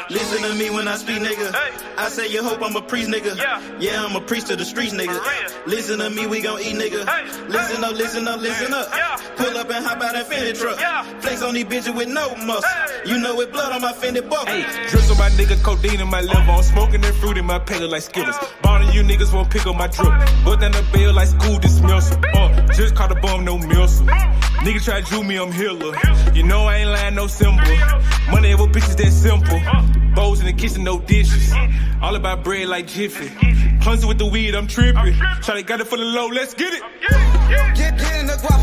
Listen to me when I speak, nigga. I say you hope I'm a priest, nigga. Yeah, I'm a priest to the streets, nigga. Listen to me, we gon' eat, nigga. Listen up, listen up, listen up. Pull up and hop out that Fendi truck. Flex on these bitches with no muscle. You know it blood on my Fendi buckle. Drips on my nigga, codeine in my liver. I'm smoking that fruit in my palate like Skittles. Ballin' you niggas won't pick up my drip. But then the bill like school dismissal. Just caught a bum, no missile. Nigga try to Jew me, I'm Hitler. You know I ain't lying, no symbol. Money over bitches that simple. Bowls in the kitchen, no dishes. All about bread like Jiffy. Clumsy with the weed, I'm tripping. Try got it for the low, let's get it. Get in the guapo.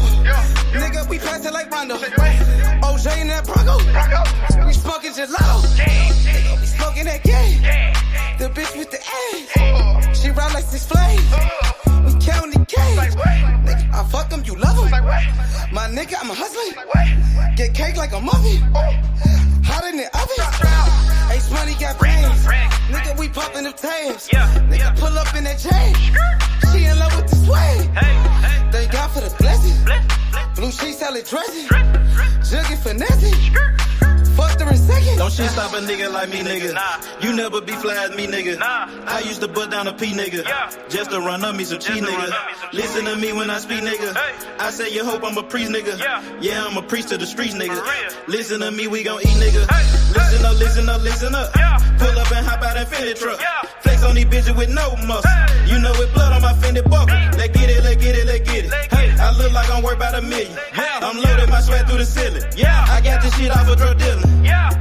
Nigga, we pass it like Rondo. OJ in that Bronco. We smoking gelato. Nigga, we smoking that game. The bitch with the ass. She ride like 6 Flames. We counting the cash. Nigga, I fuck them, you love them. My nigga, I'm a hustler. Get cake like a muffin. Hot in the oven. Ace money got brains. Nigga, we popping them tabs. Nigga, pull up in that chain. She in love with the swag. Thank God for the blessing. Blue sheets, salad dressing. Jugging finessing. Fucked her in second. Don't shit stop a nigga like me, nigga. You never be fly as me, nigga. I used to butt down a P, nigga. Just to run up me some cheese, nigga. Listen to me when I speak, nigga. I say you hope I'm a priest, nigga. Yeah, I'm a priest to the streets, nigga. Listen to me, we gon' eat, nigga. Listen up, listen up, listen up. Pull up and hop out that Fendi truck. Flex on these bitches with no muscle. You know it blood on my Fendi buckle. Let's get it, let's get it, let's get it. Hey, I look like I'm worth about $1 million. I'm loaded, my sweat through the ceiling. I got this shit off of drug dealing.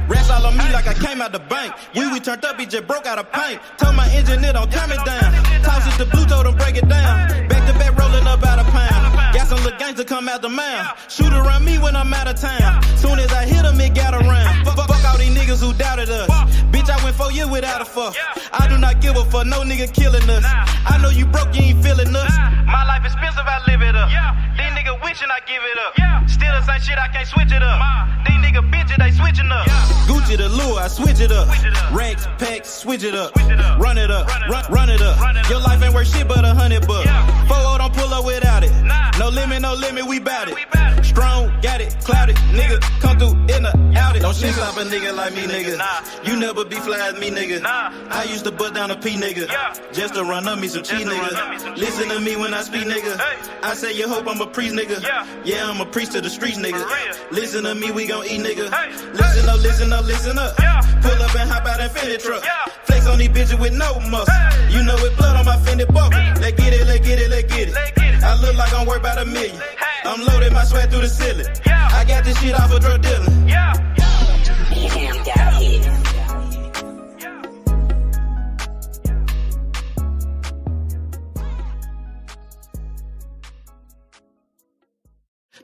Rats all on me like I came out the bank. We turned up, he just broke out of paint. Told my engineer don't turn me down. Toss it to blue, told him break it down. Back to back rolling up out a pound. Got some little gangster come out the mouth. Shoot around me when I'm out of town. Soon as I hit him, it got around. Fuck all these niggas who doubted us. Bitch, I went 4 years without a fuck. I do not give a fuck, no nigga killing us. I know you broke, you ain't feeling us. My life expensive, I live it up. These niggas wishing I give it up. Still the same shit, I can't switch it up. These niggas bitches, they switching up. Gucci the lure, I switch it up. Racks, packs, switch it up. Run it up, run it up. Your life ain't worth shit but $100 bucks. 4-0 don't pull up without it. No limit, we bout it. Strong, got it, clouded. Nigga, come through in the outed. Don't shit stop a nigga like me, nigga. You never be fly as me, nigga. I used to butt down a P, nigga. Just to run up me some cheese, nigga. Listen to me when I speak, nigga. I say you hope I'm a priest, nigga. Yeah, I'm a priest to the streets, nigga. Listen to me, we gon' eat, nigga. Listen up, listen up, listen up. Pull up and hop out that Fendi truck. Flex on these bitches with no muscle. You know it blood on my Fendi buckle. Let's get it, let's get it, let's get it. I look like I'm worth about $1 million. I'm loaded, my sweat through the ceiling. I got this shit off of drug dealing.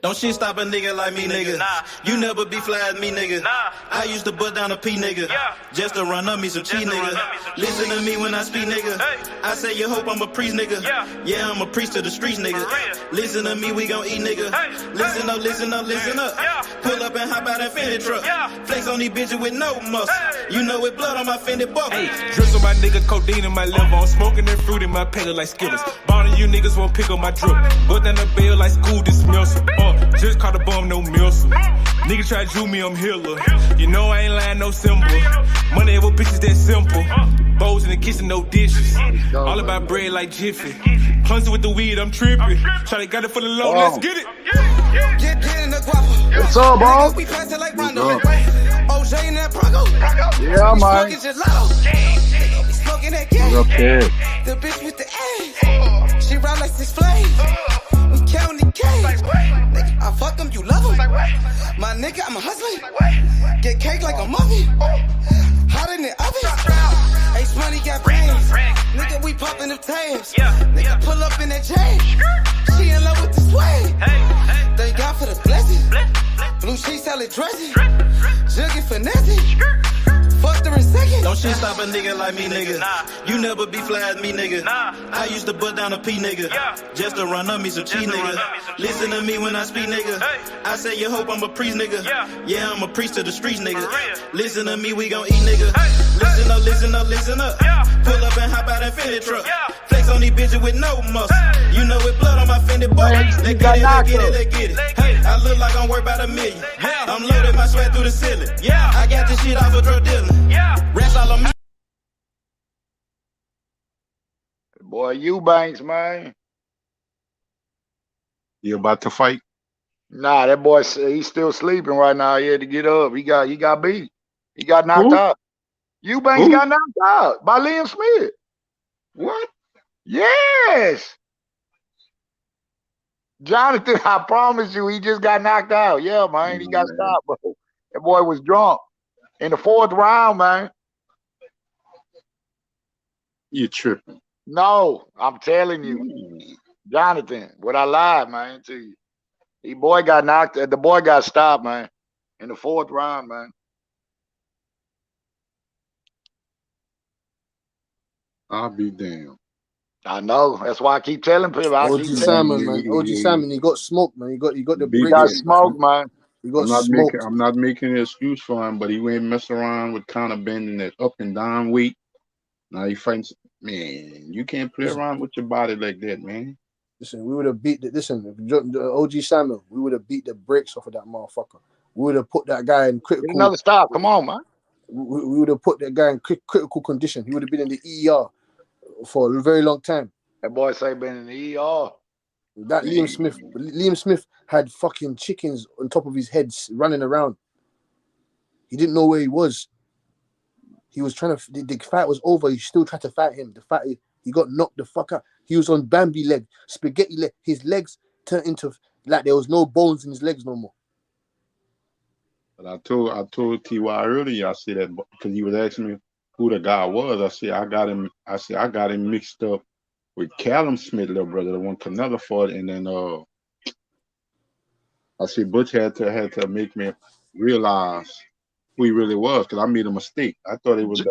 Don't shit stop a nigga like me, nigga. You never be fly as me, nigga. I used to butt down a P, nigga. Just to run up me some cheese, nigga. Listen to me when I speak, nigga. I say you hope I'm a priest, nigga. Yeah, I'm a priest to the streets, nigga. Listen to me, we gon' eat, nigga. Listen up, listen up, listen up. Pull up and hop out that Fendi truck. Flex on these bitches with no muscle. You know it blood on my Fendi buckle. Drips on my nigga, codeine in my liver. I'm smoking that fruit in my palate like Skittles. Ballin' you niggas won't pick up my drip. But then the bill like school dismissal. Just caught a bum, no missile. Nigga try to Jew me, I'm Hitler. You know I ain't lying, no symbol. Money over bitches that simple. Bowls in the kitchen, no dishes. All about bread like Jiffy. Clumsy with the weed, I'm tripping. Try got it for the low, let's get it. Get in the guapo. What's up, bro? We pass it like Rondo. OJ in that Bronco. Yeah, we man. Smoking gelato. We smoking that gas. Okay. The bitch with the ass. She ride like 6 Flames. We counting the cash. Nigga, I fuck them, you love them. My nigga, I'm a hustler. Get cake like a muffin. Hot in the oven. Ace money got brains. Nigga, we popping them tabs. Nigga, pull up in that chain. She in love with the swag. Thank God for the blessing. Blue sheets, salad dressing. Jugging finessing. Fucked her in second. Don't shit stop a nigga like me, nigga. You never be fly as me, nigga. I used to butt down a P, nigga. Just to run up me some cheese, nigga. Listen to me when I speak, nigga. I say you hope I'm a priest, nigga. Yeah, I'm a priest to the streets, nigga. Listen to me, we gon' eat, nigga. Listen up, listen up, listen up. Pull up and hop out that Fendi truck. Flex Flex on these bitches with no muscle. You know with blood on my Fendi boy. They get it. Hey, I look like I'm worth about $1 million. I'm loaded my sweat through the ceiling. I got this shit off of drug dealing. Rest all on me. Boy, Eubanks, man. You about to fight? Nah, that boy, he's still sleeping right now. He had to get up. He got beat. He got knocked out. Eubanks got knocked out by Liam Smith. What? Yes. Jonathan, I promise you, he just got knocked out. Yeah, man. He got stopped, bro. That boy was drunk in the 4th round, man. You tripping. No, I'm telling you. Jonathan, what I lied, man, to you. The boy got stopped, man, in the 4th round, man. I'll be damned. I know. That's why I keep telling people. OG Salmon, man. OG Salmon, he got smoked, man. He got the He got smoked, man. He got smoked. I'm not making an excuse for him, but he ain't messing around with kind of bending that up and down weight. Now he fights. Man, you can't play around with your body like that, man. Listen, we would have beat OG Samuel. We would have beat the brakes off of that motherfucker. We would have put that guy in critical. Get another stop. Come on, man. We would have put that guy in critical condition. He would have been in the ER for a very long time. That boy say been in the ER. That Liam Smith had fucking chickens on top of his head running around. He didn't know where he was. He was trying to. The fight was over. He still tried to fight him. The fight. He got knocked the fuck out. He was on Bambi leg, spaghetti leg. His legs turned into like there was no bones in his legs no more. But I told T.Y. earlier, I said that because he was asking me who the guy was. I said I got him mixed up with Callum Smith, little brother, the one Canelo fought, and then I said Butch had to make me realize who he really was because I made a mistake. I thought it was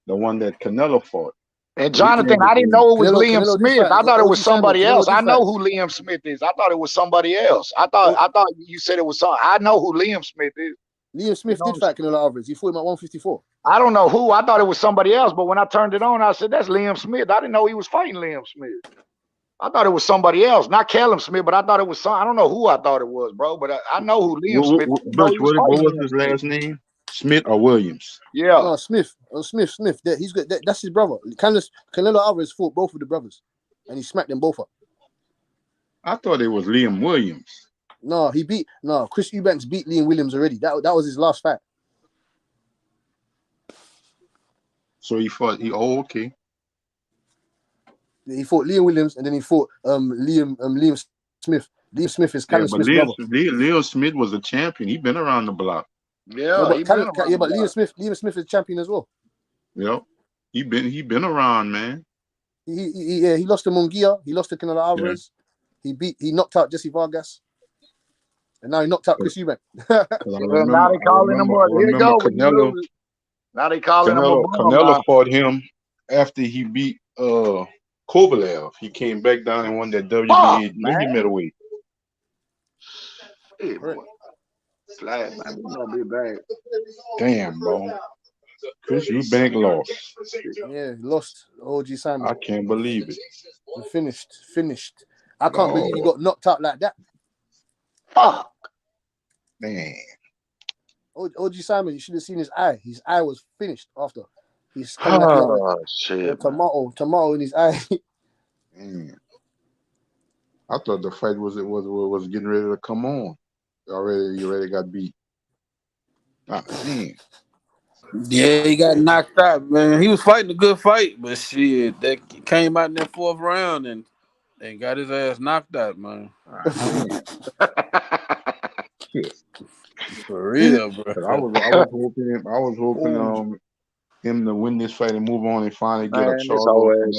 the one that Canelo fought. And Jonathan, I didn't know it was Liam Smith. I thought it was somebody else. I know who Liam Smith is. I thought it was somebody else. I thought you said it was something. I know who Liam Smith is. Liam Smith did fight Canelo Alvarez. He fought him at 154. I don't know who. I thought it was somebody else. But when I turned it on, I said, that's Liam Smith. I didn't know he was fighting Liam Smith. I thought it was somebody else. Not Callum Smith, but I thought it was I don't know who I thought it was, bro. But I know who Liam Smith is. What was his last name? Smith or Williams? Yeah. No, Smith. Smith. He's good. That's his brother. Canelo Alvarez fought both of the brothers. And he smacked them both up. I thought it was Liam Williams. No, Chris Eubanks beat Liam Williams already. That was his last fight. So he fought. Okay. He fought Liam Williams, and then he fought Liam Smith. Liam Smith is Callum Smith's brother. Liam Smith was a champion. He been around the block. Yeah, but Liam Smith is champion as well. Yep. He been around, man. He lost to Munguia. He lost to Canelo Alvarez. Yeah. He knocked out Jesse Vargas. And now he knocked out Chris Eubank. Now they calling him up. Here you go. Canelo, now they calling him up. Canelo fought him after he beat Kovalev. He came back down and won that WBA middleweight. Hey, boy. Slide, man. It's gonna be bad. Damn, bro. Chris Eubank lost. Yeah, lost. OG Simon. I can't believe it. Finished. I can't believe he got knocked out like that. Fuck. Man. OG Simon, you should have seen his eye. His eye was finished after. He's shit. Tomato in his eye. Man. I thought the fight was getting ready to come on. You already got beat. Man. Yeah, he got knocked out, man. He was fighting a good fight, but shit, that came out in that 4th round and got his ass knocked out, man. For real, bro. I was hoping him to win this fight and move on and finally get a charge.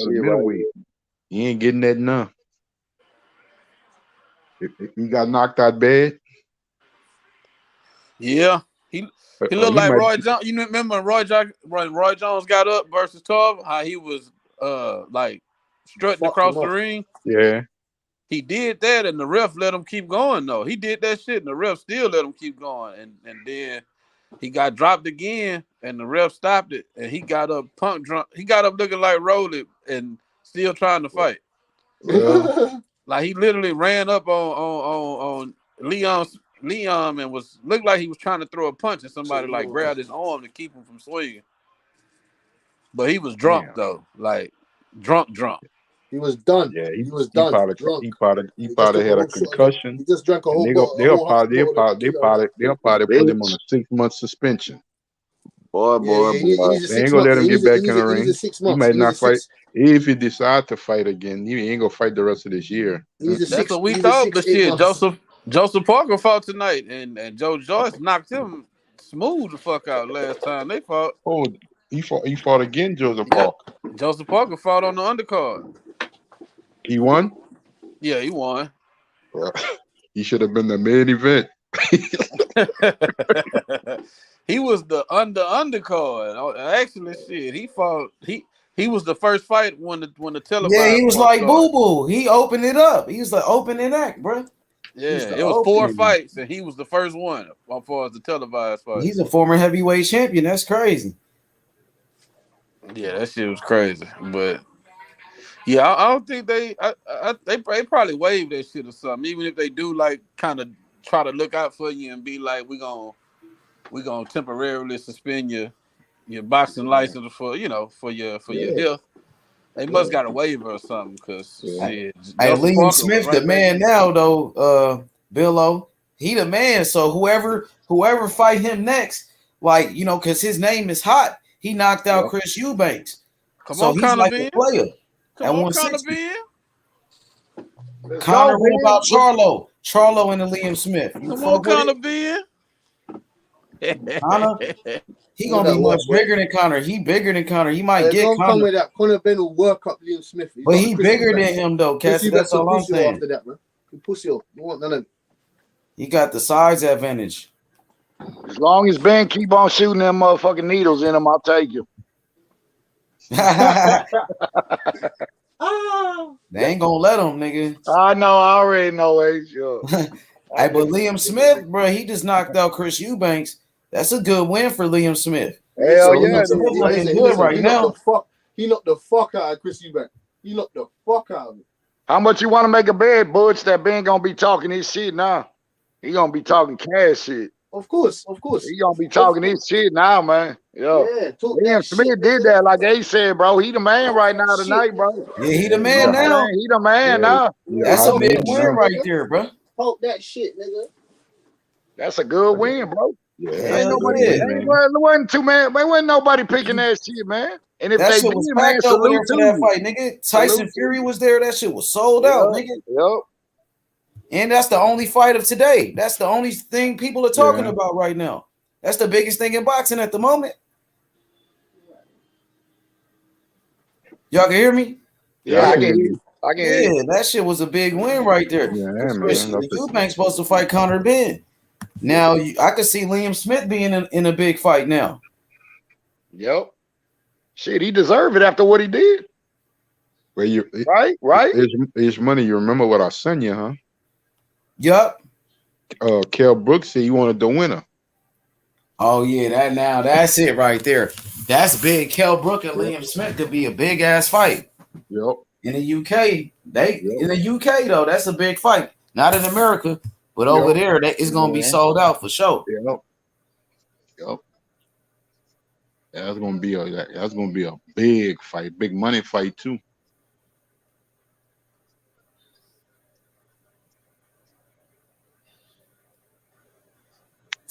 He ain't getting that none. He got knocked out bad. Yeah, he looked like Roy Jones. You remember when Roy Jones got up versus Tov? How he was like strutting across the ring? Yeah. He did that, and the ref let him keep going. Though he did that shit, and the ref still let him keep going. And then he got dropped again, and the ref stopped it, and he got up punk drunk. He got up looking like Rolly and still trying to fight. Well, Like he literally ran up on Leon and looked like he was trying to throw a punch, and somebody like grabbed his arm to keep him from swinging. But he was drunk damn. though, like drunk. He was done. Yeah, He was he done. probably Drunk. he He just probably took a had a whole shot of it. concussion, He just drank a and whole bottle, a whole half bottle of tequila. they'll probably put him on a 6-month suspension. Boy. He needs a They ain't 6 gonna months. let him get back in the He needs a ring. 6 He months. might He needs not a fight. 6. If he decide to fight again, he ain't gonna fight the rest of this year. He needs a That's 6. what we He needs a thought. 6, But 8 shit, months. Joseph Parker fought tonight, and Joe Joyce knocked him smooth the fuck out last time they fought. Oh, he fought again, Joseph Yep. Parker. Joseph Parker fought on the undercard. He won. Yeah, he won. Well, he should have been the main event. He was the undercard. Actually, shit, he fought. He was the first fight when the televised. Yeah, he was part like started. Boo Boo. He opened it up. He was the opening act, bro. Yeah, it was 4 fights, and he was the first one as far as the televised fight. He's a former heavyweight champion. That's crazy. Yeah, that shit was crazy. But yeah, I don't think they probably waived that shit or something. Even if they do, like, kind of try to look out for you and be like, we gonna temporarily suspend your boxing license for your health. They must got a waiver or something because Hey, Joseph Liam Parker Smith, was right the man back now though, Billo, he the man. So whoever fight him next, like, because his name is hot. He knocked out Chris Eubanks. Come So on, he's Conor like Ben. a player Come at on, Conor 160. Ben. Conor, what about Charlo? Charlo and the Liam Smith. You Come fuck on, with Conor it? Ben. Conor, he gonna be much bigger than Conor. He bigger than Conor. He might get Don't come Conor, with that. Conor Ben will work up Liam Smith. but he bigger than him though, Cassie. That's all I'm saying. After that, man. You pussy up. You want none of it. He got the size advantage. As long as Ben keep on shooting them motherfucking needles in him, I'll take you. They ain't gonna let him, nigga. I know. I already know. Sure. Hey, but Liam Smith, bro, he just knocked out Chris Eubanks. That's a good win for Liam Smith. Hell So yeah. Liam Smith looking good right now. He knocked the fuck out of Chris Eubank. He knocked the fuck out of him. How much you want to make a bet, Butch, that Ben gonna be talking his shit now? He gonna be talking cash shit. Of course. He gonna be talking his shit now, man. Yeah. Liam Smith shit, did that, like they said, bro. He the man right now tonight, bro. Yeah, he the man now. He the man now. That's a big win right there, bro. Talk that shit, nigga. That's a good win, bro. Yeah, Ain't nobody. There wasn't too, man. There wasn't nobody picking that shit, man. And if that they shit did, was man, packed over there salute for to that you. fight, nigga. Tyson Fury was there. That shit was sold out, nigga. Yep. And that's the only fight of today. That's the only thing people are talking about right now. That's the biggest thing in boxing at the moment. Y'all can hear me? Yeah, I can hear you. I can hear you. That shit was a big win right there. Yeah, man. Eubank's supposed to fight Conor Ben. Now I could see Liam Smith being in a big fight now. Yep. Shit, he deserved it after what he did. Well, right? It's money. You remember what I sent you, huh? Yup. Kell Brooks said he wanted the winner. Oh yeah, that's it right there. That's big. Kell Brook and Liam Smith could be a big ass fight. Yep. In the UK, in the UK though, that's a big fight. Not in America, but over there, it's gonna be sold out for sure. Yep. That's gonna be a big fight, big money fight too.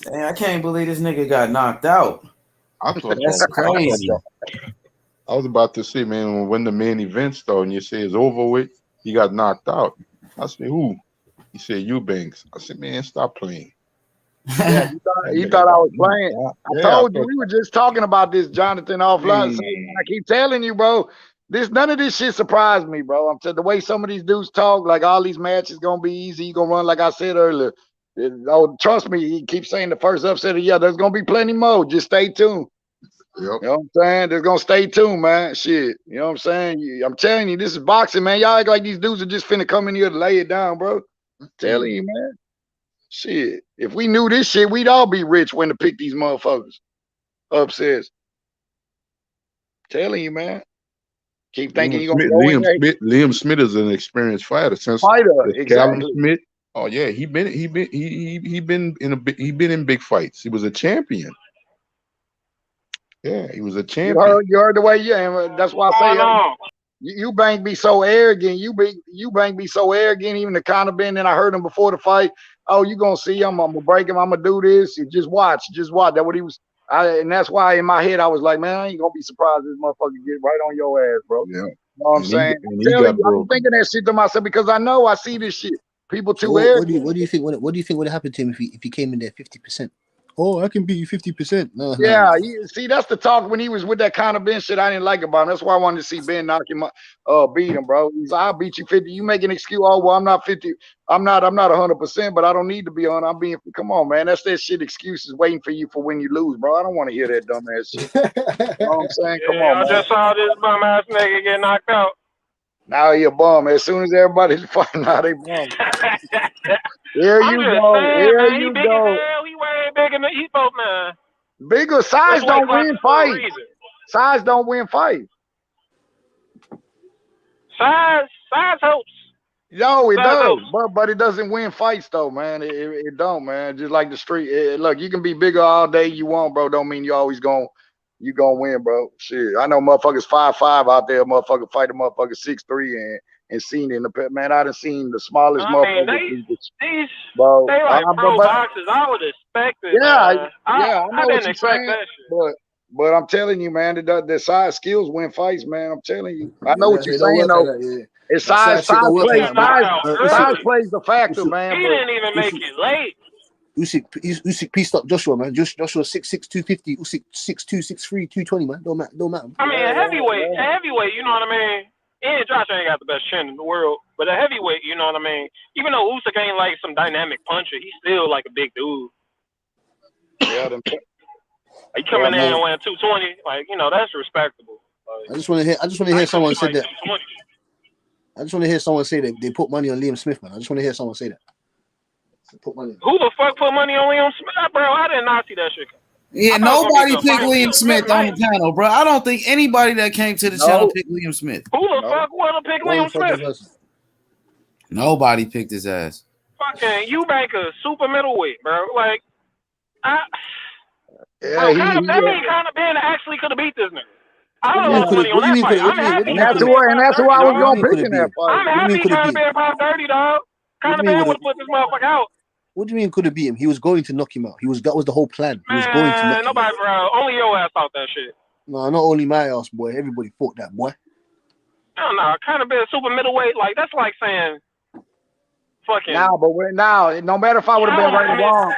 Dang, I can't believe this nigga got knocked out. That's crazy. I was about to say, man, when the main event started and you say it's over with, he got knocked out. I said, who? He said, Eubanks. I said, man, stop playing. Yeah, you thought I was playing. I told you, we were just talking about this, Jonathan, offline. So I keep telling you, bro, none of this shit surprised me, bro. I'm saying the way some of these dudes talk, like all these matches gonna be easy. You gonna run, like I said earlier. Oh, trust me, he keeps saying the first upset of there's gonna be plenty more. Just stay tuned. Yep. You know what I'm saying? They're gonna stay tuned, man. Shit. You know what I'm saying? I'm telling you, this is boxing, man. Y'all act like these dudes are just finna come in here to lay it down, bro. I'm telling you, man. Shit. If we knew this shit, we'd all be rich when to pick these motherfuckers. Upsets. Telling you, man. Keep thinking you're gonna go in there. Liam Smith is an experienced fighter since Callum Exactly. Smith. Oh yeah, he been in big fights. He was a champion. Yeah, he was a champion. You heard the way that's why I say Eubank be so arrogant. Eubank be so arrogant. Even the kind of been. And I heard him before the fight. Oh, you gonna see him? I'm gonna break him. I'm gonna do this. You just watch. That's what he was. And that's why in my head I was like, man, I ain't gonna be surprised if this motherfucker get right on your ass, bro. Yeah. You know what I'm saying? I'm thinking that shit to myself because I know I see this shit. People too arrogant. What do you think? What do you think would happen to him if he came in there 50%? Oh, I can beat you 50%. No. See, that's the talk when he was with that kind of Ben shit I didn't like about him. That's why I wanted to see Ben knock him, beat him, bro. He's like, I'll beat you 50. You make an excuse. Oh, well, I'm not 50. I'm not 100%, but I don't need to be on. I'm being. Come on, man. That's that shit. Excuses waiting for you for when you lose, bro. I don't want to hear that dumb ass shit. You know what I'm saying? Come on, I just saw this bum ass nigga get knocked out. Now he a bum. As soon as everybody's fighting, now they bum. Here you go. Here you go. He way bigger than he both, man. Bigger size don't win fights. Size don't win fights. Size helps. Yo, it does, but it doesn't win fights though, man. It don't, man. Just like the street. Look, you can be bigger all day you want, bro. Don't mean you always gonna win, bro. Shit, I know motherfuckers 5'5" out there. Motherfucker fight a motherfucker 6'3" and seen in the pit. Man, I done seen the smallest motherfuckers. Bro, they like pro boxers. I would expect it. I didn't expect that shit. But I'm telling you, man, the size skills win fights, man. I'm telling you. I know what you're saying, though. It's size plays the factor, man. He didn't even make it late. Usyk pieced up Joshua, man. Joshua 6'6", 250. Usyk 6'2", 6'3", 220, man. Don't matter. I mean, a heavyweight, you know what I mean? And Josh ain't got the best chin in the world, but a heavyweight, you know what I mean? Even though Usyk ain't like some dynamic puncher, he's still like a big dude. Yeah, he coming in and weighing 220, like, you know, that's respectable. I just want to hear someone say that. I just want to hear someone say that they put money on Liam Smith, man. I just want to hear someone say that. Who the fuck put money on Liam Smith, bro? I did not see that shit. Yeah, nobody picked Liam Smith on the panel, bro. I don't think anybody that came to the channel picked Liam Smith. Who the fuck would have picked Liam Smith? Nobody picked his ass. Fucking Eubank a super middleweight, bro. Like, that mean kind of Ben actually could have beat this nigga. I don't know money on that fight. I'm happy. And that's who I was going to pick in that fight. I'm happy kind of Ben popped 30, dog. Kind of Ben would have put this motherfucker out. What do you mean could have beat him? He was going to knock him out. That was the whole plan. He was going to knock him out. Bro. Only your ass thought that shit. No, not only my ass, boy. Everybody thought that, boy. No. Kind of been super middleweight. Like, that's like saying fucking. No matter if I would have been right or wrong.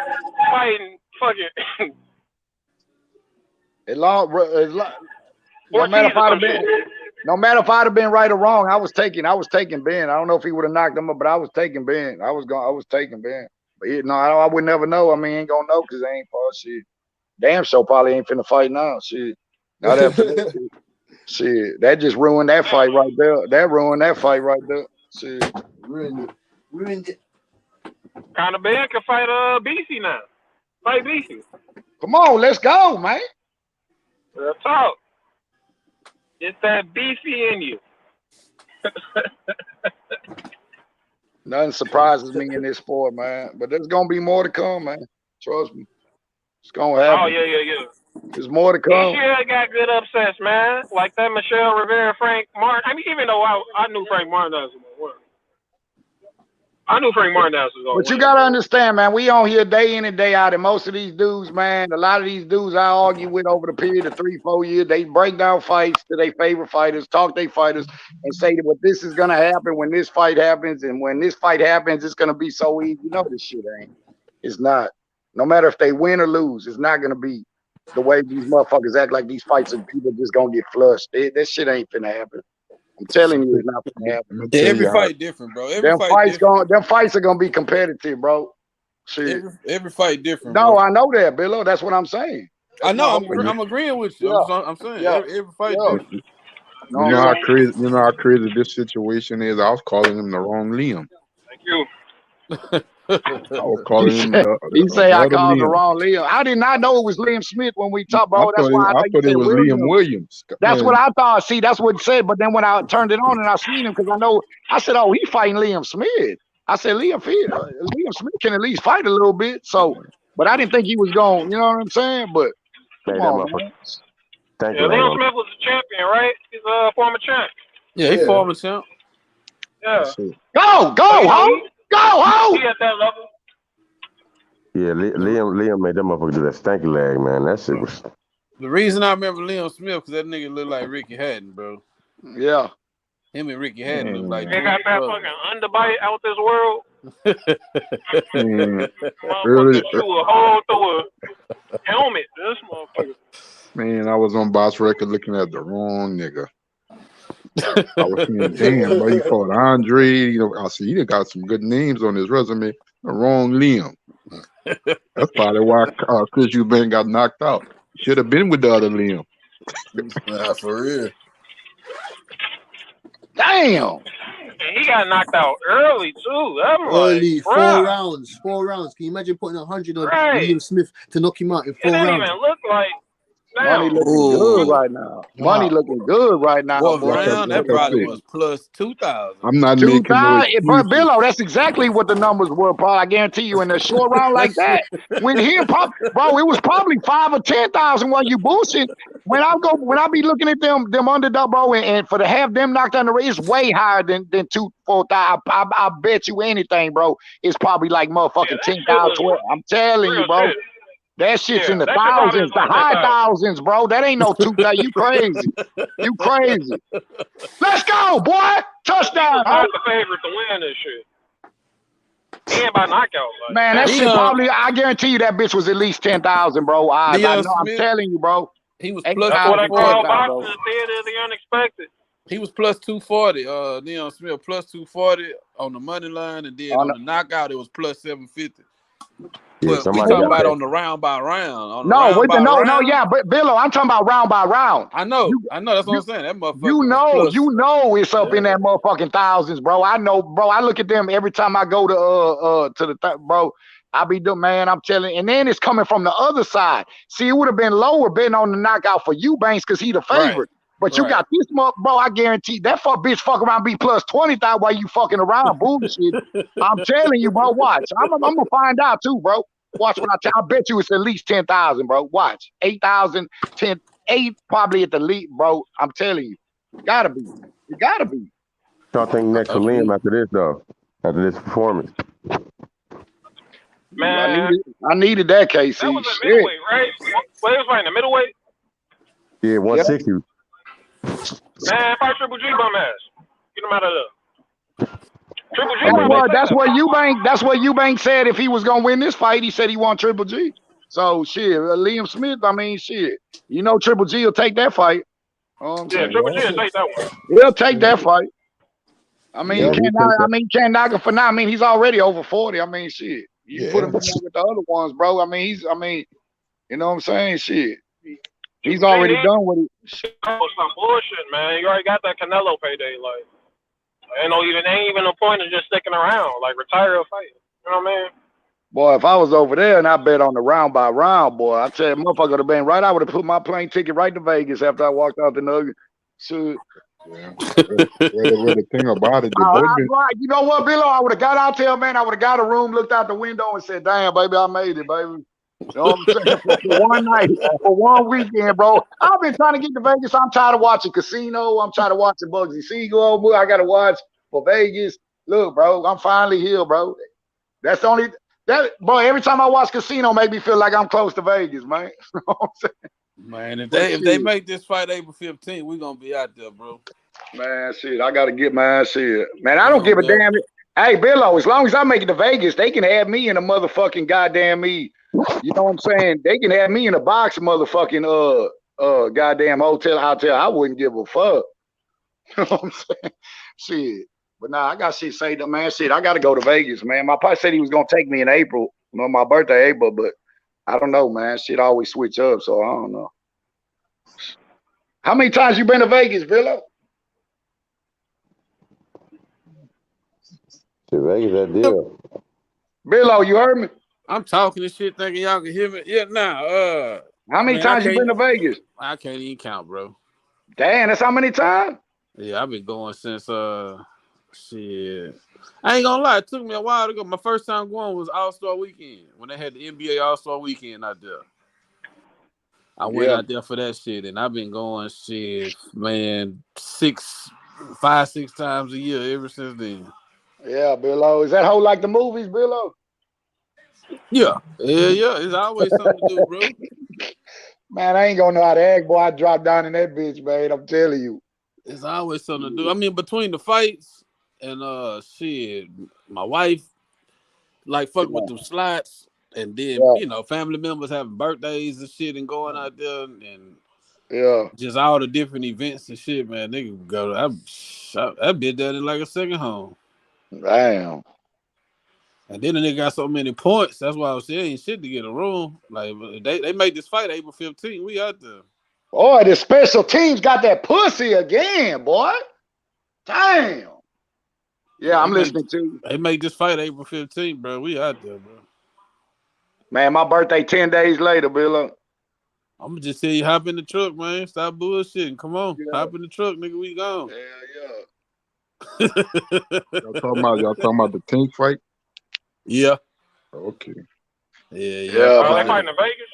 Fighting fucking. No matter if I'd have been right or wrong, I was taking Ben. I don't know if he would have knocked him up, but I was taking Ben. I was taking Ben. But I would never know. I mean, ain't gonna know because they ain't for shit. Damn sure probably ain't finna fight now. Shit. Now that shit, that just ruined that fight right there. That ruined that fight right there. Shit. Ruined it. Kind of Ben can fight BC now. Fight BC. Come on, let's go, man. Let's talk. It's that beefy in you. Nothing surprises me in this sport, man. But there's gonna be more to come, man. Trust me. It's gonna happen. Oh yeah. There's more to come. This year I got good upsets, man. Like that Michelle Rivera, Frank Martin. I mean, even though I knew Frank Martin was gonna win. I knew Frank Martin was gonna win. But you gotta understand, man, we on here day in and day out, and most of these dudes, man, a lot of these dudes I argue with over the period of 3-4 years, they break down fights to their favorite fighters, talk their fighters, and say that what this is gonna happen when this fight happens, and when this fight happens, it's gonna be so easy. You know this shit ain't. It's not. No matter if they win or lose, it's not gonna be the way these motherfuckers act like these fights and people just gonna get flushed. That shit ain't finna happen. I'm telling you, it's not gonna happen. Every fight different, bro. Them fights are gonna be competitive, bro. Shit. Every fight different. No, bro. I know that, Billo. That's what I'm saying. I know. I'm agreeing with you. Yeah. I'm saying every fight different. You know how crazy this situation is. I was calling him the wrong Liam. Thank you. I was calling him He say the I other called the Liam. wrong Liam. I did not know it was Liam Smith when we talked, I bro. That's why I I thought you thought it said was Liam Williams. Williams. That's what Man, I thought. See, that's what it said. But then when I turned it on and I seen him, because I said, oh, he fighting Liam Smith. I said, Liam Smith can at least fight a little bit. So, but I didn't think he was going. You know what I'm saying? But come Hey, that on, motherfucker. man. Thank Yeah, you, Liam Lano. Smith was a champion, right? He's a former champ. Yeah, he former champ. Yeah. that's it. Go, So, you know, ho, go, ho. he at that level. Yeah, Liam made that motherfucker do that stanky leg, man. That shit was. The reason I remember Liam Smith because that nigga looked like Ricky Hatton, bro. Yeah. Him and Ricky Hatton look like They twin got that brothers. fucking underbite out this world. Man, Motherfucker early, shoot a hole through a helmet. This motherfucker. man, I was on Boss Record looking at the wrong nigga. I was saying, damn, bro, he fought Andre. You know, I see he done got some good names on his resume. The wrong Liam. That's probably why Chris Eubank got knocked out. Should have been with the other Liam. Nah, for real. Damn. And he got knocked out early too. I'm Early, like, 4 bruh. rounds. 4 rounds. Can you imagine putting 100 on Right. Liam Smith to knock him out in It 4 didn't rounds? even look like. Money Damn. looking good right now. Money looking good right now, Fourth boy. round, that Like I probably said, was plus 2,000. I'm not making no 2,000, but excuses. Billo, that's exactly what the numbers were, Paul. I guarantee you, in a short round like that, when him, bro, it was probably 5 or 10,000 while you bullshit. When I be looking at them underdog, bro, and for to have them knocked down the race, it's way higher than 2,000-4,000. I bet you anything, bro. It's probably like motherfucking 10,000, 12. I'm telling you, bro. Shit. That shit's in the that shit probably thousands, is the like high 10,000. thousands, bro. That ain't no 2,000. You crazy. You crazy. Let's go, boy. Touchdown. Not the favorite to win this shit. He ain't by knockout. Like, Man, that shit probably, I guarantee you that bitch was at least 10,000, bro. I know, I'm telling you, bro. He was that's plus what they call 240. boxing in the theater of the unexpected. He was plus 240. Leon Smith plus 240 on the money line, and then on the knockout it was plus 750. Yeah, But we talking about on the round by round. Yeah, but Billo, I'm talking about round by round. I know. That's what I'm saying. That motherfucker. You know, it's up in that motherfucking thousands, bro. I know, bro. I look at them every time I go to the bro. I be doing, man. I'm telling, and then it's coming from the other side. See, it would have been lower betting on the knockout for Eubanks because he the favorite. Right. But you got this bro. I guarantee that fuck around be plus 20,000 while you fucking around bullshit. I'm telling you, bro. Watch. I'm gonna find out too, bro. Watch what I tell. I bet you it's at least 10,000, bro. Watch 8,000, 8 probably at the least, bro. I'm telling you, gotta be. It gotta be. So I think next for Liam after this though, after this performance. Man, I needed that, KC. That was a middleweight, right? Well, it was fighting a middleweight. Yeah, 160. Man, fight Triple G bum ass. Get him out of there. Triple G. That's what Eubank said. If he was gonna win this fight, he said he want Triple G. So shit, Liam Smith. I mean, shit. You know, Triple G will take that fight. Triple G will take that one. He'll take that fight. I mean, can't knock him for now. I mean, he's already over 40. I mean, shit. You put him in there with the other ones, bro. I mean, you know what I'm saying? Shit. He's already done with it. Shit, some bullshit, man. You already got that Canelo payday. Like, ain't even a point of just sticking around. Like, retire or fight. You know what I mean? Boy, if I was over there and I bet on the round by round, boy, I tell you, motherfucker would have been right. I would have put my plane ticket right to Vegas after I walked out the Nugget. Shit. Yeah. The thing about it, you know what, Billo? I would have got out there, man. I would have got a room, looked out the window, and said, "Damn, baby, I made it, baby." You know what I'm saying? For one night, for one weekend, bro. I've been trying to get to Vegas. I'm tired of watching Casino. I'm tired of watching Bugsy Siegel. Boy, I got to watch for Vegas. Look, bro, I'm finally here, bro. That's the only bro. Every time I watch Casino, make me feel like I'm close to Vegas, man. You know what I'm saying? Man, if they make this fight April 15th, we're gonna be out there, bro. Man, shit, I gotta get my shit. Man, I don't give a damn. Hey, Billo, as long as I make it to Vegas, they can have me in a motherfucking goddamn me. You know what I'm saying? They can have me in a box motherfucking goddamn hotel. I wouldn't give a fuck. You know what I'm saying? Shit. But nah, I got shit saved up, man. Shit, I gotta go to Vegas, man. My papa said he was gonna take me in April, my birthday, April, but I don't know, man. Shit always switch up, so I don't know. How many times you been to Vegas, Billo? To Vegas, that deal. Billo, you heard me? I'm talking this shit, thinking y'all can hear me. Yeah, How many times you been to Vegas? I can't even count, bro. Damn, that's how many times? Yeah, I've been going since shit. I ain't gonna lie, it took me a while to go. My first time going was All-Star Weekend when they had the NBA All-Star Weekend out there. I went out there for that shit, and I've been going shit, man, 5, 6 times a year ever since then. Yeah, Billo. Is that whole like the movies, Billo? Yeah. It's always something to do, bro. Man, I ain't gonna know how to act, boy. I dropped down in that bitch, man. I'm telling you. It's always something to do. I mean, between the fights and shit, my wife like fuck with them slots, and then family members having birthdays and shit, and going out there and just all the different events and shit, man. Nigga go. I been there in like a second home. Damn. And then the nigga got so many points. That's why I was saying shit to get a room. Like they make this fight April 15th. We out there. Boy, the special teams got that pussy again, boy. Damn. Yeah, I'm listening to you. They make this fight April 15th, bro. We out there, bro. Man, my birthday 10 days later, Billo. I'm gonna just tell you, hop in the truck, man. Stop bullshitting. Come on, hop in the truck, nigga. We gone. Yeah. Y'all talking about the Tank fight? Yeah. Okay. Yeah. Are they fighting in Vegas?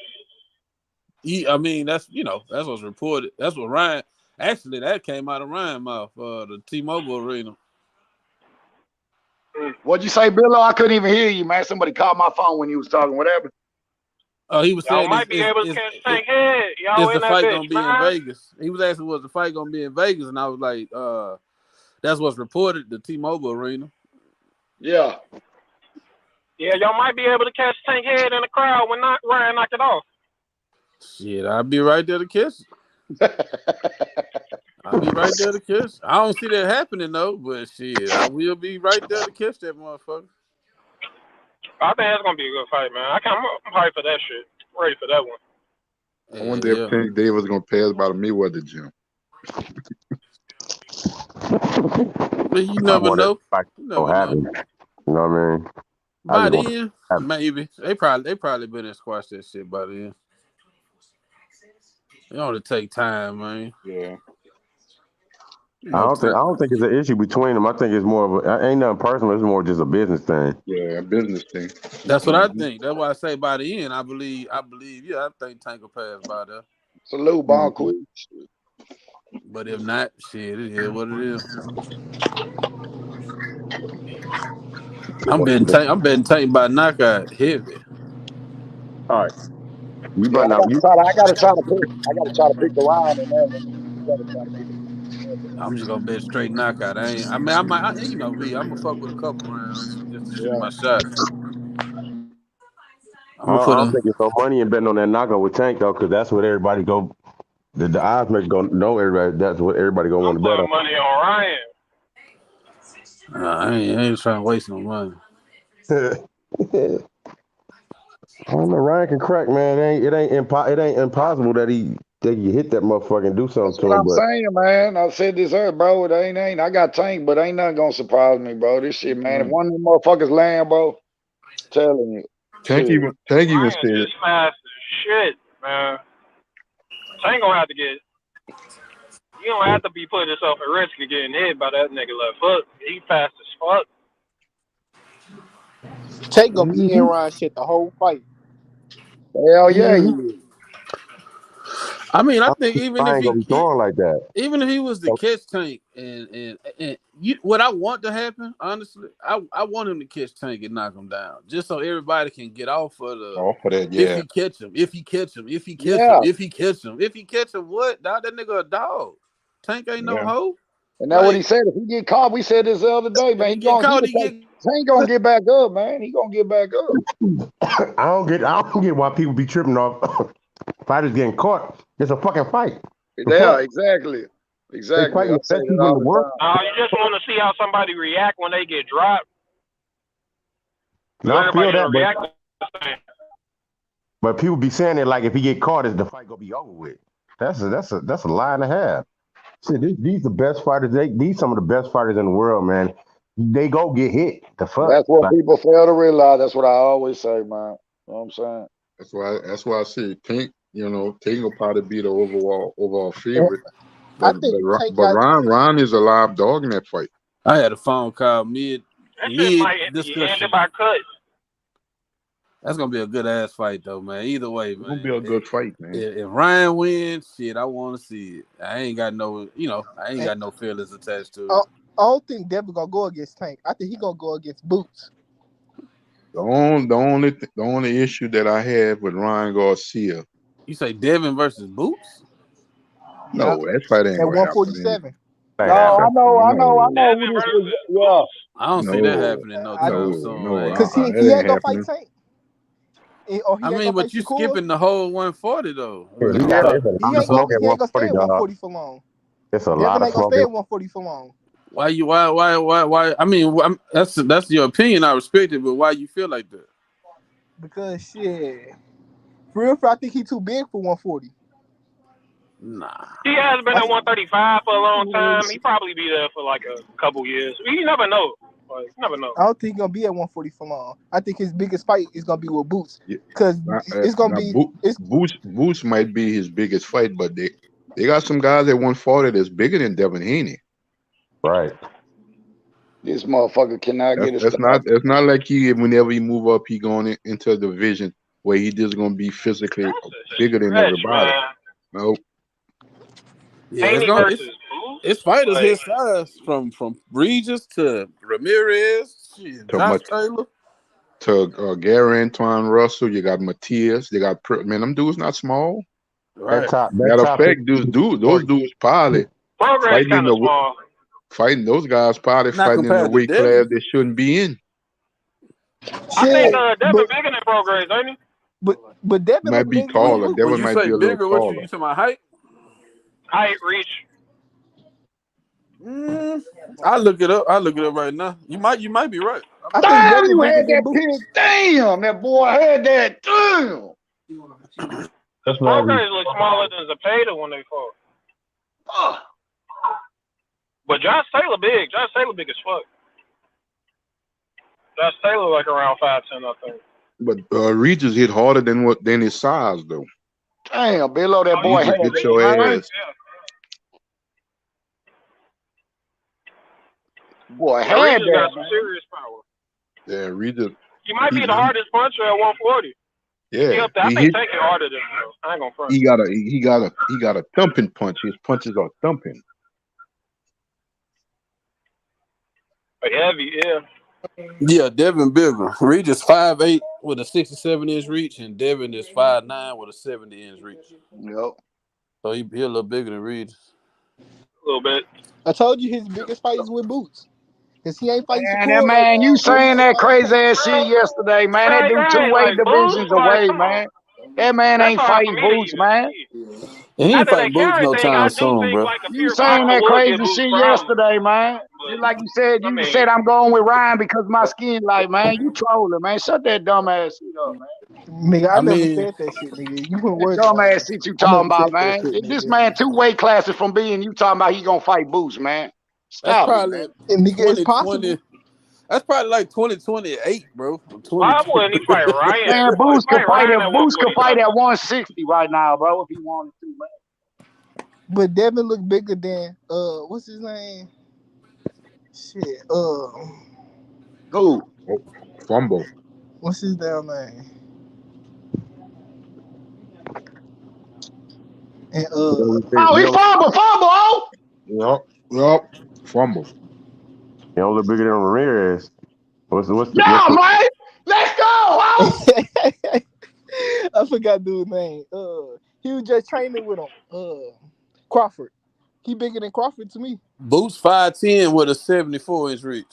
Yeah, I mean that's what's reported. That's what Ryan. Actually, that came out of Ryan mouth. The T-Mobile Arena. What'd you say, Billo? I couldn't even hear you, man. Somebody called my phone when you was talking. Whatever. Oh, he was saying y'all might be able to catch Tank head. Y'all is in the that fight bitch, gonna be man. in Vegas? He was asking, was the fight gonna be in Vegas? And I was like, that's what's reported. The T-Mobile Arena. Yeah. Yeah, y'all might be able to catch Tank head in the crowd when Ryan knocked it off. Shit, I'll be right there to kiss I'll be right there to kiss. I don't see that happening though, but shit, I will be right there to kiss that motherfucker. I think that's gonna be a good fight, man. I'm hyped for that shit. Ready for that one. I wonder if Tank Davis gonna pass by the Mayweather gym. But you never know. You know what I mean? By then, maybe they probably been in squash that shit by then. It ought to take time, man. Yeah. I don't think it's an issue between them. I think it's more of ain't nothing personal. It's more just a business thing. Yeah, a business thing. That's what I think. That's why I say by the end, I believe. Yeah, I think Tank will pass by there. Salute, ball quick. But if not, shit, it is what it is. I'm betting Tank by knockout heavy. All right. I gotta try to pick the round in that one. I'm just gonna bet straight knockout. I might, you know me. I'm gonna fuck with a couple rounds just to shoot my shot. I don't think it's no money in betting on that knockout with Tank though, because that's what everybody go. The odds makers gonna know everybody. That's what everybody gonna want to bet on. Money on Ryan. I ain't trying to waste no money. I don't know. Ryan can crack, man. It ain't impossible that he hit that motherfucker and do something That's to what him. I'm saying, man. I said this earlier, bro. It ain't. I got Tank, but ain't nothing gonna surprise me, bro. This shit, man. If one of them motherfuckers land, bro, I'm telling you. Tank even said it. Fast as shit, man. Tank gonna have to get. You don't have to be putting yourself at risk of getting hit by that nigga left foot. He fast as fuck. Tank gonna be in Ryan shit the whole fight. Hell yeah. I mean, I think even if he throwing like that, even if he was the catch Tank, and what I want to happen, honestly, I want him to catch Tank and knock him down, just so everybody can get off of that. Yeah. If he catch him, what? Dog, that nigga a dog. Tank ain't no hoe. And that's what he said. If he get caught, we said this the other day, man. Tank gonna get back up, man. He gonna get back up. I don't get why people be tripping off fighters getting caught. It's a fucking fight. Yeah, exactly. Exactly. You just want to see how somebody react when they get dropped. No, I feel that, but people be saying it like if he get caught, the fight gonna be over with. That's a lie and a half. See, these the best fighters. These some of the best fighters in the world, man. they go get hit. The fuck? That's what Like, people fail to realize. That's what I always say, man. You know what I'm saying? That's why I say Tank. Tank will probably be the overall And favorite. I But think but, Tank but got. Ron is a live dog in that fight. I had a phone call mid That shit might be discussion. ended by cut. That's gonna be a good ass fight though, man. Either way, It's gonna man. be a good fight, man. If Ryan wins, shit, I want to see it. I ain't got no feelings attached to it. I don't think Devin gonna go against Tank. I think he gonna go against Boots. The only issue that I have with Ryan Garcia. You say Devin versus Boots? No, that fight ain't At gonna happen. 147. No, I know. Devin Who this versus is. Yeah. I don't see that happening no time No, soon. no, man. Because that he ain't ain't gonna fight happening. Tank. Or he I ain't mean, gonna but fight you Shakur. skipping the whole 140 though. yeah, Like, Yeah. it's a He lot of smoke at ain't gonna stay 140, at dog. 140 for long. It's a lot Devin of ain't gonna smoke. stay at 140 for long. why? I mean, that's your opinion. I respect it, but why you feel like that? Because shit, for real, I think he too big for 140. Nah. He has been at 135 for a long time. He probably be there for like a couple years. You never know. Like, you never know. I don't think he's gonna be at 140 for long. I think his biggest fight is gonna be with Boots. Yeah. Because it's gonna be Boots might be his biggest fight, but they got some guys at 140 that's bigger than Devin Haney. Right. This motherfucker cannot get a It's stop. not like whenever he move up, he going into a division where he just gonna be physically bigger than Stretch, everybody. man. No. Yeah, Haney versus Boots. it's fighters Like, his size from Regis to Ramirez, shit, To Josh Taylor. To Gary Antoine Russell, you got Matias, they got man, them dudes not small. Right. Matter of fact, those dudes probably Progress kind of small. Those guys probably Not fighting in the compared to weight Devin. class they shouldn't be in. I think Devin bigger than Progress, ain't he? But Devin might be taller. Devin When you might say be a bigger, little what taller. you talking about height? Height, reach. I'll look it up. I'll look it up right now. You might be right. I think Damn, Devin you bigger had than that Boots. pig. Damn, that boy had that. Damn. That's Progress look smaller than Zepeda when they fought. But Josh Taylor big. Josh Taylor big as fuck. Josh Taylor like around 5'10", I think. But Regis hit harder than his size though. Damn, below that boy Regis had get your that. ass. Boy Yeah, had Regis that. got some serious power. Yeah, Regis. He might be the hardest puncher at 140. Yeah, I think Tank is harder than him. I ain't gonna front. He got a thumping punch. His punches are thumping. But heavy, yeah. Yeah, Devin bigger. Regis 5'8" with a 67-inch reach, and Devin is 5'9" with a 70-inch reach. Yep. So he a little bigger than Regis. A little bit. I told you his biggest fight is with Boots. Because he ain't fighting Man, Shakur. that man, you saying that crazy ass shit yesterday, man. That do two weight divisions away, man. That man ain't fighting Boots, man. And he ain't After fighting that Boots no Carey thing, time I do soon, think bro. like a You pure saying boxer that would crazy give Boots shit problems. yesterday, man. Just like you said, you said I'm going with Ryan because my skin like, man, you trolling, man. Shut that dumb ass shit up, man. Nigga, I never mean, said that shit, nigga. You put That words dumb on ass it. shit you I never talking about, said that man. shit, This nigga. man 2 weight classes from being you talking about he gonna fight Boots, man. That's Stop it, probably man. And nigga, it's 2020. possible. That's probably like 2028, bro. Why wouldn't he fight Ryan? Man, He Boots could fight fight Ryan at at Boots could 145. fight at 160 right now, bro, if he wanted to, man. But Devin look bigger than what's his name? Shit. Who? Fumble. What's his damn name? And Oh, he fumble, oh! Yup. Fumble. He don't look bigger than Ramirez. What's Yeah, man! Let's go! Oh! I forgot dude's name. He was just training with him. Crawford. He bigger than Crawford to me. Boots 5'10" with a 74-inch reach.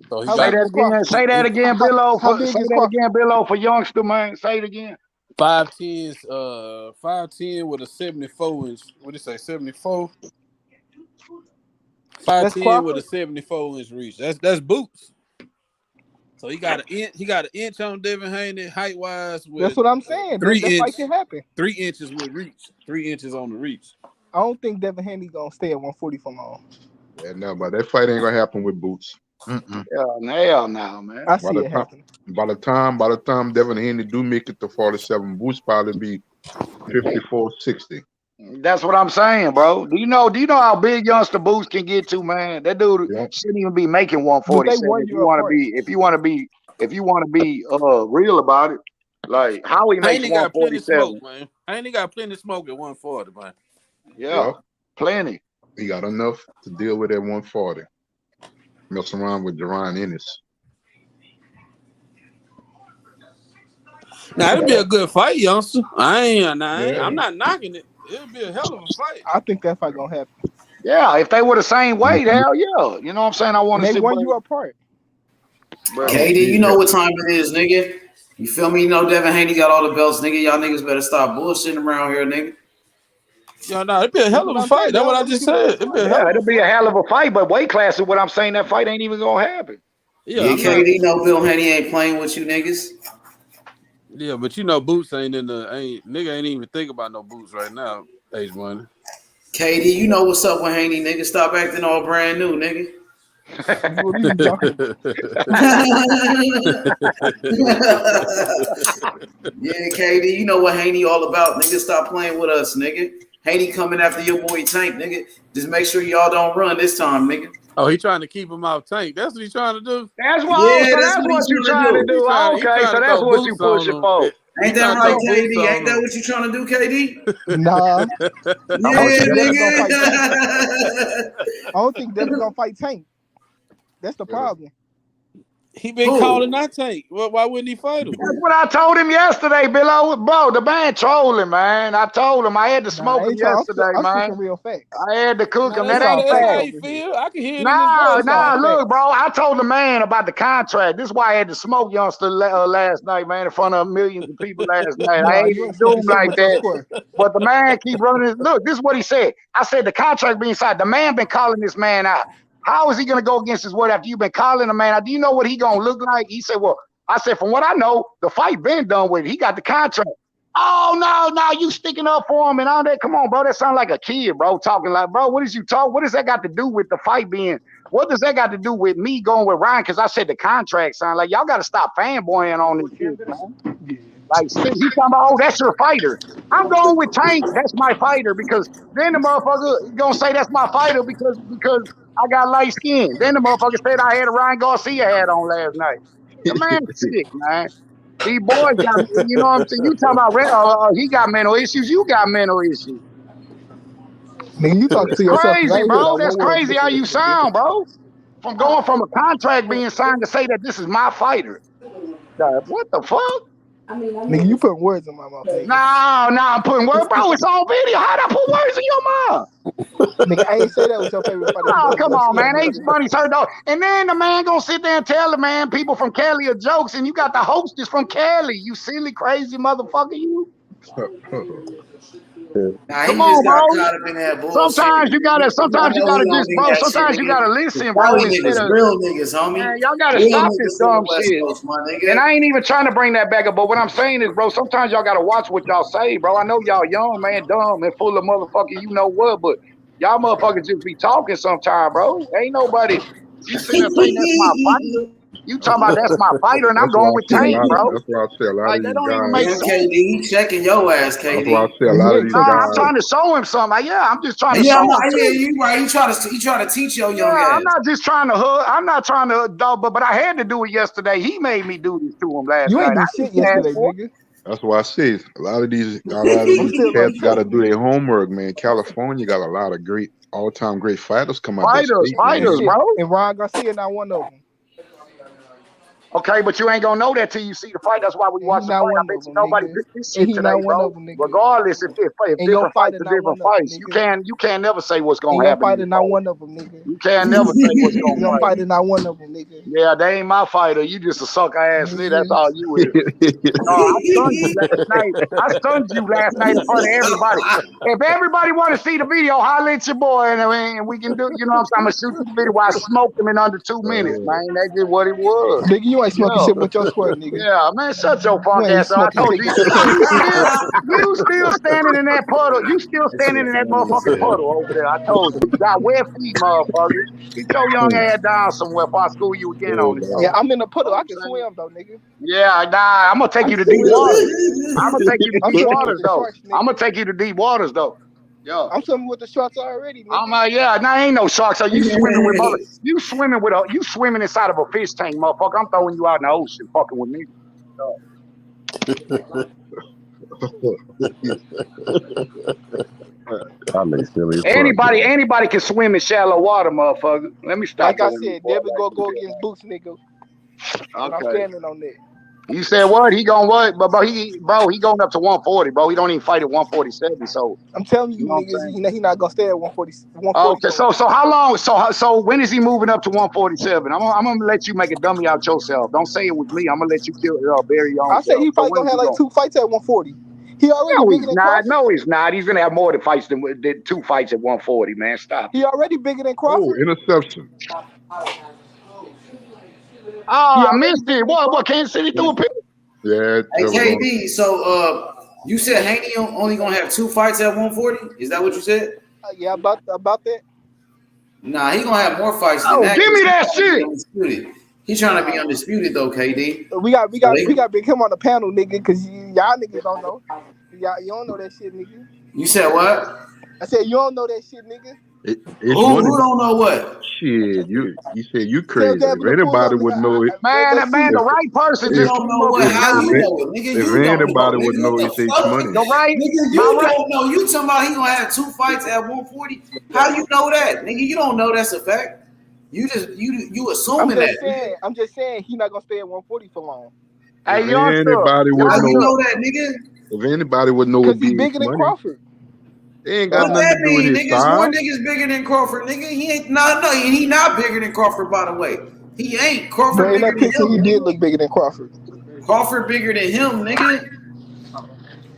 So he Say that again. Say that again, Billo. Say that again, Billo, for youngster, man. Say it again. 5'10", 5'10" with a 74-inch. What did you say? 74. 5'10" with a 74-inch reach. That's Boots. So he got an inch on Devin Haney height wise. That's what I'm saying. That fight can happen. 3 inches with reach. 3 inches on the reach. I don't think Devin Haney gonna stay at 140 for long. Yeah, no, but that fight ain't gonna happen with Boots. Hell no, man. I see it happen. By the time Devin Haney do make it to 47, Boots probably be 54, 60. That's what I'm saying, bro. Do you know how big youngster Boots can get to, man? That dude shouldn't even be making 147 if you want to be real about it. Like how he makes Haney got plenty of 147. smoke, man. Haney got plenty of smoke at 140, man. Yeah, plenty. He got enough to deal with at 140. Mess around with Jerron Ennis. Now it'll be a good fight, youngster. I'm not knocking it. It'll be a hell of a fight. I think that fight gonna happen. Yeah, if they were the same weight, hell yeah. You know what I'm saying? I want to see. They won you apart. KD, you know what time it is, nigga. You feel me? You know Devin Haney got all the belts, nigga. Y'all niggas better stop bullshitting around here, nigga. Yeah, no, it'd be a hell of a fight. That's what I just said. It'll be a hell of a fight, but weight class is what I'm saying. That fight ain't even gonna happen. Yeah, KD, no, Bill Haney ain't playing with you niggas. Yeah, but you know, Boots ain't nigga ain't even think about no Boots right now. Age one. KD, you know what's up with Haney, nigga. Stop acting all brand new, nigga. Yeah, KD, you know what Haney all about, nigga. Stop playing with us, nigga. Haney coming after your boy Tank, nigga. Just make sure y'all don't run this time, nigga. Oh, he trying to keep him off Tank. That's what he's trying to do. That's what. Yeah, that's what you trying to do. Okay, so that's what you pushing for. Ain't that right, KD? Ain't that what you trying to do, KD? Nah. Yeah, I don't think Devin's gonna fight Tank. That's the problem. He been calling that Tank. Why wouldn't he fight him? That's what I told him yesterday, Bill. Bro, the man trolling, man. I told him I had to smoke him yesterday, man. Real facts. I had to cook him. That That's ain't how fact. you feel. I can hear it in his voice. Look, bro. I told the man about the contract. This is why I had to smoke youngster last night, man, in front of millions of people last night. I ain't even do him like that. But the man keep running. Look, this is what he said. I said the contract being signed. The man been calling this man out. How is he going to go against his word after you've been calling a man out? Do you know what he going to look like? He said, well, I said, from what I know, the fight been done with. He got the contract. Oh, no, you sticking up for him and all that. Come on, bro. That sounds like a kid, bro, talking like, bro, what is you talking? What does that got to do with the fight being? What does that got to do with me going with Ryan? Because I said the contract sound like y'all got to stop fanboying on this shit, man. Like, he's talking about, oh, that's your fighter. I'm going with Tank. That's my fighter because then the motherfucker going to say that's my fighter because I got light skin. Then the motherfucker said I had a Ryan Garcia hat on last night. The man's sick, man. These boys got, you know what I'm saying? You talking about he got mental issues. You got mental issues. Man, you talk to yourself. Crazy, bro. That's crazy how you sound, bro. From going from a contract being signed to say that this is my fighter. What the fuck? Nigga, you putting words in my mouth. Nah, I'm putting words, bro. It's on video. How'd I put words in your mouth? Nigga, I ain't say that was your favorite fighter. Oh, come on, man. Ain't money's hurt though. And then the man gonna sit there and tell the man people from Cali are jokes, and you got the hostess from Cali. You silly, crazy motherfucker, you. Come on, bro. Sometimes you gotta just, bro. Sometimes you gotta listen, bro. Real niggas, homie. Man, y'all gotta stop this dumb shit. And I ain't even trying to bring that back up, but what I'm saying is, bro, sometimes y'all gotta watch what y'all say, bro. I know y'all young, man, dumb and full of motherfucking you know what, but y'all motherfuckers just be talking sometime, bro. Ain't nobody. You sitting there saying that's my fighter. You talking about that's my fighter, and I'm going with Tank, bro. That's why I say a lot of these guys. KD, checking your ass, KD. That's why I say a lot of these guys. I'm trying to show him something. I'm just trying to show him. Yeah, you right. You trying to teach your young ass. I'm not just trying to hood. I'm not trying to dog, but I had to do it yesterday. He made me do this to him last night. You ain't do shit yesterday, nigga. That's why I say a lot of these cats got to do their homework, man. California got a lot of all-time great fighters come out. Fighters, bro. And Ryan Garcia not one of them. Okay, but you ain't gonna know that till you see the fight. That's why we watch the fight. I bet you nobody picked this shit today, bro. Regardless if different fights are different fights, you can't never say what's gonna happen. Your fighter not one of them, nigga. You can't never say what's gonna happen. Your fighter not one of them, nigga. Yeah, they ain't my fighter. You just a sucker ass nigga. That's all you is. I stunned you last night in front of everybody. If everybody want to see the video, holler at your boy, and we can do. You know what I'm saying? I'm gonna shoot the video while I smoked him in under 2 minutes, man. That's just what it was. Nigga, you You ain't smoking shit with your squirt, nigga. Yeah, man, shut your fuck You ain't ass up. I smoking told shit you, with your squirt. you still standing in that puddle. You still standing in that motherfucking puddle over there. I told you. You got wet feet, motherfucker. Get your young ass down somewhere before I school you again on this. Yeah, I'm in the puddle. I can swim though, nigga. Yeah, nah, I'm gonna take you to deep waters. I'm gonna take you to I'm deep swimming with waters the though. sharks, nigga. I'm gonna take you to deep waters though. Yeah. I'm swimming with the sharks already, nigga. Yeah, nah, ain't no sharks. So you swimming with you swimming inside of a fish tank, motherfucker. I'm throwing you out in the ocean, fucking with me. Anybody can swim in shallow water, motherfucker. Let me stop. Like I said, Devin go against Boots, nigga. And I'm standing on that. You said what? He going what? But he going up to 140, bro. He don't even fight at 147. So I'm telling you, niggas, he not gonna stay at 140. Okay, so how long? So when is he moving up to 147? I'm gonna let you make a dummy out yourself. Don't say it was me. I'm gonna let you bury your own. I said he probably gonna have like 2 fights at 140. He already bigger than Crawford. No, he's not. He's gonna have more than 2 fights at 140, man. Stop. He already bigger than Crawford. Oh, interception. Oh, I missed it. What? Kansas City threw a pick? Yeah. Hey, KD, so you said Haney only gonna have 2 fights at 140? Is that what you said? Yeah, about that. Nah, he gonna have more fights than that. Give me that shit. He's trying to be undisputed though, KD. We got to bring him on the panel, nigga, because y'all niggas don't know. You don't know that shit, nigga. You said what? I said you don't know that shit, nigga. Who don't know what? Shit, you said you crazy. If anybody would know it, man, the right person just don't know what. How you know it, nigga? If anybody would know, it takes money. The right, nigga, you don't know. You talking about he gonna have 2 fights at 140? How you know that, nigga? You don't know that's a fact. You assuming that. I'm just saying he not gonna stay at 140 for long. Hey, if anybody would How know, you know that, nigga? If anybody would know, because he's bigger than Crawford. They ain't got what nothing that to do with mean, his nigga? size. More niggas bigger than Crawford, nigga. He ain't he not bigger than Crawford, by the way. He ain't. Crawford bigger than him. He did look bigger than Crawford. Crawford bigger than him, nigga.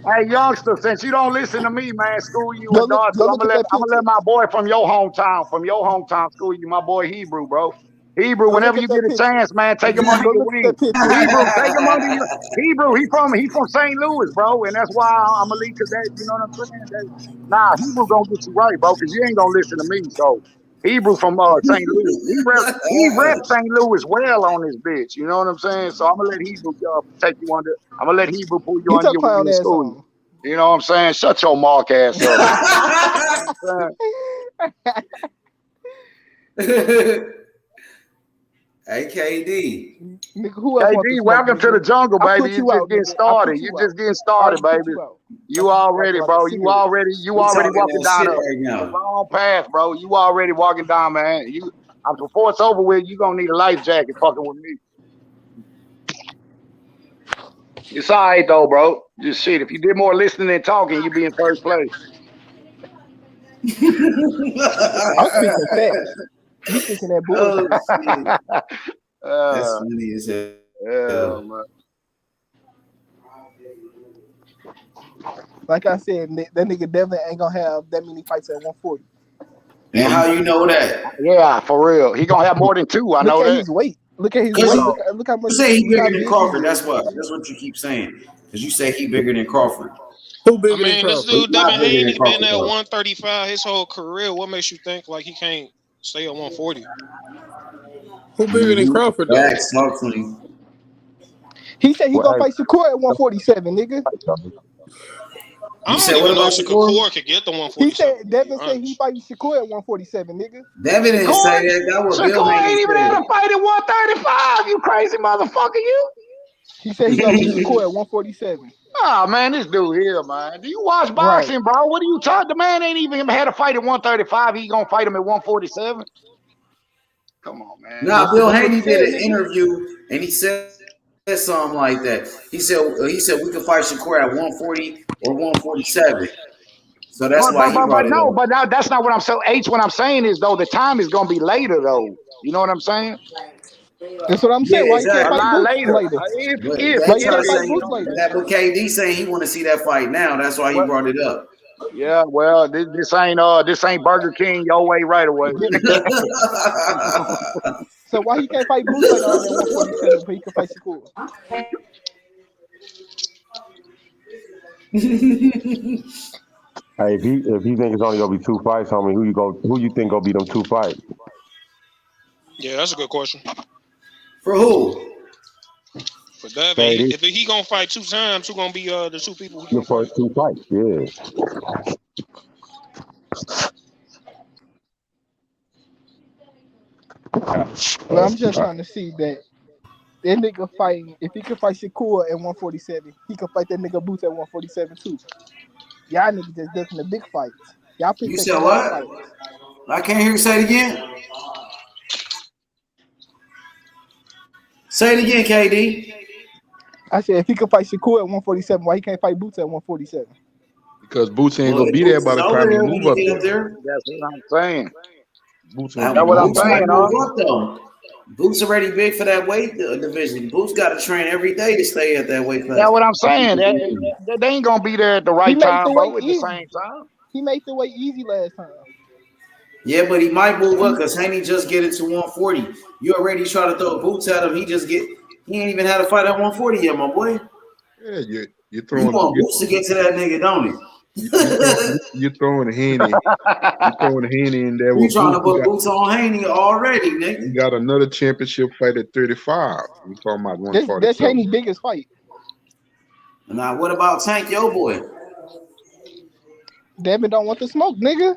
Hey, youngster, since you don't listen to me, man, school you with Darcy. I'm gonna let my boy from your hometown school you, my boy Hebrew, bro. Hebrew, whenever you get a chance, man, take him under your wing. Hebrew, take him under your Hebrew. He from St. Louis, bro, and that's why I'm gonna lead to that. You know what I'm saying? Hebrew gonna get you right, bro, because you ain't gonna listen to me. So Hebrew from St. Louis, he rep St. Louis well on this bitch. You know what I'm saying? So I'm gonna let Hebrew take you under. I'm gonna let Hebrew pull you under your wing school. You know what I'm saying? Shut your mark ass up. Hey, KD. Nigga, who else KD, welcome to the jungle, baby. You just getting started. You just getting started, baby. You already, bro. You already walking down the wrong path, bro. You already walking down, man. Before it's over with, you gonna need a life jacket fucking with me. It's all right, though, bro. Just shit. If you did more listening than talking, you'd be in first place. I'm speaking fast. You thinking that bullshit? That's funny as hell. Yeah, man. Like I said, that nigga definitely ain't gonna have that many fights at 140. And how you know that? Yeah, for real. He gonna have more than 2. I know that. Look at his weight. Look at his weight. Look how much. You say he bigger than Crawford. That's what you keep saying. Because you say he bigger than Crawford. Who bigger than this Crawford? dude Devin Haney been at 135 his whole career. What makes you think like he can't stay at 140? Who bigger than Crawford? He said he gonna fight Shakur at 147, nigga. I don't even know Shakur could get the 147. He said Devin said he fighting Shakur at 147, nigga. Devin didn't say that. That was Bill Shakur ain't even had a fight at 135. You crazy motherfucker, you. He said he gonna beat Shakur at 147. Oh man, this dude here, man. Do you watch boxing, bro? What are you talking? The man ain't even had a fight at 135. He gonna fight him at 147. Come on, man. Nah, Bill Haney did an interview and he said something like that. He said we could fight Shakur at 140 or 147. So that's why he brought it up. But now that's not what I'm saying. What I'm saying is though the time is gonna be later though. You know what I'm saying? That's what I'm saying. Yeah, Why you can't fight later? But KD saying he want to see that fight now. That's why he brought it up. Yeah, well, this ain't Burger King your way right away. So why he can't fight Boots later on at 147, but he can fight Shakur? Hey, if he think it's only gonna be 2 fights, homie, who you think gonna be them 2 fights? Yeah, that's a good question. For who? For Devin, KD. if he gonna fight 2 times, who gonna be the 2 people he Your gonna first fight? 2 fights, yeah. Well, I'm just trying to see that nigga fighting. If he can fight Shakur at 147, he can fight that nigga Boots at 147 too. Y'all niggas just ducking the big fights. Y'all pick You the said small what? fights. I can't hear you say it again. Say it again, KD. I said if he can fight Shakur at 147, why he can't fight Boots at 147? Because Boots ain't Well, gonna be there Boots by is the over time he there when move he up get up there. there. That's what I'm saying. Boots Now, gonna be That's what I'm Boots moving. might saying, move huh? up though. Boots already big for that weight division. Boots got to train every day to stay at that weight That's class. what I'm saying. They ain't gonna be there at the He right made time, the bro. weight At the easy. same time. He made the weight easy last time. Yeah, but he might move up because Haney just get it to 140. You already try to throw Boots at him. He ain't even had a fight at 140 yet, my boy. Yeah, you're You throwing want Boots to get to that nigga, don't he? you're throwing Haney. You're throwing Haney in there You with trying Boots. to put Boots on Haney already, nigga. He got another championship fight at 35. We talking about That's 147. Haney's biggest fight. Now, what about Tank, yo boy? Devin don't want the smoke, nigga.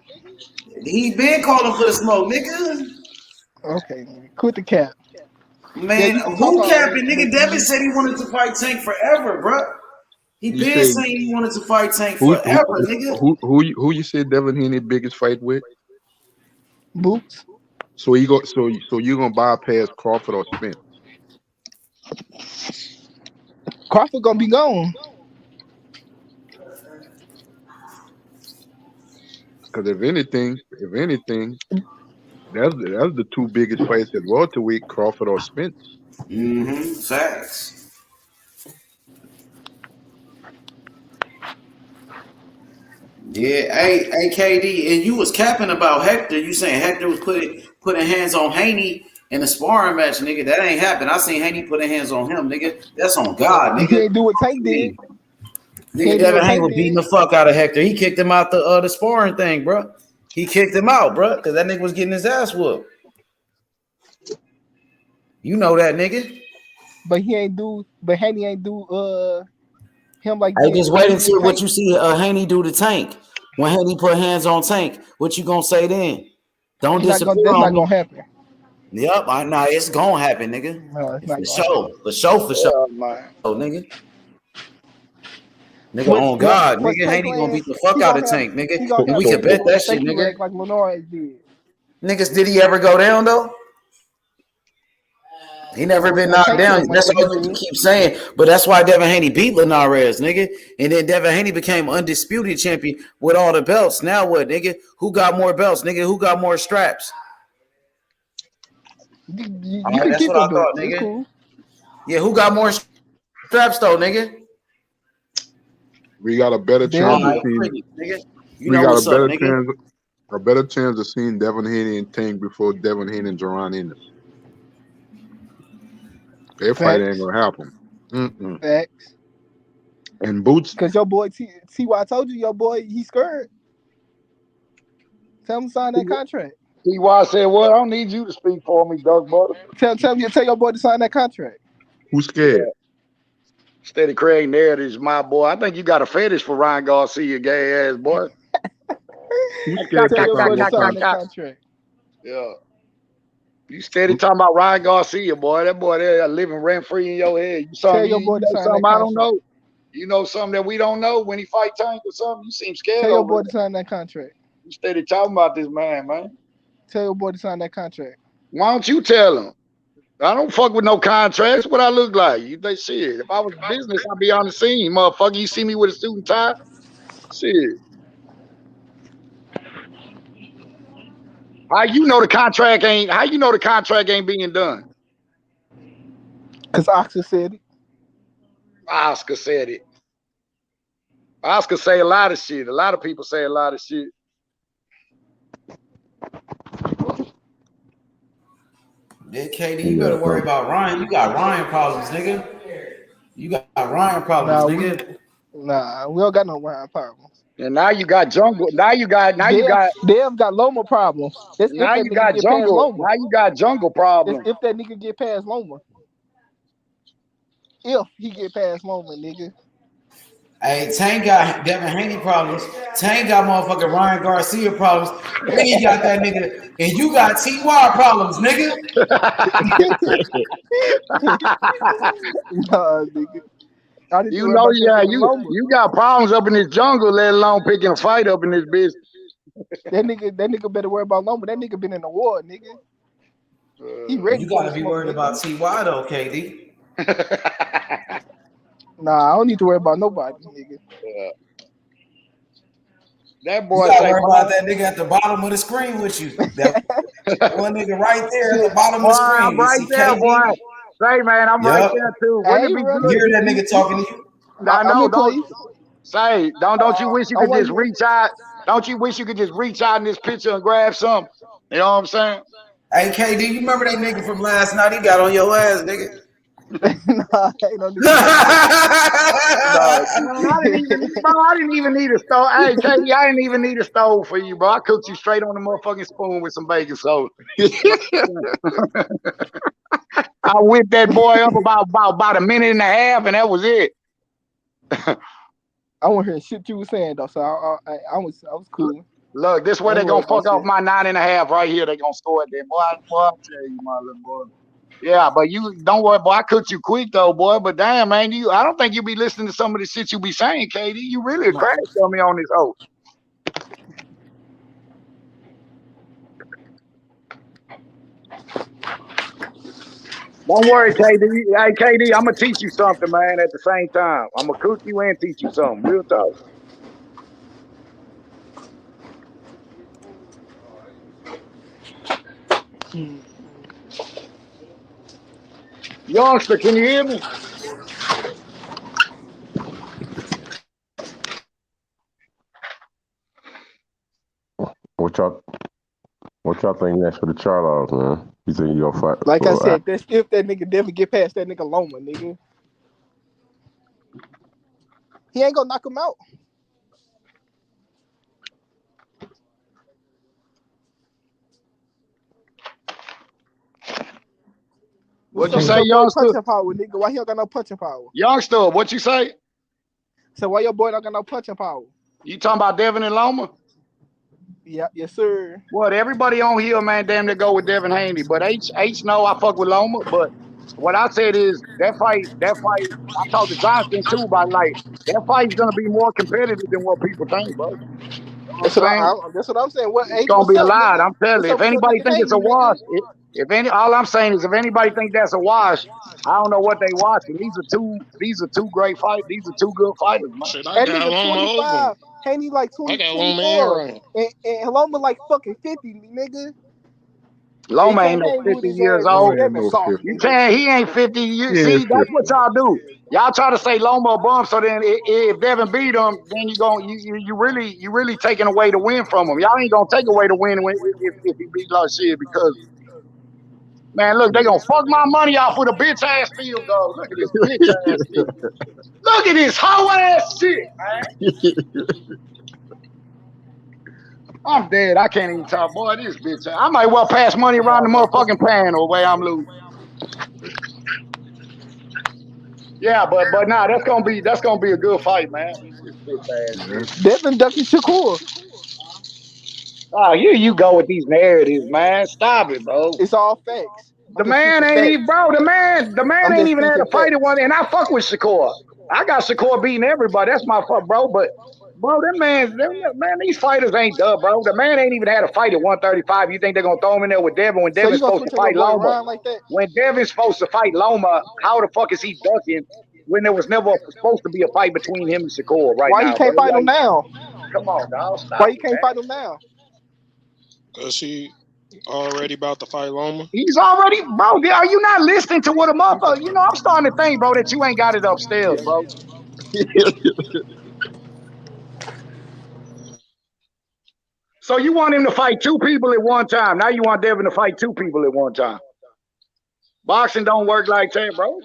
He been calling for the smoke, nigga. Okay, nigga. Quit the cap. Man, Yeah, you can talk who all that, capping? Nigga, but Devin said he wanted to fight Tank forever, bro. He You been say saying he wanted to fight Tank who forever, nigga. who you said Devin Haney biggest fight with? Boots. So you gonna bypass Crawford or Spence? Crawford gonna be gone. Because if anything, that's the 2 biggest fights at welterweight, Crawford or Spence. Mm-hmm. Facts. Yeah, hey, KD, and you was capping about Hector. You saying Hector was putting hands on Haney in a sparring match, nigga. That ain't happened. I seen Haney putting hands on him, nigga. That's on God, He nigga. ain't do what Tank did. He Nigga, ain't do Devin what Haney Tank was beating did. the fuck out of Hector. He kicked him out the sparring thing, bro. He kicked him out, bro, because that nigga was getting his ass whooped. You know that, nigga. But he ain't do. But Haney ain't do. Him like I just wait Haney did until what Tank. you see Haney do to Tank. When Haney put hands on Tank, what you gonna say then? Don't disappear That's on not me. gonna happen. Yep, I know it's gonna happen, nigga. No, it's not For gonna happen. sure, for sure, for sure, Yeah, man. nigga. Nigga, on What God, for nigga, Tank Haney gonna beat lands? the fuck He out gonna of have. Tank, nigga. He gonna And have we can bet a that shit, stanky nigga. leg like Lenore did. Niggas, did he ever go down though? He never been knocked Tank down. seemed like That's he all you did. keep saying. But that's why Devin Haney beat Linares, nigga. And then Devin Haney became undisputed champion with all the belts. Now what, nigga? Who got more belts, nigga? Who got more straps? You All right, can that's keep what the I thought, belts. It's nigga. cool. Yeah, who got more straps though, nigga? We got a better Damn chance of All it. right, seeing. nigga. You We know got what's up, nigga. a better chance of seeing Devin Haney and Tank before Devin Haney and Jerron Ennis. Their fight ain't Facts. gonna happen. Mm-mm. Facts. And Boots, Cause your boy T.Y. told you your boy he scared. Tell him to sign that contract. T.Y. said, "Well, I don't need you to speak for me, Doug Butter." Tell your boy to sign that contract. who's scared? Steady creating narratives, my boy. I think you got a fetish for Ryan Garcia, gay ass boy. Who's scared Tell to your sign boy to that sign that contract? contract. Yeah. You steady talking about Ryan Garcia, boy. That boy there living rent free in your head. Tell your You boy to know sign something that I don't contract. know. You know something that we don't know when he fight Tank or something. You seem scared Tell your over boy it. to sign that contract. You steady talking about this man. Tell your boy to sign that contract. Why don't you tell him? I don't fuck with no contracts. What I look like? You think shit. If I was business, I'd be on the scene, motherfucker. You see me with a suit and tie? Shit. How you know the contract ain't being done? Cause Oscar said it. Oscar said it. Oscar say a lot of shit. A lot of people say a lot of shit. KD, you better worry about Ryan. You got Ryan problems, nigga. You got Ryan problems, nigga. We don't got no Ryan problems. And now you got jungle. Now you got Dev got Loma problems. That's now if you that nigga got get past jungle. Loma. Now you got jungle problems. That's if that nigga get past Loma. If he get past Loma, nigga. Hey, Tank got Devin Haney problems. Tank got motherfucking Ryan Garcia problems. Then you got that nigga, and you got T.Y. problems, nigga. Nah, nigga. You know, yeah, you got problems up in this jungle, let alone picking a fight up in this bitch. That nigga better worry about Loma. That nigga been in the war, nigga. He ready. You gotta be worried about T.Y. though, KD. Nah, I don't need to worry about nobody, nigga. That boy, you gotta worry about that nigga at the bottom of the screen with you. That one nigga right there at the bottom of the screen. I'm right there, boy. Say, man, I'm right there too. Wouldn't it be good? You hear that nigga talking to you? I know. Don't you wish you could just reach out? Don't you wish you could just reach out in this picture and grab something? You know what I'm saying? Hey, KD, you remember that nigga from last night? He got on your ass, nigga. Nah, ain't no nigga. I didn't even need a stove. Hey, KD, I didn't even need a stove for you, bro. I cooked you straight on the motherfucking spoon with some baking soda. I whipped that boy up about a minute and a half, and that was it. I want to hear shit you was saying though, so I was cool. Look, this way they gonna fuck off my 9.5 right here. They gonna store it there, boy. I'll tell you, my little boy. Yeah, but you don't worry, boy. I cooked you quick though, boy. But damn, man, I don't think you be listening to some of the shit you be saying, KD. You really a crash on me on this hoe. Don't worry, KD. Hey, KD, I'm gonna teach you something, man. At the same time, I'm gonna cook you and teach you something. Real talk. Youngster, can you hear me? What y'all think next for the Charlos, man? You think you gonna fight? Like I said, that's if that nigga never get past that nigga Loma, nigga. He ain't gonna knock him out. What you say, youngster? Punching power, nigga. Why he don't got no punching power? Youngster, what you say? So why your boy don't got no punching power? You talking about Devin and Loma? Yeah, yes, sir. What, everybody on here, man, damn near go with Devin Haney. But H know I fuck with Loma. But what I said is that fight, I talked to Johnson too about like that fight's gonna be more competitive than what people think, bro. That's what I'm saying. What it's gonna be a lot. I'm telling you. If anybody think it's a wash, all I'm saying is if anybody think that's a wash, I don't know what they watching. These are two great fights. These are two good fighters, man. Shit, I got Loma over. Haney like 20, I got 24, and Loma like fucking 50, nigga. Loma ain't no 50 years old. You can't. He ain't 50 years. See, that's what y'all do. Y'all try to say Loma a bum, so then if Devin beat him, then you really taking away the win from him. Y'all ain't gonna take away the win if he beat like shit because. Man, look, they gonna fuck my money off with a bitch ass field goal. Look at this bitch ass shit. Look at this hoe ass shit, man. I'm dead. I can't even talk. Boy, this bitch. I might well pass money around the motherfucking panel the way I'm losing. Yeah, but nah, that's gonna be a good fight, man. This bitch ass shit. Devin ducking Shakur. Oh, here you go with these narratives, man. Stop it, bro. It's all facts. The man ain't even, bro. The man ain't even had a fight at one, and I fuck with Shakur. I got Shakur beating everybody. That's my fuck, bro. But bro, man, these fighters ain't done, bro. The man ain't even had a fight at 135. You think they're gonna throw him in there with Devin when Devin's supposed to fight Loma? Like that? When Devin's supposed to fight Loma, how the fuck is he ducking when there was never supposed to be a fight between him and Shakur right now? Why he can't fight him now? Come on, dog. Stop. Why he can't fight him now? Cause he already about to fight Loma. He's already, bro. Are you not listening to what a motherfucker? You know, I'm starting to think, bro, that you ain't got it upstairs, bro. So you want him to fight two people at one time. Now you want Devin to fight two people at one time. Boxing don't work like that, bro.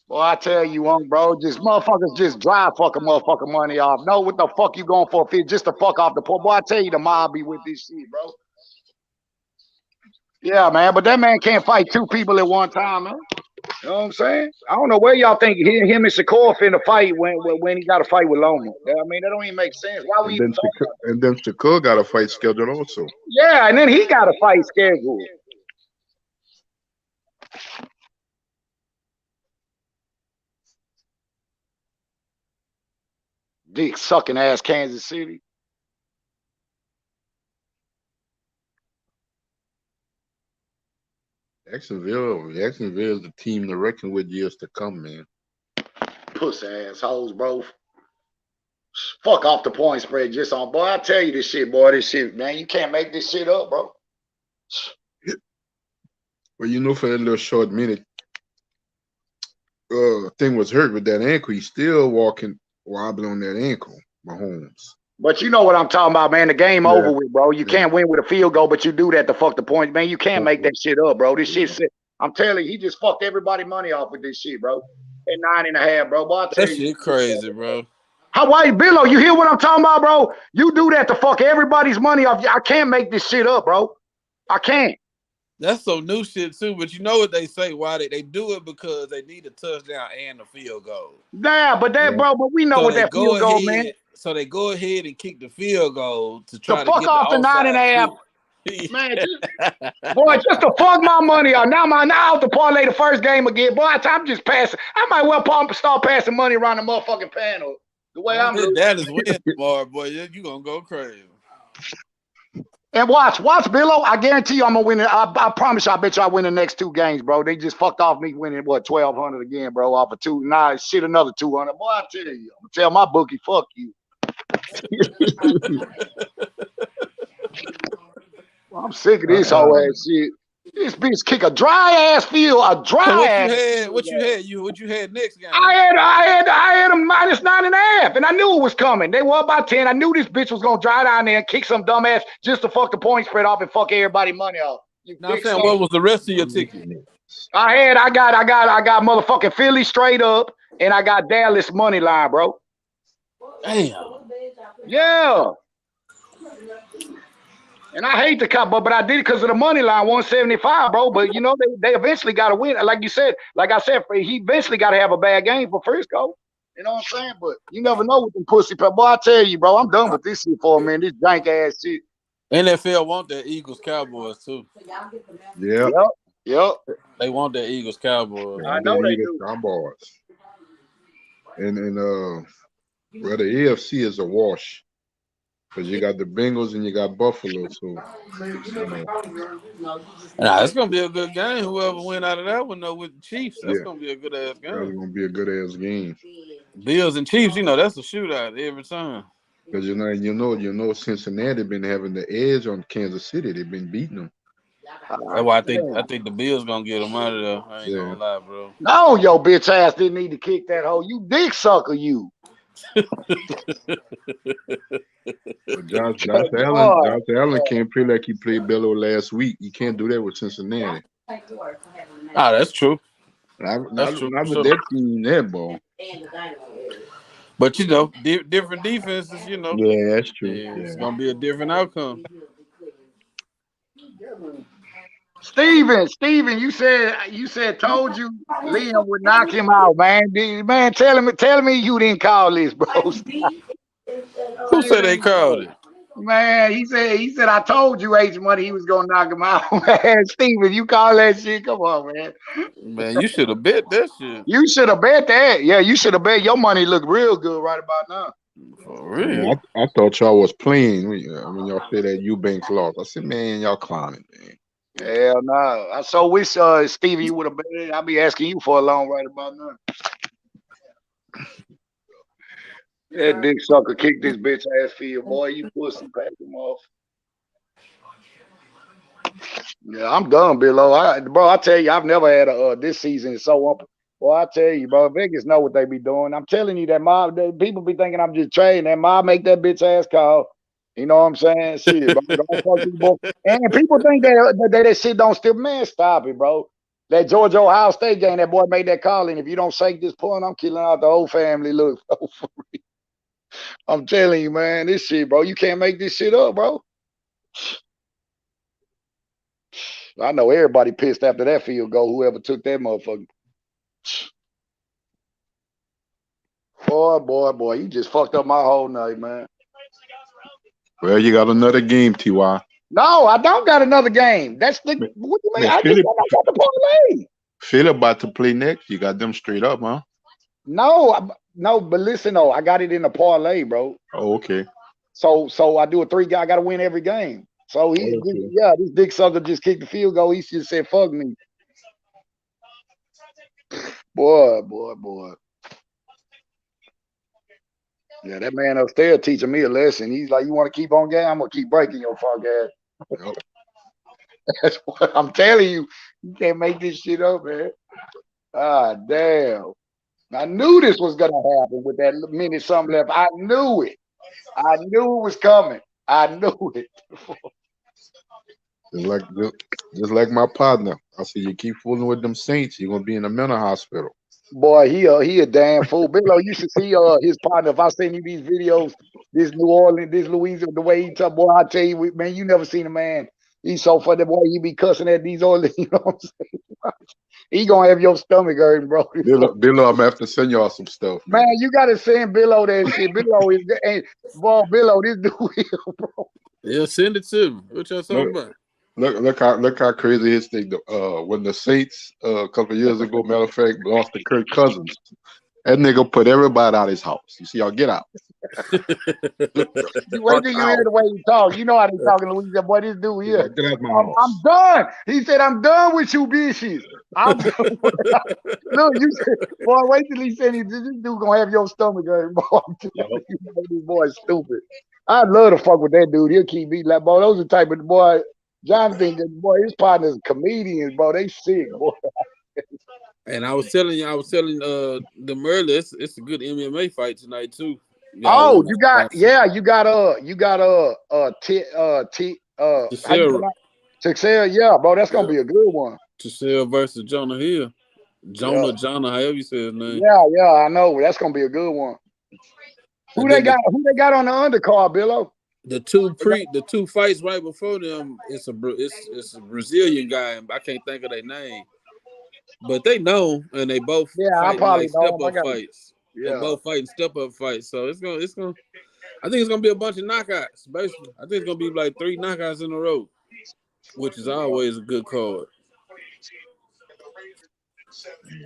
Boy, I tell you one, bro, just motherfuckers just dry fucking motherfucking money off. Know what the fuck you going for if just to fuck off the poor. Boy, I tell you the mob be with this shit, bro. Yeah, man, but that man can't fight two people at one time, man. You know what I'm saying? I don't know where y'all think him and Shakur finna fight when he got to fight with Loma. I mean, that don't even make sense. Why we even talking about that? And then Shakur got a fight scheduled also. Yeah, and then he got a fight scheduled. Dick sucking ass Kansas City. Jacksonville is the team to reckon with years to come, man. Pussy assholes, bro. Fuck off the point spread just on. Boy, I tell you this shit, boy. This shit, man. You can't make this shit up, bro. Well, you know, for that little short minute, thing was hurt with that ankle. He's still walking, wobbling on that ankle, Mahomes. But you know what I'm talking about, man. The game over with, bro. You can't win with a field goal, but you do that to fuck the points, man. You can't make that shit up, bro. This shit, I'm telling you, he just fucked everybody money off with this shit, bro. At 9.5, bro. Boy, I tell That you, shit crazy, bro. Hawaii Billo, you hear what I'm talking about, bro? You do that to fuck everybody's money off. I can't make this shit up, bro. I can't. That's some new shit too, but you know what they say? Why they do it because they need a touchdown and a field goal. Yeah, but bro, but we know So what they that go field goal, ahead, man. So they go ahead and kick the field goal to try To to fuck get off the the 9.5. kick. Man, boy, just to fuck my money out. Now I have to parlay the first game again. Boy, I'm just passing. I might well start passing money around the motherfucking panel. The way I'm looking. Dallas win tomorrow, boy. You gonna go crazy. And watch, Billo. I guarantee you I'm gonna win it. I promise you, I bet you I win the next two games, bro. They just fucked off me winning what 1,200 again, bro, off of two. Nah, shit, another 200. Boy, I tell you, I'm gonna tell my bookie, fuck you. Well, I'm sick of this whole ass shit. This bitch kick a dry ass field, So what you had next game? I had them minus 9.5, and I knew it was coming. They were by 10. I knew this bitch was gonna drive down there and kick some dumbass just to fuck the point spread off and fuck everybody money off. Now I'm saying, what was the rest of your ticket? I got motherfucking Philly straight up, and I got Dallas money line, bro. Damn. Yeah. And I hate the cop, but I did it because of the money line, 175, bro. But you know, they eventually got to win. Like you said, like I said, he eventually got to have a bad game for Frisco. You know what I'm saying? But you never know with them pussy. Boy, I tell you, bro, I'm done with this shit for a minute. This jank ass shit. NFL want that Eagles Cowboys too. Yeah. Yep. They want that Eagles Cowboys. I know they do. Cowboys. And well, the AFC is a wash. Because you got the Bengals and you got Buffalo, so it's gonna be a good game. Whoever win out of that one, though, with the Chiefs, that's gonna be a good ass game. That's gonna be a good ass game. Bills and Chiefs, that's a shootout every time. Because you know, Cincinnati been having the edge on Kansas City. They've been beating them. That's why I think the Bills gonna get them out of there. I ain't gonna lie, bro. No, yo bitch ass didn't need to kick that hole. You dick sucker, you. Josh Allen can't play like he played Bello last week. You can't do that with Cincinnati. That's true. Not with that team there, ball. But different defenses, Yeah, that's true. It's gonna be a different outcome. Steven, you said told you Liam would knock him out, man. Man, tell me you didn't call this, bro. Who said they called it? Man, he said I told you H Money he was gonna knock him out. Man, Steven, you call that shit? Come on, man. Man, you should have bet that shit. You should have bet that. Yeah, you should have bet. Your money look real good right about now. For real. I thought y'all was playing when y'all said that Eubank lost. I said, man, y'all clowning, man. Hell no. I so wish Stevie you would have bet. I'll be asking you for a loan right about now. That dick sucker kicked this bitch ass field, boy. You pussy, pack him off. Yeah, I'm done, Billo. Bro, I tell you, I've never had this season is so Well, I tell you, bro, Vegas know what they be doing. I'm telling you that mob, people be thinking I'm just trading. That mob make that bitch ass call. You know what I'm saying? Shit, bro. Don't fuck these boys. And people think that shit don't still. Man, stop it, bro. That Georgia Ohio State game, that boy made that call, and if you don't shake this point, I'm killing out the whole family. Look, I'm telling you, man, this shit, bro. You can't make this shit up, bro. I know everybody pissed after that field goal. Whoever took that motherfucker. Boy, you just fucked up my whole night, man. Well, you got another game, Ty. No, I don't got another game. That's the what you mean? I just got the parlay. Philip about to play next. You got them straight up, huh? No, but listen though, I got it in the parlay, bro. Oh, okay. So I do a 3-guy. I got to win every game. So this dick sucker just kicked the field goal. He just said, "Fuck me." Boy. Yeah, that man upstairs teaching me a lesson. He's like, "You want to keep on game? I'm gonna keep breaking your fuck ass." Yep. That's what I'm telling you. You can't make this shit up, man. Ah, damn. I knew this was gonna happen with that minute something left. I knew it. I knew it was coming. I knew it. Just like my partner. I said, you keep fooling with them Saints, you're gonna be in a mental hospital. Boy, he a damn fool. Billo, you should see his partner. If I send you these videos, this New Orleans, this Louisiana, the way he talk, boy, I tell you, man, you never seen a man. He's so funny, boy. He be cussing at these Orleans. You know what I'm saying? He gonna have your stomach hurting, bro. Billo, I'm gonna have to send y'all some stuff. Man, you gotta send Billo that shit. Billo is, hey, boy, Billo, this dude here, bro. Yeah, send it to me. What y'all talking about? Look how crazy his thing. When the Saints a couple of years ago, matter of fact, lost to Kirk Cousins, that nigga put everybody out of his house. You see, y'all get out. You wait till you hear the way he talk. You know how they talking, Louisiana. Boy, this dude here. Get out my house. I'm done. He said, "I'm done with you bitches." I'm done. Look, you said, boy, wait till he said this dude gonna have your stomach hurt, boy. I'm telling you, this boy is stupid. I'd love to fuck with that dude. He'll keep me like, boy, those are the type of boy. Jonathan, boy, his partners comedians, bro. They sick, boy. And I was telling them earlier, it's a good MMA fight tonight too. Oh, you got Texera, yeah, bro. That's gonna be a good one. Texera versus Jonah Hill. Jonah, however you say his name. Yeah, I know. That's gonna be a good one. Who they got on the undercard, Billo? The two fights right before them, it's a Brazilian guy, and I can't think of their name. But they know, and they both fighting step-up fights. Yeah. They both fighting step-up fights. So it's gonna I think it's gonna be a bunch of knockouts, basically. I think it's gonna be like 3 knockouts in a row, which is always a good card.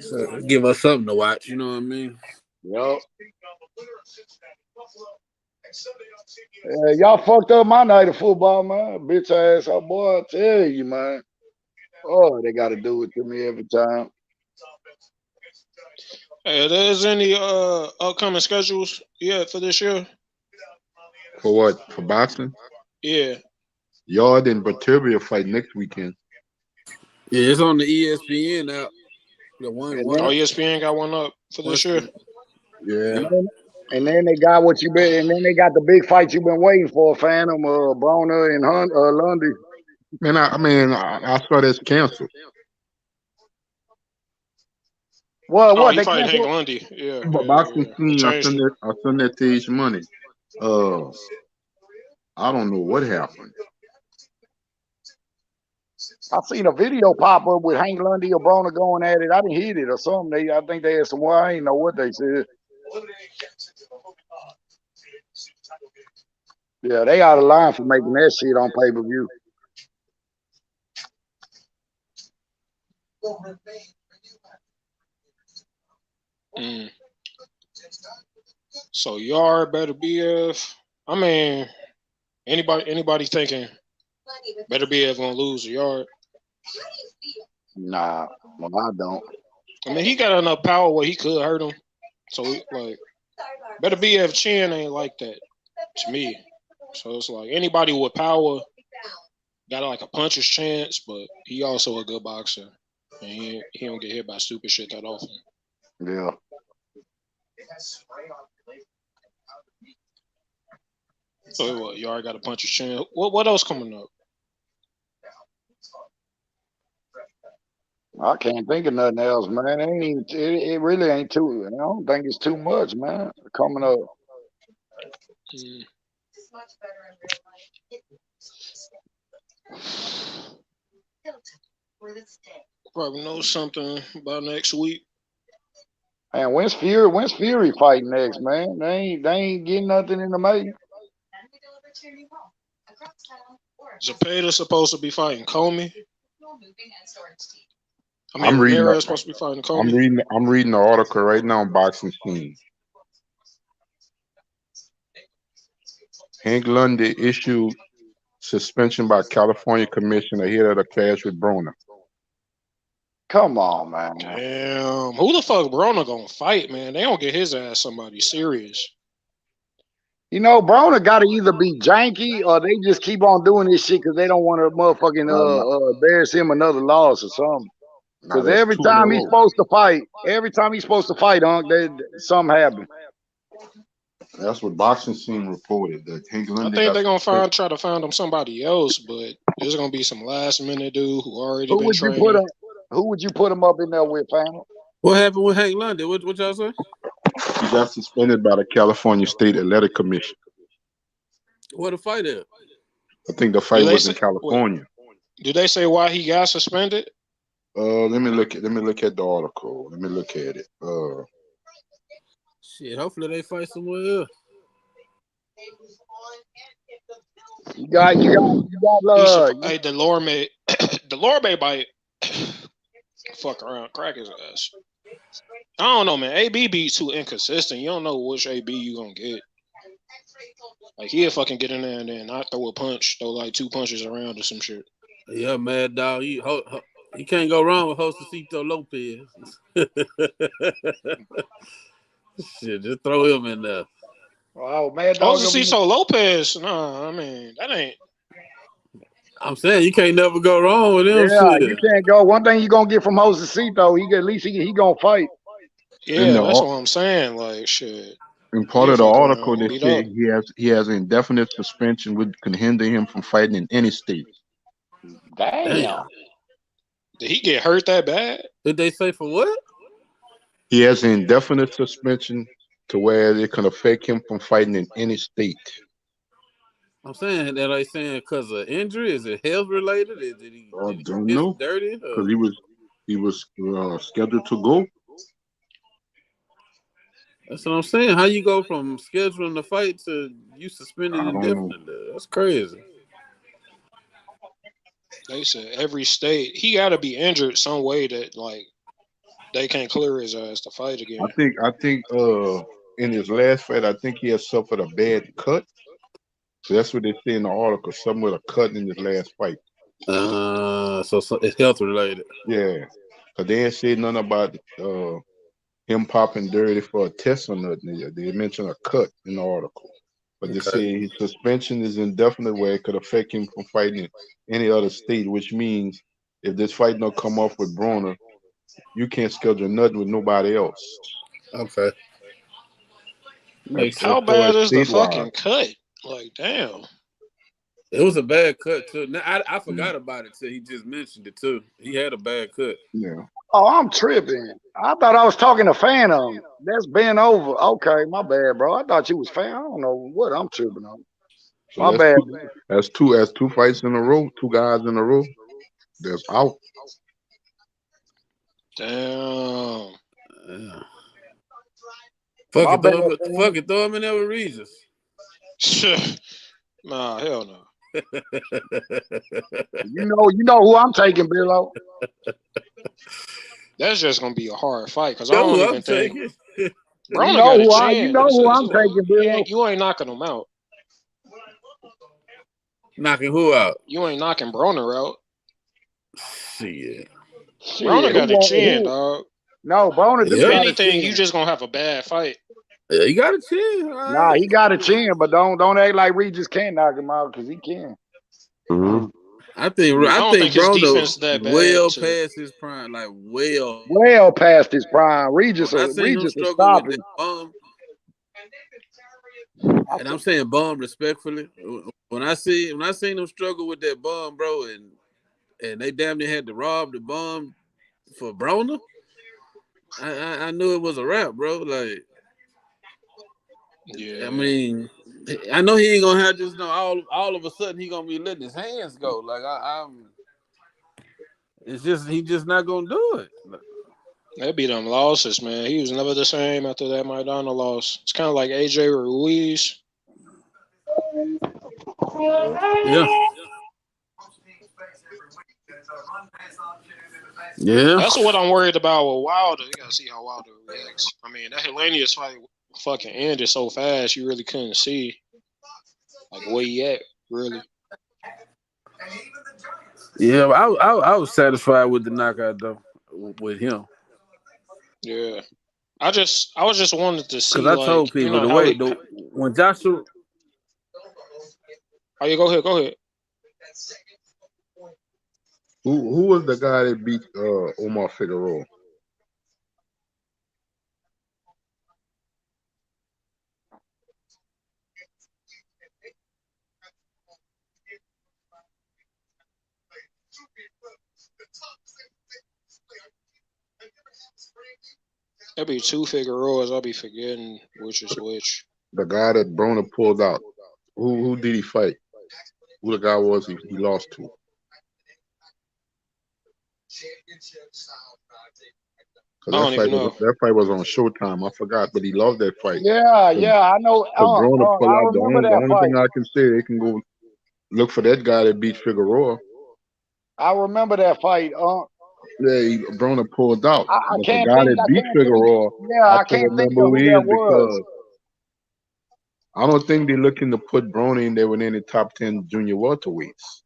So give us something to watch, you know what I mean? Yep. Y'all fucked up my night of football, man. Bitch ass, oh boy, I tell you, man. Oh, they gotta do it to me every time. Hey, there's any upcoming schedules yet for this year? For what? For boxing? Yeah. Yard and Batavia fight next weekend. Yeah, it's on the ESPN app. ESPN got one up for this year. Yeah. And then they got what you been, and then they got the big fight you've been waiting for, Phantom, Broner and Lundy. Man, I saw that's canceled. What? They fighting Hank Lundy. Yeah. But boxing scene, I sent that to H Money. I don't know what happened. I seen a video pop up with Hank Lundy or Broner going at it. I didn't hear it or something. I think they had some. I ain't know what they said. Yeah, they out of line for making that shit on pay-per-view. So Yard better BF. I mean, anybody thinking better BF gonna lose a Yard? Nah, well, I don't. I mean, he got enough power where he could hurt him. So better BF chin ain't like that to me. So it's like anybody with power got like a puncher's chance, but he also a good boxer. And he don't get hit by stupid shit that often. Yeah. So what? You already got a punch of chin. What else coming up? I can't think of nothing else, man. It really ain't too. I don't think it's too much, man. Coming up. Probably know something about next week. Man, when's Fury fighting next, man? They ain't getting nothing in the making. Zepeda's supposed to be fighting Comey. I'm reading. Ramirez supposed to be fighting Comey. I'm reading the article right now on Boxing Scene. Hank Lundy issued suspension by California Commission ahead of the clash with Broner. Come on, man. Damn. Who the fuck Broner gonna fight, man? They don't get his ass somebody serious. You know, Broner got to either be janky or they just keep on doing this shit because they don't want to motherfucking embarrass him another loss or something. Because every time he's supposed to fight, something happens. That's what Boxing Scene reported. That Hank Lundy I think they're gonna try to find him somebody else, but there's gonna be some last minute dude who already been training. Who would you put him up in there with, fam? What happened with Hank Lundy? What y'all say? He got suspended by the California State Athletic Commission. What the fight is? I think the fight was in California. Did they say why he got suspended? Let me look at the article. Let me look at it. Shit, hopefully they fight somewhere else. You got hey, Delorme might fuck around, crack his ass. I don't know, man. AB be too inconsistent. You don't know which AB you gonna get. Like he'll fucking get in there and then not throw a punch, throw like 2 punches around or some shit. Yeah, Mad Dog. You can't go wrong with Josecito Lopez. Shit, just throw him in there. Oh, Mad Dog. Josecito Lopez. Nah, I mean that ain't. I'm saying you can't never go wrong with him. Yeah, shit. You can't go. One thing you gonna get from Josecito, at least he gonna fight. Yeah, that's what I'm saying. Like shit. In part of the article, they say he has indefinite suspension, which can hinder him from fighting in any state. Damn. Did he get hurt that bad? Did they say for what? He has an indefinite suspension to where it can affect him from fighting in any state. I'm saying that I saying because of injury. Is it health related? Did he don't know. Dirty? Because he was scheduled to go. That's what I'm saying. How you go from scheduling the fight to you suspended indefinitely? That's crazy. They said every state he got to be injured some way that like they can't clear his ass to fight again. I think in his last fight, I think he has suffered a bad cut. So that's what they say in the article. Something with a cut in his last fight. So it's health related. Yeah, because they ain't said nothing about him popping dirty for a test or nothing. They mentioned a cut in the article. But they say his suspension is indefinite where it could affect him from fighting in any other state, which means if this fight don't come off with Broner, you can't schedule nothing with nobody else. Okay. How bad is the fucking cut? Like, damn. It was a bad cut, too. Now, I forgot about it till he just mentioned it, too. He had a bad cut. Yeah. Oh, I'm tripping. I thought I was talking to Phantom. That's been over. Okay, my bad, bro. I thought you was fan. I don't know what I'm tripping on. So my bad. That's two fights in a row, 2 guys in a row. That's out. Damn. Yeah. Fuck it, throw him in there with Regis. Nah, hell no. You know who I'm taking, Billo. That's just gonna be a hard fight because I don't even think. Broner got a chance. You know who I'm taking, Billo. You ain't knocking him out. Knocking who out? You ain't knocking Broner out. Shit. Broner got a chin, dog. No, Broner. If anything, you just gonna have a bad fight. Yeah, he got a chin. Right. Nah, he got a chin, but don't act like Regis can't knock him out because he can. Mm-hmm. I think I don't think his Broner defense that bad well to. past his prime, like well. Well past his prime. When I seen him Regis will struggle stop with that him. bum, and I'm saying bum respectfully. When I seen him struggle with that bum, bro, and they damn near had to rob the bum for Broner, I knew it was a wrap, bro. Like, Yeah. I mean, I know he ain't gonna have just all of a sudden he gonna be letting his hands go. Like I'm, it's just he just not gonna do it. That be them losses, man. He was never the same after that Maidana loss. It's kind of like AJ Ruiz. Yeah. Yeah. That's what I'm worried about with Wilder. You gotta see how Wilder reacts. I mean, that Hellenius fight fucking ended so fast, you really couldn't see like where he at, really. Yeah, I was satisfied with the knockout though, with him. Yeah. I was just wanted to see, Because I told like, people how when Joshua. Oh, yeah, go ahead. Who was the guy that beat Omar Figueroa? There'll be two Figueroas. I'll be forgetting which is which. The guy that Broner pulled out. Who did he fight? Who the guy was he lost to? That fight was on Showtime. I forgot, but he loved that fight. Yeah, I know. Broner pulled I out. remember The that only fight. thing I can say, they can go look for that guy that beat Figueroa. I remember that fight. Yeah, Broner pulled out. I But can't the guy think. that beat Figueroa, I can't can't think remember of who who he that is was. because I don't think they're looking to put Broner in there with any top 10 junior welterweights.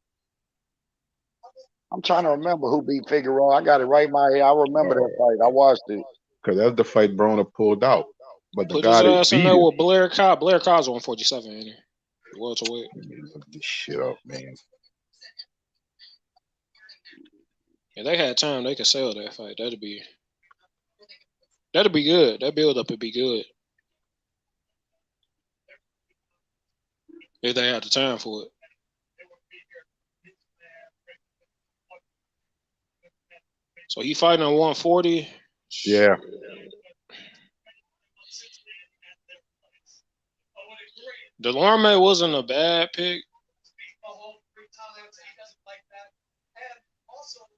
I'm trying to remember who beat Figueroa. I got it right in my head. I remember that fight. I watched it. Because that's the fight Broner pulled out. But the Put guy his that ass in beat there him. with Blair Cobb. Blair Cobb's 147 in here. Welterweight. Look this shit up, man. If they had time, they could sell that fight. That'd be good. That build up would be good. If they had the time for it. So he fighting at 140. Yeah. Delorme wasn't a bad pick.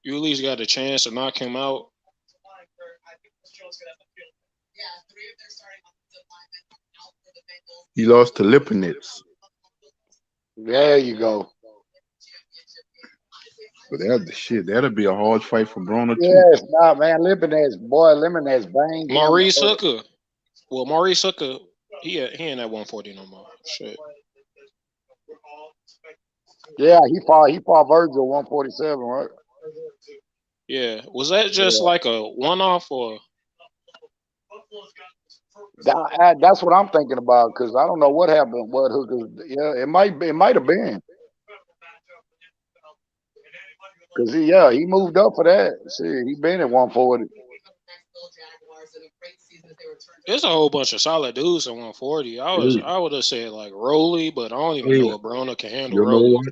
You at least got a chance to knock him out. He lost to Lipinets. There you go. But that's the shit. That'll be a hard fight for Broner too. Yes, nah, man. Lemonade banged. Maurice Hooker. Well, Maurice Hooker, he ain't at 140 no more. Shit. Yeah, he fought Virgil 147, right? Yeah. Was that just like a one-off or? That's what I'm thinking about because I don't know what happened. What Hooker? Yeah, it might have been. Because he moved up for that. Shit, he been at 140. There's a whole bunch of solid dudes at 140. I would have said like Rolly, but I don't even know if Broner can handle you Rolly. Know what?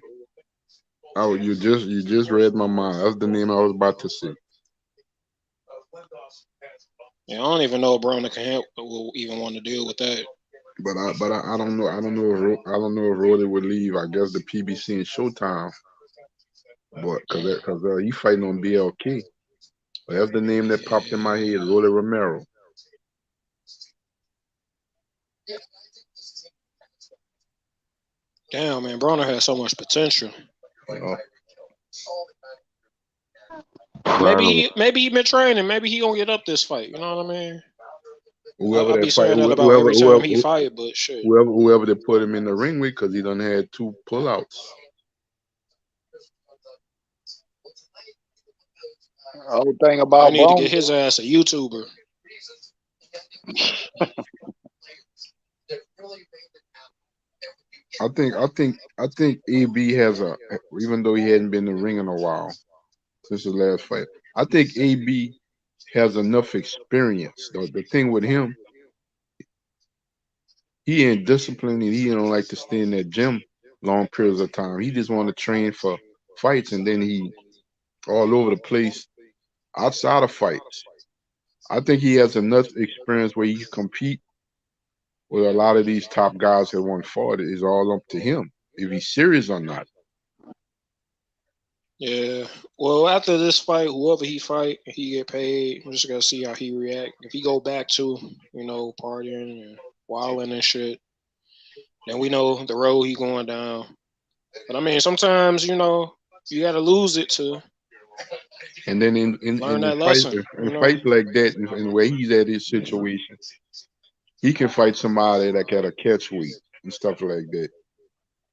Oh, you just read my mind. That's the name I was about to say. Yeah, I don't even know if Broner will even want to deal with that. But I don't know. I don't know if Rolly would leave. I guess the PBC and Showtime. But because he fighting on BLK. That's the name that popped in my head. Rolly Romero. Damn, man, Broner has so much potential. Maybe he been training. Maybe he gonna get up this fight. You know what I mean? I'll be saying that about every time he fight, but shit. Whoever they put him in the ring with, because he done had 2 pullouts. The whole thing about I need to get his ass a YouTuber. I think AB has even though he hadn't been in the ring in a while since his last fight. I think AB has enough experience. The thing with him, he ain't disciplined and he don't like to stay in that gym long periods of time. He just want to train for fights and then he all over the place outside of fights. I think he has enough experience where he can compete with a lot of these top guys that want fought. It's all up to him if he's serious or not. Yeah. Well, after this fight, whoever he fight, he get paid. I'm just gonna see how he react. If he go back to, partying and wilding and shit, then we know the road he going down. But I mean, sometimes you gotta lose it to And then in learn the that fight, lesson. in fights like that, and where he's at his situation, he can fight somebody that got a catch weight and stuff like that.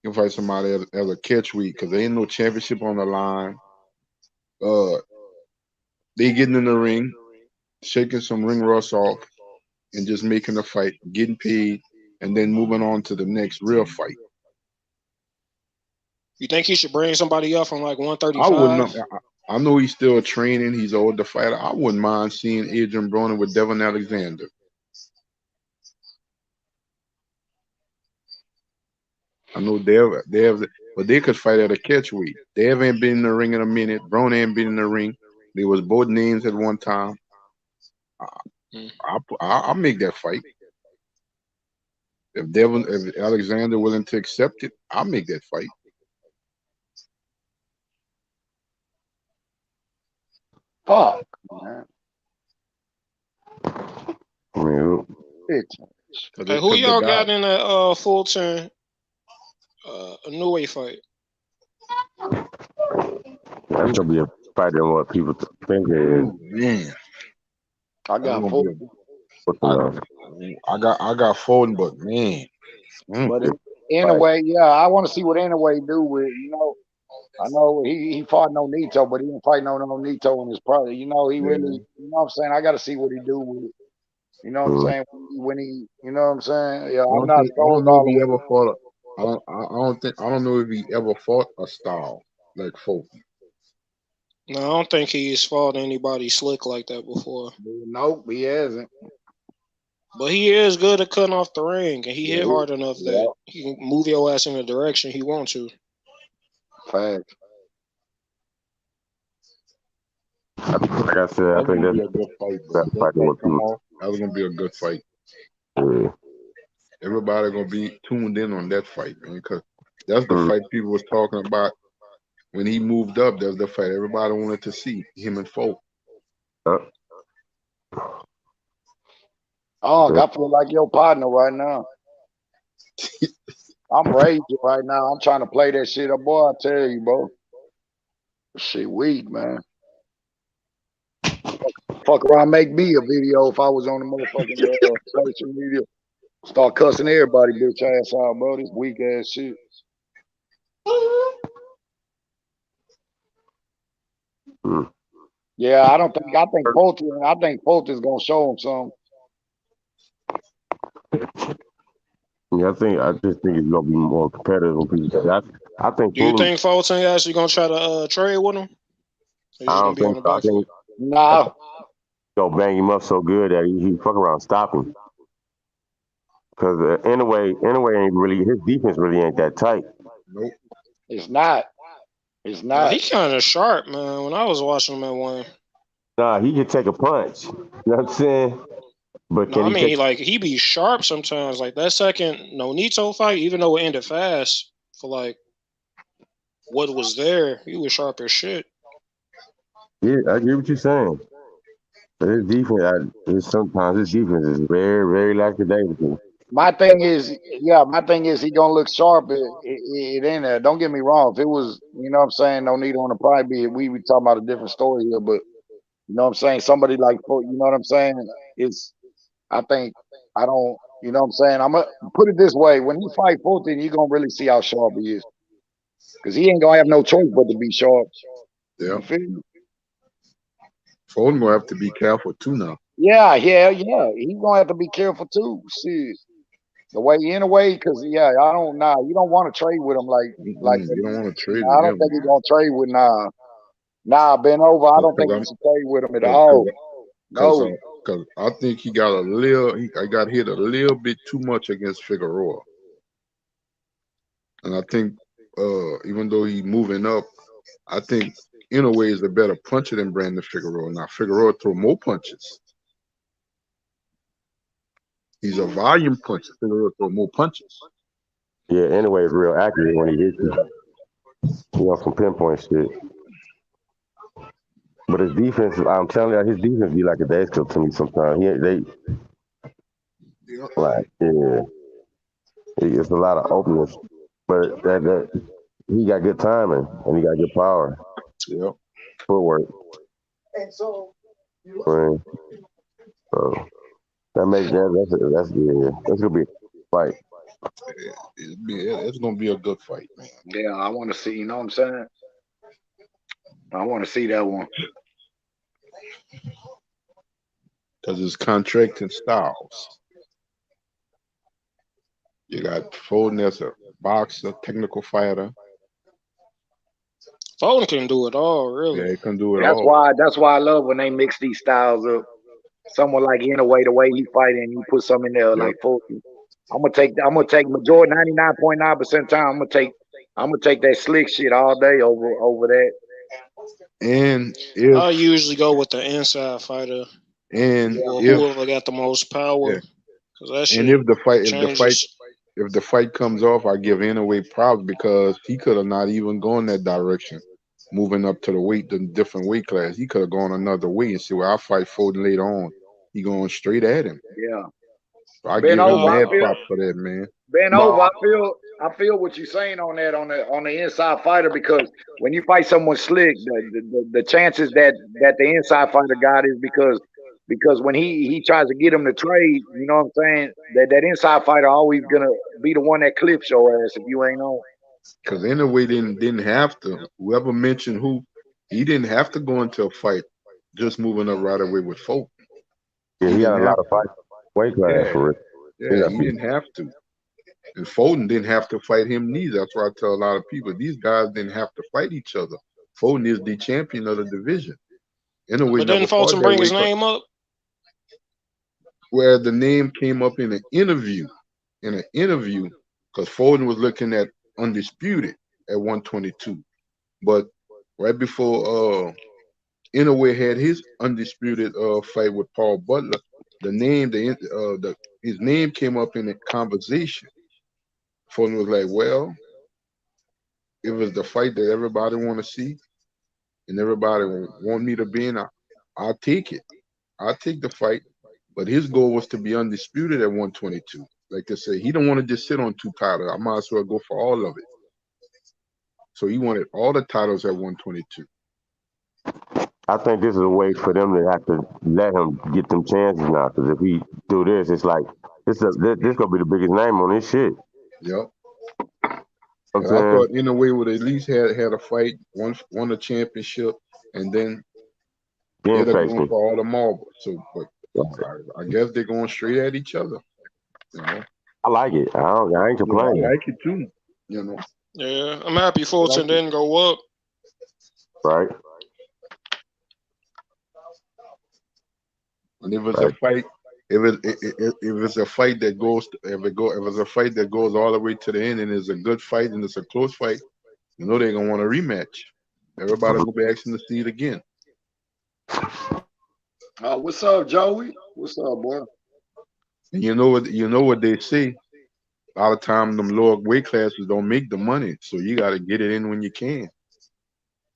He can fight somebody as a catch weight because there ain't no championship on the line. They getting in the ring, shaking some ring rust off, and just making a fight, getting paid, and then moving on to the next real fight. You think he should bring somebody up from like I 135? wouldn't. I know he's still training. He's an older fighter. I wouldn't mind seeing Adrian Broner with Devin Alexander. I know they have, but they could fight at a catch weight. They haven't been in the ring in a minute. Broner ain't been in the ring. They was both names at one time. I'll make that fight. If Alexander willing to accept it, I'll make that fight. Fuck, man. Hey, who y'all got in that Fulton Inoue fight? That's gonna be a fight than what people think it is. Man, I got Fulton. I got Fulton, but man. But anyway, yeah, I want to see what anyway do with I know he fought Nonito, but he didn't fight Nonito in his pride. He really, what I'm saying. I got to see what he do with, what I'm saying, when he, what I'm saying. Yeah, I'm not. I don't know if he ever fought. I don't know if he ever fought a style like Fulton. No, I don't think he's fought anybody slick like that before. Nope, he hasn't. But he is good at cutting off the ring, and he hit hard enough that he can move your ass in the direction he wants to. Fact. Like I said, I think that's a good fight. That was gonna be a good fight. Yeah. Everybody gonna be tuned in on that fight, man, because that's the fight people was talking about when he moved up. That's the fight everybody wanted to see, him and Folk. Oh, I feel like your partner right now. I'm raging right now. I'm trying to play that shit up, boy. I tell you, bro. Shit weak, man. Fuck around, make me a video if I was on the motherfucking social media. Start cussing everybody, bitch ass out, bro. This weak ass shit. Yeah, I think Fulton's gonna show him something. Yeah, I just think it's gonna be more competitive when people say. I think. Do you think Fulton actually gonna try to trade with him? I don't think so. I think nah. Go bang him up so good that he fuck around stop him. Because anyway, ain't really his defense really ain't that tight. Nope, it's not. It's not. He kind of sharp, man. When I was watching him at one. Nah, he can take a punch. You know what I'm saying? But no, I mean, he be sharp sometimes. Like that second Nonito fight, even though it ended fast, for like what was there, he was sharp as shit. Yeah, I get what you're saying. But his defense, sometimes his defense is very, very lackadaisical. My thing is he gonna look sharp. It ain't there. Don't get me wrong. If it was, what I'm saying, Nonito on the pride be, we be talking about a different story here. But you know what I'm saying, somebody like, you know what I'm saying, I think I don't, you know what I'm saying. I'm gonna put it this way: when he fight Fulton, you're gonna really see how sharp he is, because he ain't gonna have no choice but to be sharp. Yeah. Fulton gonna have to be careful too now. Yeah. He's gonna have to be careful too. Shit. The way anyway, because yeah, I don't you don't want to trade with him like You don't want to trade I with don't him, think he's man. gonna trade with Ben over. I don't think he should trade with him at all. No. Because I think he got I got hit a little bit too much against Figueroa. And I think even though he's moving up, I think in a way is a better puncher than Brandon Figueroa. Now Figueroa throw more punches. He's a volume puncher. Figueroa throw more punches. Yeah, anyway, it's real accurate when he hits you. Some pinpoint shit. But his defense, I'm telling you, his defense be like a dash club to me sometimes. It's a lot of openness, but that he got good timing and he got good power. Yeah. Footwork. So that makes that's gonna be a fight. It's gonna be a good fight, man. Yeah, I want to see. You know what I'm saying? I want to see that one. Because it's contracting styles. You got Foden as a boxer, technical fighter. Foden can do it all, really. Yeah, he can do it all. That's why I love when they mix these styles up. Someone like Inouye, the way he fighting, you put something in there like Foden. I'm gonna take majority 99.9% of the time. I'm gonna take that slick shit all day over that. And I usually go with the inside fighter. Whoever got the most power. Yeah. That shit and if the fight comes off, I give Inouye props because he could have not even gone that direction, moving up to the different weight class. He could have gone another way and see where I fight Foden later on. He going straight at him. Yeah. So I give him mad props for that, man. I feel what you're saying on that on the inside fighter, because when you fight someone slick, the chances that the inside fighter got is because when he tries to get him to trade, you know what I'm saying, that inside fighter always gonna be the one that clips your ass if you ain't on. Because Inouye didn't have to. Whoever mentioned he didn't have to go into a fight, just moving up right away with Foden. Yeah, he got a lot of fight weight class for it. Yeah, he didn't have to. And Foden didn't have to fight him neither. That's why I tell a lot of people, these guys didn't have to fight each other. Foden is the champion of the division. But didn't Fulton bring his name up? Where the name came up in an interview, because Foden was looking at undisputed at 122. But right before Inouye had his undisputed fight with Paul Butler, his name came up in a conversation. Foden was like, well, if it's the fight that everybody want to see and everybody want me to be in, I'll take it. I'll take the fight. But his goal was to be undisputed at 122. Like I say, he don't want to just sit on 2 titles. I might as well go for all of it. So he wanted all the titles at 122. I think this is a way for them to have to let him get them chances now. Because if he do this, it's like this gonna be the biggest name on this shit. Yep. I thought Inouye would at least had a fight, won a championship, and then they're going for all the marbles. So, but I guess they're going straight at each other. You know? I like it. I ain't complaining. I like it too. You know. Yeah, I'm happy Fulton didn't go up. Right. And if it's a fight, if it's a fight that goes, if it's a fight that goes all the way to the end and it's a good fight and it's a close fight, you know they're gonna want a rematch. Everybody will be asking to see it again. What's up, Joey? What's up, boy? And you know what they say. A lot of times them lower weight classes don't make the money, so you got to get it in when you can.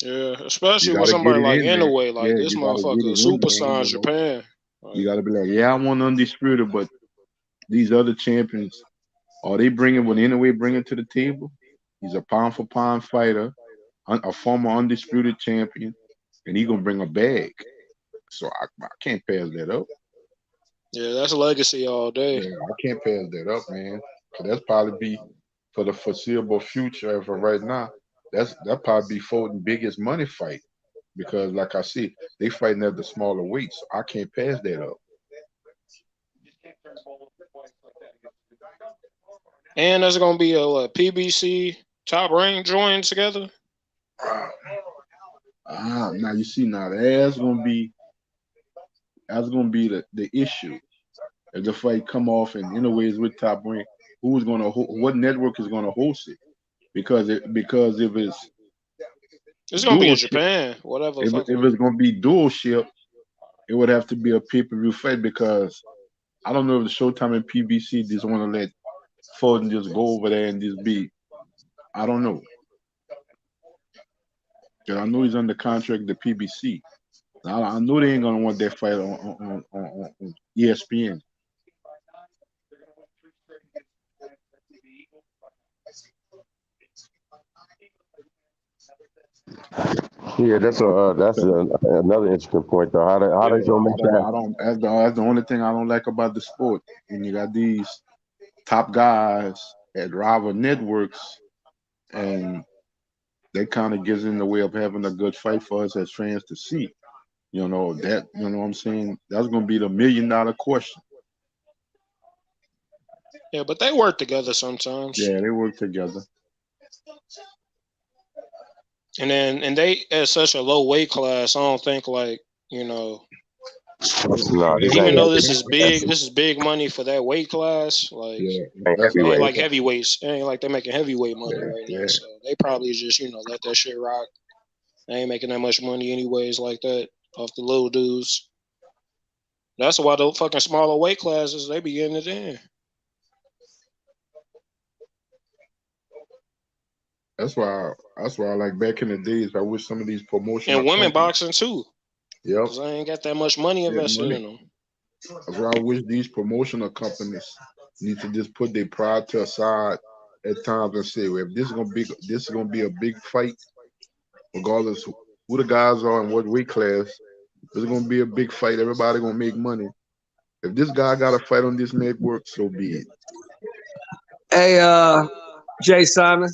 Yeah, especially with somebody like Inouye, like this motherfucker, superstar in Japan. You got to be like, yeah, I want undisputed, but these other champions, are they bringing what Inouye bringing to the table? He's a pound for pound fighter, a former undisputed champion, and he gonna bring a bag. So I can't pass that up. Yeah, that's a legacy all day. Yeah, I can't pass that up, man. So that's probably be for the foreseeable future. For right now, that probably be Fulton's biggest money fight, because like I see, they fighting at the smaller weights. So I can't pass that up. And there's gonna be a PBC Top Rank join together. Now you see, now that's gonna be the issue. If the fight come off and anyways with Top Rank, who's gonna what network is gonna host it? Because if it's gonna be in dual Japan, whatever. if it's gonna be dual ship, it would have to be a pay-per-view fight because I don't know if the Showtime and PBC just want to let Foden just go over there and just be. I don't know. Cause I know he's under contract to PBC. I know they ain't gonna want that fight on ESPN. Yeah, that's another interesting point though. How they gonna make that? That's the only thing I don't like about the sport. And you got these top guys at rival networks, and that kind of gets in the way of having a good fight for us as fans to see. You know what I'm saying? That's gonna be the $1 million question. Yeah, but they work together sometimes. Yeah, they work together. And they at such a low weight class, I don't think even though this is big money for that weight class, ain't like heavyweights. It ain't like they're making heavyweight money right now. So they probably just, let that shit rock. They ain't making that much money anyways like that off the little dudes. That's why the fucking smaller weight classes, they be getting it in. That's why like back in the days, I wish some of these promotions and women boxing too. Yep. Because I ain't got that much money invested in them. That's why I wish these promotional companies need to just put their pride to aside at times and say, well, if this is gonna be a big fight, regardless who the guys are and what weight class, this is gonna be a big fight. Everybody gonna make money. If this guy got a fight on this network, so be it. Hey, Jay Simon.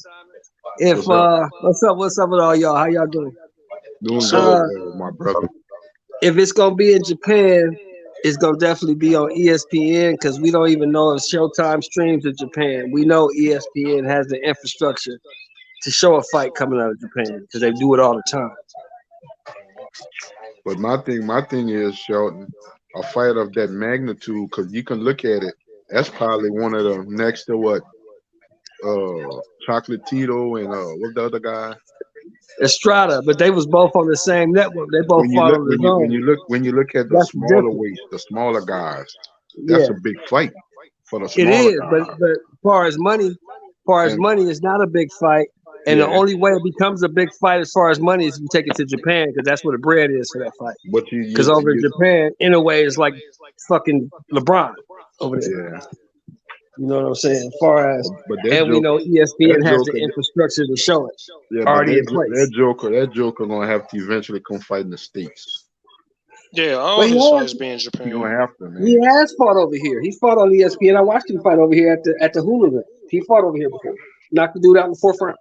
What's up with all y'all? How y'all doing? Doing good, my brother. If it's gonna be in Japan, it's gonna definitely be on ESPN because we don't even know if Showtime streams in Japan. We know ESPN has the infrastructure to show a fight coming out of Japan because they do it all the time. But my thing is, Shelton, a fight of that magnitude, because you can look at it, that's probably one of the next to what? Chocolate Tito and what's the other guy? Estrada, but they was both on the same network. They both fought on the zone. When you look at the smaller weights, the smaller guys, that's a big fight for the smaller guys. It is, but as far as money, it's not a big fight. And the only way it becomes a big fight as far as money is if you take it to Japan because that's where the bread is for that fight. Because over in Japan, in a way, it's like fucking LeBron over there. Yeah. You know what I'm saying? As far as, we know ESPN has the infrastructure to show it. Yeah, already in place. That Joker gonna have to eventually come fight in the States. Yeah, all his fights be in Japan. He's gonna have to, man. He has fought over here. He fought on ESPN. I watched him fight over here at the Hulu event. He fought over here before. Knocked the dude out in the fourth round.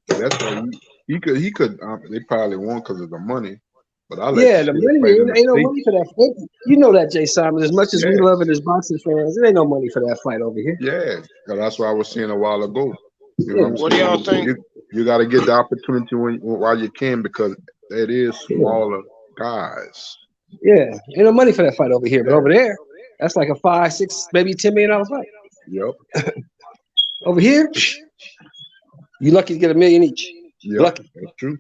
That's why he could. They probably won't because of the money. But the money ain't no money for that. You know that, Jay Simon. As much as we love it as boxing fans, there ain't no money for that fight over here. Yeah, that's what I was saying a while ago. What do y'all think? You got to get the opportunity while you can because it is smaller guys. Yeah, ain't no money for that fight over here, but over there, that's like a $5, $6, maybe $10 million fight. Yep. Over here, you lucky to get $1 million each. Yep, lucky. That's true.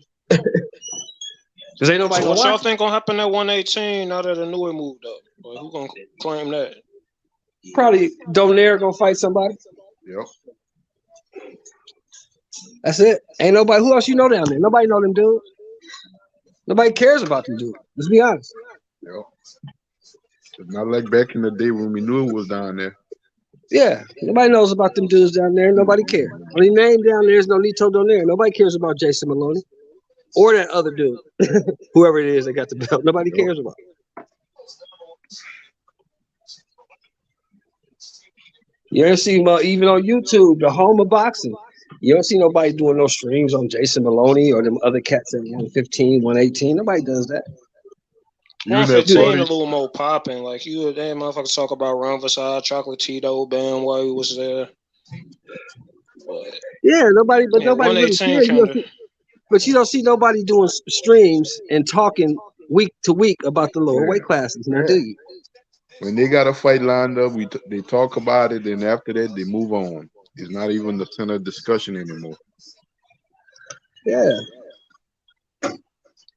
Cause ain't nobody. So what y'all think gonna happen at 118 now that Inoue moved up? Like, who gonna claim that? Probably Donaire gonna fight somebody. Yep. That's it. Ain't nobody. Who else you know down there? Nobody know them dudes. Nobody cares about them dudes. Let's be honest. Yep. It's not like back in the day when we knew it was down there. Yeah, nobody knows about them dudes down there. Nobody cares. Only name down there is Nonito Donaire. Nobody cares about Jason Maloney. Or that other dude, whoever it is that got the belt. Nobody cares about it. You don't see even on YouTube, the home of boxing. You don't see nobody doing no streams on Jason Maloney or them other cats at 115, 118. Nobody does that. You in that 115 a party? little more popping. Like you, that motherfuckers talk about Ron Versailles, Chocolatito, Bam while he was there. But, Yeah, nobody really 118 cares. kind of. But you don't see nobody doing streams and talking week to week about the lower weight classes, now do you? When they got a fight lined up, they talk about it, and after that they move on. It's not even the center of discussion anymore. Yeah.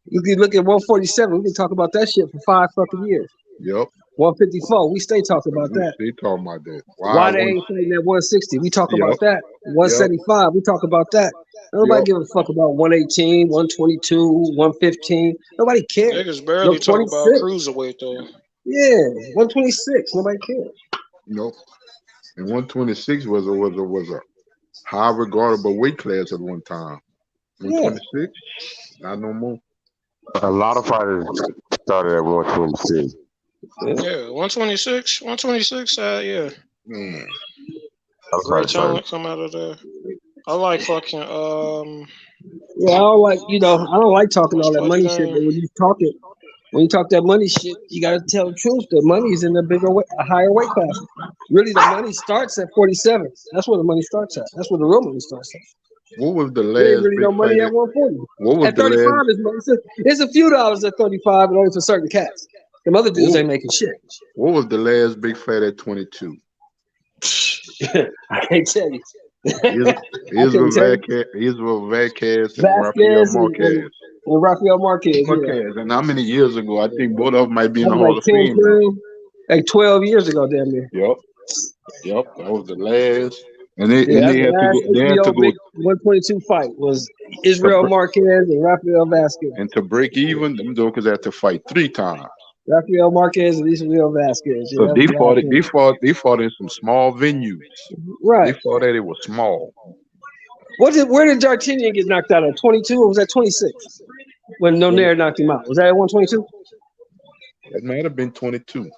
You can look at 147. We can talk about that shit for 5 fucking years. Yep. 154. We stay talking about that. They talking about that. Why they ain't fighting at 160? We talk about that. 175. We talk about that. Nobody give a fuck about 118, 122, 115. Nobody cares. Niggas barely talk about cruiserweight though. Yeah, 126. Nobody cares. Nope. And 126 was a high regardable weight class at one time. 126, not no more. A lot of fighters started at 126. Yeah, 126. 126, yeah. Mm. Great talent come out of there. I like fucking Yeah, I don't like talking all that money shit, but when you talk that money shit, you gotta tell the truth. The money's in a higher weight class. Really, the money starts at 47. That's where the money starts at. That's where the real money starts at. What was the last There ain't really no money fight at 140. What was at 35 is money. It's a few dollars at 35, but only for certain cats. Them other dudes ain't making shit. What was the last big fight at 22? I can't tell you. Israel Vazquez and Rafael Marquez. And Rafael Marquez. Yeah. And how many years ago? I think both of them might be in the That Hall was of Fame. Like 12 years ago, damn near. Yep. That was the last. And they Yeah, had to go. 122 fight was Israel Marquez and Rafael Vazquez. And to break even, them jokers had to fight 3 times. Rafael Marquez and Israel Vazquez. So they fought in some small venues. Right. They fought that it was small. Where did D'Artagnan get knocked out at? 22 or was that 26? When Nonaire knocked him out. Was that at 122? That might have been 22.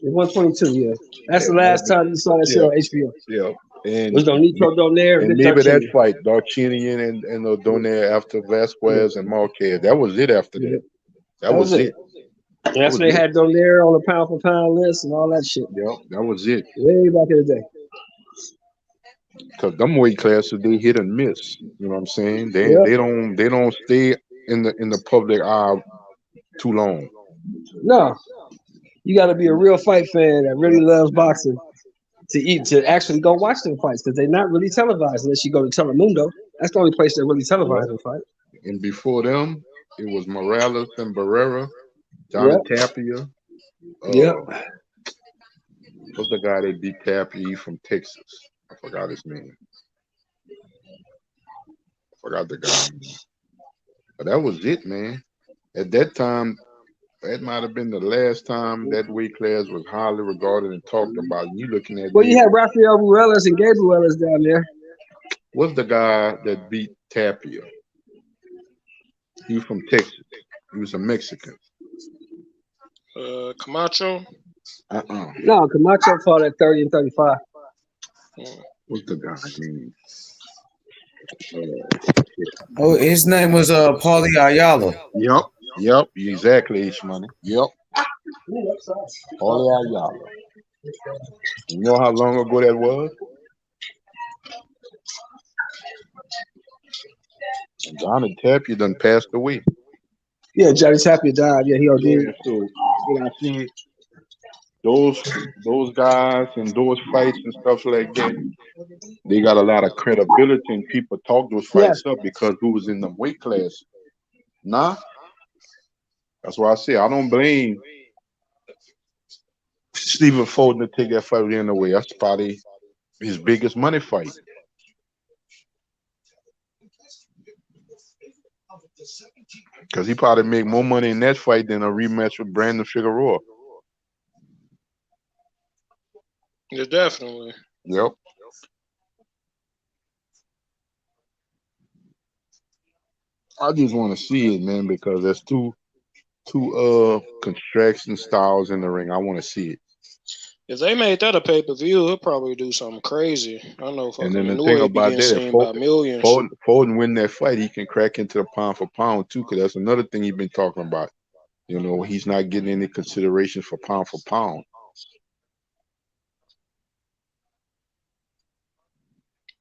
122, yeah. That's the last time you saw that shit on HBO. Yeah. And was Nitro Donaire and maybe that fight, D'Artagnan and Donaire after Vasquez and Marquez. That was it after that. That was it. That's when they had Donaire on the pound for pound list and all that shit. Yep, that was it. Way back in the day. Because them weight classes, they hit and miss. You know what I'm saying? They don't stay in the public eye too long. No. You gotta be a real fight fan that really loves boxing to actually go watch them fights, because they're not really televised unless you go to Telemundo. That's the only place that really televised them fight. And before them, it was Morales and Barrera, Johnny Tapia. What's the guy that beat Tapia from Texas? I forgot his name. I forgot the guy. But that was it, man. At that time, that might have been the last time that weight class was highly regarded and talked about. And you looking at you had Rafael Ruelas and Gabe Ruelas down there. What's the guy that beat Tapia? He was from Texas. He was a Mexican. Camacho? No, Camacho fought at 30 and 35. What's the guy's name? His name was Paulie Ayala. Yep, exactly, H-Money. Yep. Paulie Ayala. You know how long ago that was? Johnny Tapia done passed away. Yeah, Johnny Tapia died. Yeah, he OD'd. Yeah, so I think those guys and those fights and stuff like that, they got a lot of credibility and people talk those fights up because who was in the weight class. Nah. That's why I say I don't blame Stephen Fulton to take that fight in the way. That's probably his biggest money fight. Because he probably make more money in that fight than a rematch with Brandon Figueroa. Yeah, definitely. Yep. I just want to see it, man, because there's two contraction styles in the ring. I want to see it. If they made that a pay-per-view, he'll probably do something crazy. I know. And then the thing about that, Fulton win that fight, he can crack into the pound for pound too, because that's another thing he's been talking about. You know, he's not getting any consideration for pound.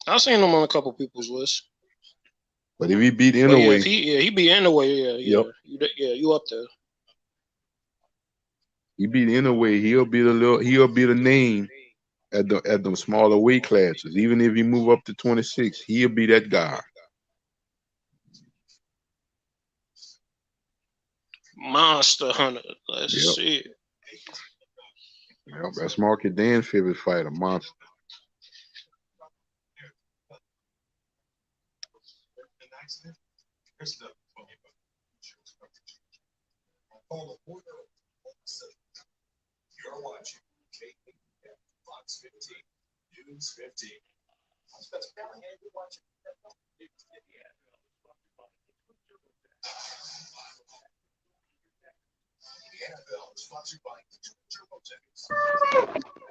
I've seen him on a couple people's list. But if he beat But yeah, Inouye, if he beat Inouye, yep. You up there. He beat Inouye, he'll be the name at the smaller weight classes. Even if he move up to 26, he'll be that guy. Monster Hunter. Let's see. Yep, that's Marky Dan's favorite fighter, Monster.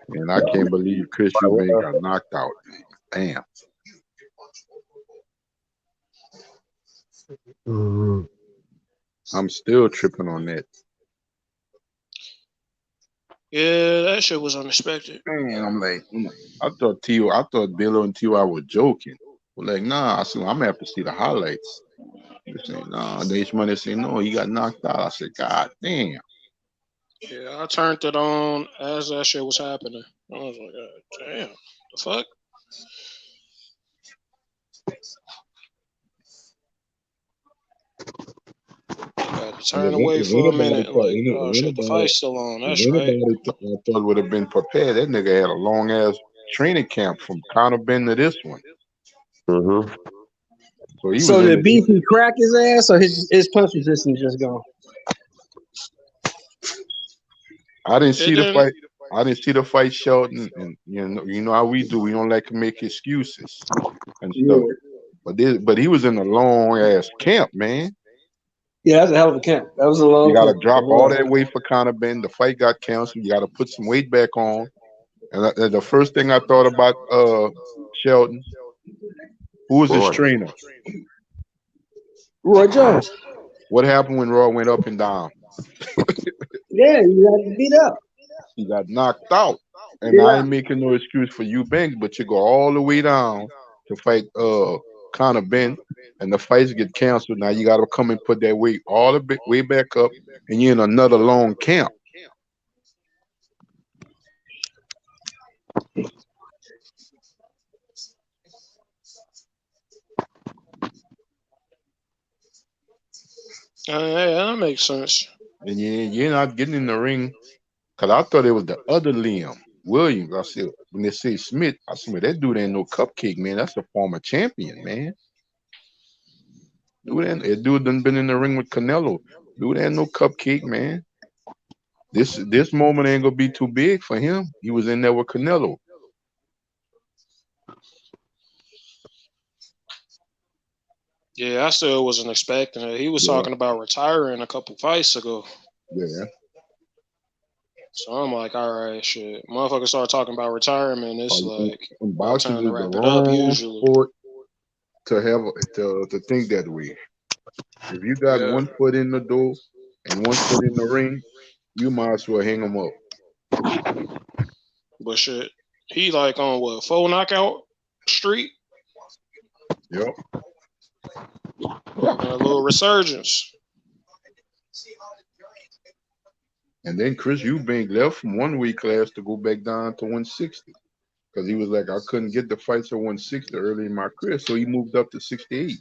And I can't believe Chris Eubank got knocked out. Damn. I'm still tripping on that. Yeah, that shit was unexpected. Man, I'm like, I thought Billo and T.Y. were joking. Well, like, nah, I said, I'm gonna have to see the highlights. They say, nah, H Money say, no, he got knocked out. I said, God damn. Yeah, I turned it on as that shit was happening. I was like, God damn, the fuck? Had to turn away for a minute, like, oh shit, the fight's still on. That's right. I thought would have been prepared. That nigga had a long ass training camp from Conor Ben to this one. Mm-hmm. So did Beefy crack his ass, or his punch resistance just gone? I didn't see the fight. I didn't see the fight, Shelton, and you know how we do. We don't like to make excuses and stuff. But he was in a long ass camp, man. Yeah, that's a hell of a camp. That was a long. You got to drop all that weight for Conor Ben. The fight got canceled. You got to put some weight back on. And the first thing I thought about Shelton, who was his trainer? Roy Jones. What happened when Roy went up and down? Yeah, he got beat up. He got knocked out. And I ain't making no excuse for Eubank, but you go all the way down to fight Conor Ben, and the fights get canceled. Now you got to come and put that weight all the way back up, and you're in another long camp. Yeah, that makes sense. And you're not getting in the ring, because I thought it was the other Liam Williams. I said, when they say Smith, I said, that dude ain't no cupcake, man. That's a former champion, man. That dude done been in the ring with Canelo. Dude ain't no cupcake, man. This moment ain't gonna be too big for him. He was in there with Canelo. Yeah, I still wasn't expecting it. He was talking about retiring a couple fights ago. Yeah. So I'm like, all right, shit. Motherfuckers start talking about retirement. It's like boxing time is to wrap the it up. wrong Usually, sport to think that way. If you got one foot in the door and one foot in the ring, you might as well hang them up. But shit, he like on what, 4 knockout streak? Yep. A little resurgence. And then Chris Eubank left from one weight class to go back down to 160. Because he was like, I couldn't get the fights at 160 early in my career. So he moved up to 68.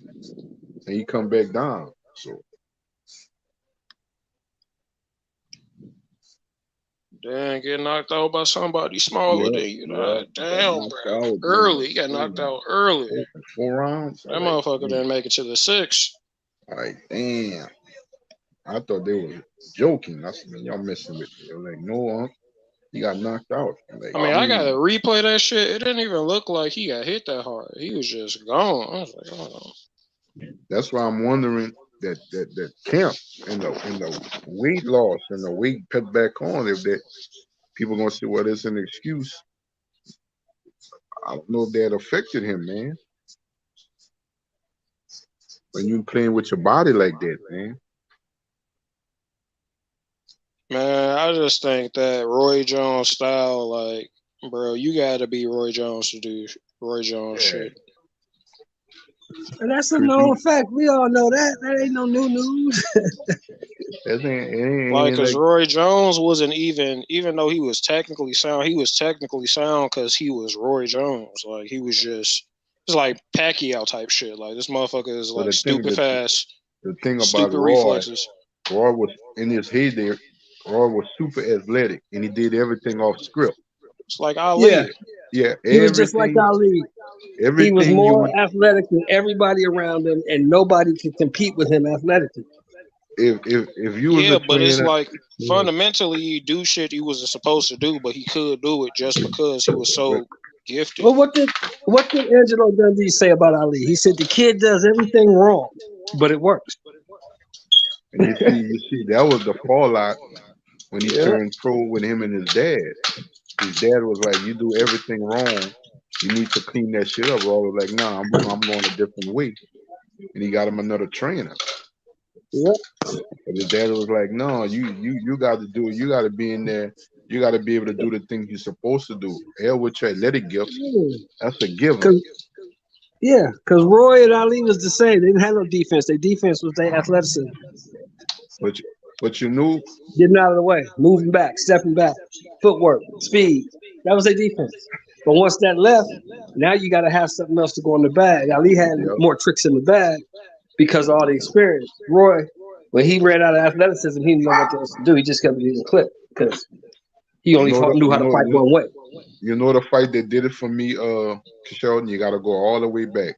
And he come back down. So Damn, get knocked out by somebody smaller than you. Damn, bro. Early. He got knocked out early. 4 rounds. That motherfucker didn't make it to the 6. Like, damn. I thought they were joking. I said, man, y'all messing with me. They're like, no, he got knocked out. Like, I gotta replay that shit. It didn't even look like he got hit that hard. He was just gone. I was like, oh. That's why I'm wondering that camp and the weight loss and the weight cut back on, if that people gonna say, well, it's an excuse. I don't know if that affected him, man. When you playing with your body like that, man. Man, I just think that Roy Jones style, like, bro, you gotta be Roy Jones to do Roy Jones shit. And that's a known fact. We all know that. That ain't no new news. Like, cause Roy Jones wasn't even though he was technically sound because he was Roy Jones. Like, he was just, it's like Pacquiao type shit. Like, this motherfucker is like stupid fast. The thing about stupid Roy, reflexes. Roy was in his heyday. Roy was super athletic, and he did everything off script. It's like Ali. Yeah. He was just like Ali. He was more athletic than everybody around him, and nobody could compete with him athletically. If you was a but it's trainer, like fundamentally he do shit he wasn't supposed to do, but he could do it just because he was so gifted. Well, what did Angelo Dundee say about Ali? He said the kid does everything wrong, but it works. And you see, that was the fallout when he turned pro with him and his dad. His dad was like, "You do everything wrong. You need to clean that shit up." Roy was like, "Nah, I'm going a different way," and he got him another trainer. Yeah. But his dad was like, "No, you got to do it. You got to be in there. You got to be able to do the things you're supposed to do. Hell with your athletic gifts. That's a given." Yeah, because Roy and Ali was the same. They didn't have no defense. Their defense was their athleticism. But you knew, getting out of the way, moving back, stepping back, footwork, speed. That was their defense. But once that left, now you got to have something else to go in the bag. Ali had more tricks in the bag because of all the experience. Roy, when he ran out of athleticism, he didn't know what else to do. He just kept using clip because he only knew how to fight one way. You know the fight that did it for me, Sheldon, you got to go all the way back.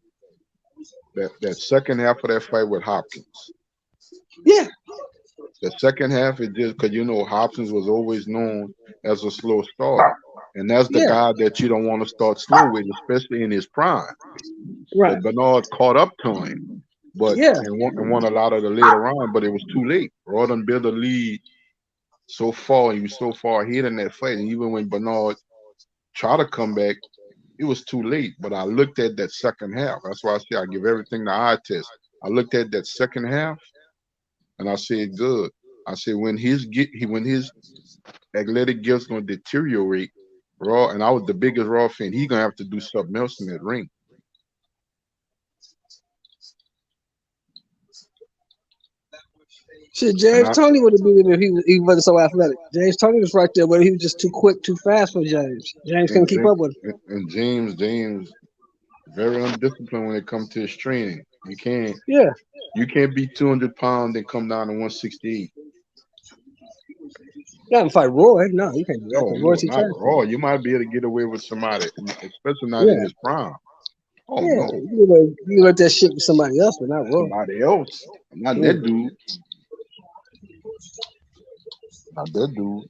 That second half of that fight with Hopkins. Yeah. The second half, it just because Hopkins was always known as a slow start, and that's the guy that you don't want to start slow with, especially in his prime. Right. But Bernard caught up to him, but and won a lot of the later round, but it was too late. Raw done built a lead so far. He was so far ahead in that fight, and even when Bernard tried to come back, it was too late. But I looked at that second half. That's why I say I give everything the eye test. I looked at that second half. And I said, good. I said, when his athletic gifts gonna deteriorate, Raw, and I was the biggest Raw fan, he gonna have to do something else in that ring. Shit, James Toney would have been if he wasn't so athletic. James Toney was right there, but he was just too quick, too fast for James. James couldn't keep up with him. And James, very undisciplined when it comes to his training. You can't. Yeah. You can't be 200 pounds and come down to 168. Not fight Roy. No, you can't do that. No, not Raw. You might be able to get away with somebody, especially not in his prime. Oh no. You let that shit with somebody else, but not Roy. Somebody else. Not that dude. Not that dude.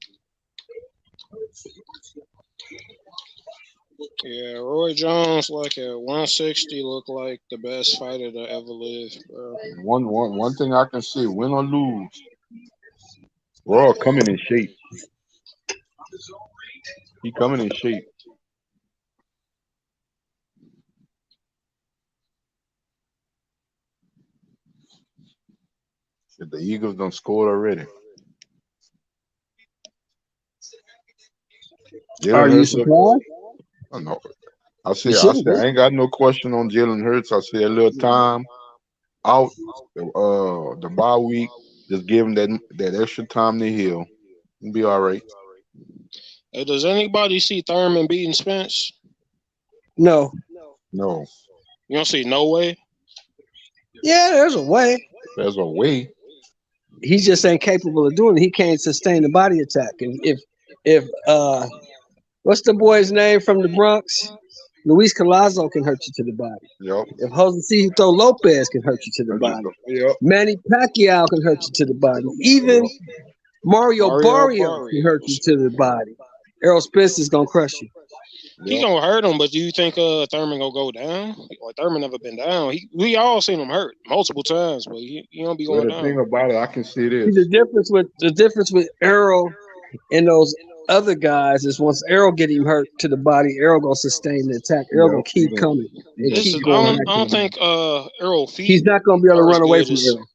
Yeah, Roy Jones, like at 160, looked like the best fighter to ever live, bro. One thing I can say, win or lose, Raw coming in shape. He coming in shape. The Eagles done scored already. Are you surprised? No. I ain't got no question on Jalen Hurts. I say a little time out, the bye week, just give him that extra time to heal. He'll be all right. Hey, does anybody see Thurman beating Spence? No. No. You don't see no way? Yeah, there's a way. There's a way. He's just incapable of doing it. He can't sustain the body attack. If what's the boy's name from the Bronx? Luis Collazo can hurt you to the body. Yep. If Josecito Lopez can hurt you to the body. Yep. Manny Pacquiao can hurt you to the body. Even Mario Barrio can hurt you to the body. Errol Spence is gonna crush you. He gonna hurt him, but do you think Thurman gonna go down? Like, Thurman never been down. We all seen him hurt multiple times, but he don't be going down. The thing about it, I can see this. The difference with Errol and those other guys is once Errol get him hurt to the body, Errol gonna sustain the attack. Errol gonna keep coming. I don't think Errol. He's not gonna be able to run away from Errol.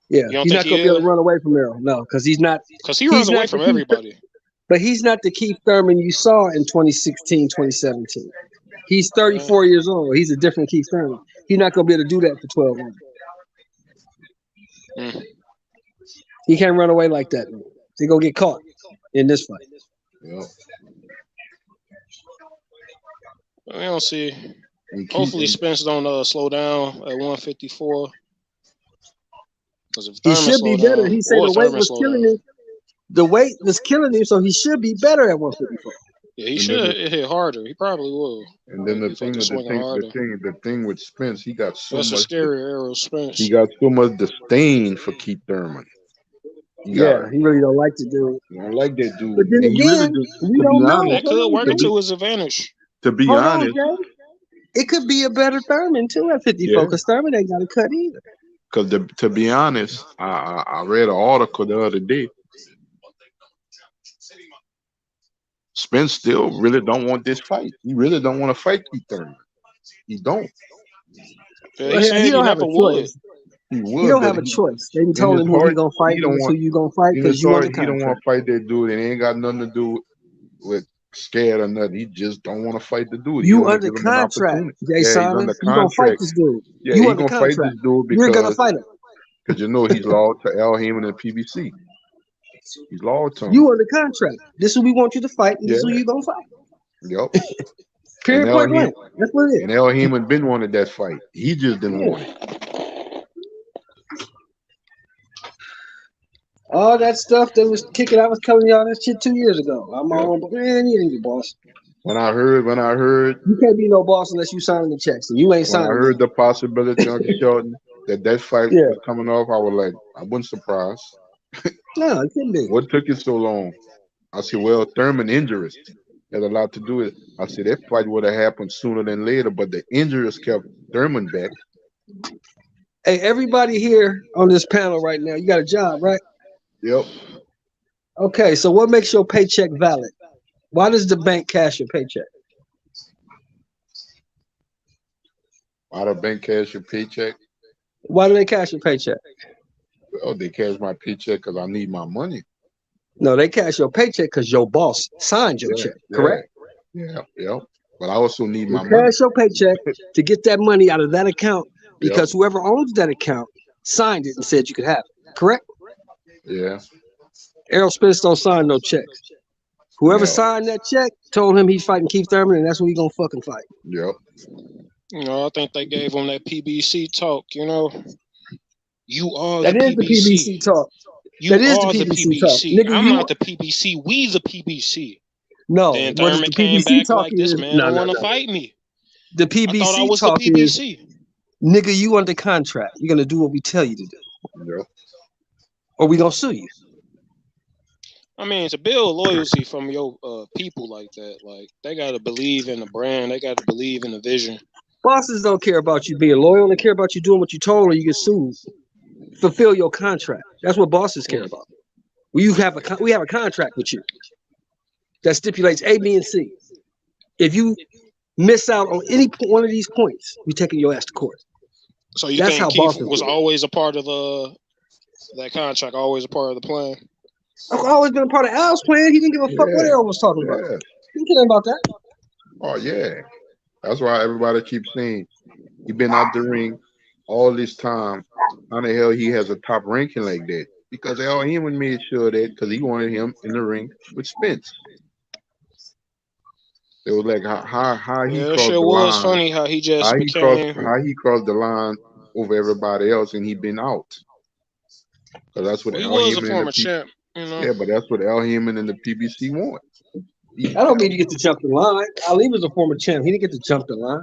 Yeah, You don't he's think not gonna be able to run away from Errol. No, because he's not. Because he runs away from everybody. But he's not the Keith Thurman you saw in 2016, 2017. He's 34 years old. He's a different Keith Thurman. He's not gonna be able to do that for 12 rounds. He can't run away like that. He's gonna get caught in this fight. Yeah. We don't see. Hopefully, Spence don't slow down at 154. Because if he should be better. He said the weight was killing him. The weight was killing him, so he should be better at 154. Yeah, he should hit harder. He probably will. And then the thing with Spence, he got so That's much. a scary arrow, Spence. He got so much disdain for Keith Thurman. He really don't like the dude. He don't like that dude. But then again, we don't know. That could work into his advantage. To be honest, it could be a better Thurman too at 54 because Thurman ain't got a cut either. Because to be honest, I read an article the other day. Spence still really don't want this fight. He really don't want to fight Keith Thurman. He don't. Yeah, he don't have a choice. He would. He don't have a choice. They told him who he gonna fight and who you gonna fight because you want the contract. He don't want to fight that dude. It ain't got nothing to do with scared or nothing. He just don't want to fight the dude. You under contract, Jay Simon. You gonna fight this dude. Yeah, you gonna fight this dude because you're gonna fight him. Because you know he's loyal to Al Heyman and PBC. He's loyal to him. You under contract. This is who we want you to fight. And this is who you gonna fight. Yep. Period. Point blank. That's what it is. And Al Heyman been wanted that fight. He just didn't want it. All that stuff that was kicking, I was telling y'all that shit 2 years ago. I'm on, but man, you ain't your boss. When I heard, you can't be no boss unless you signing the checks, and you ain't signing. When I heard the possibility, Uncle Sheldon, that fight was coming off, I was like, I wasn't surprised. No, it couldn't be. What took it so long? I said, well, Thurman injuries had a lot to do with it. I said that fight would have happened sooner than later, but the injuries kept Thurman back. Hey, everybody here on this panel right now, you got a job, right? Yep. Okay, so what makes your paycheck valid? Why does the bank cash your paycheck? Why the bank cash your paycheck? Why do they cash your paycheck? Well, they cash my paycheck because I need my money. No, they cash your paycheck because your boss signed your check, correct? Yeah. But I also need my money. Cash your paycheck to get that money out of that account because whoever owns that account signed it and said you could have it, correct? Yeah. Errol Spence don't sign no checks. Whoever signed that check told him he's fighting Keith Thurman, and that's what he's gonna fucking fight. Yep. You know, I think they gave him that PBC talk. You know, you are that the is PBC. The PBC talk. You that is are the PBC talk. Nigga, I'm not the PBC. We the PBC. No, then Thurman came back like this man don't want to fight me. The PBC I thought I was talk the PBC. Is, nigga, you under contract. You're gonna do what we tell you to do. Yep. Or we gonna sue you. I mean, to build loyalty from your people like that, like they gotta believe in the brand, they gotta believe in the vision. Bosses don't care about you being loyal; they care about you doing what you told, or you get sued. Fulfill your contract. That's what bosses care about. We have a contract with you that stipulates A, B, and C. If you miss out on any one of these points, we're taking your ass to court. So you think Keith was always a part of that contract, always a part of the plan? I've always been a part of Al's plan. He didn't give a fuck what Al was talking about. He didn't care about that. Oh yeah, that's why everybody keeps saying he been out the ring all this time. How the hell he has a top ranking like that? Because Al Heyman made sure that because he wanted him in the ring with Spence. It was like how he crossed the line. Was funny how he just how he crossed the line over everybody else and he been out. Because that's what he was a former champ. You know? Yeah, but that's what Al Heyman and the PBC want. I don't mean you get to jump the line. Ali was a former champ. He didn't get to jump the line.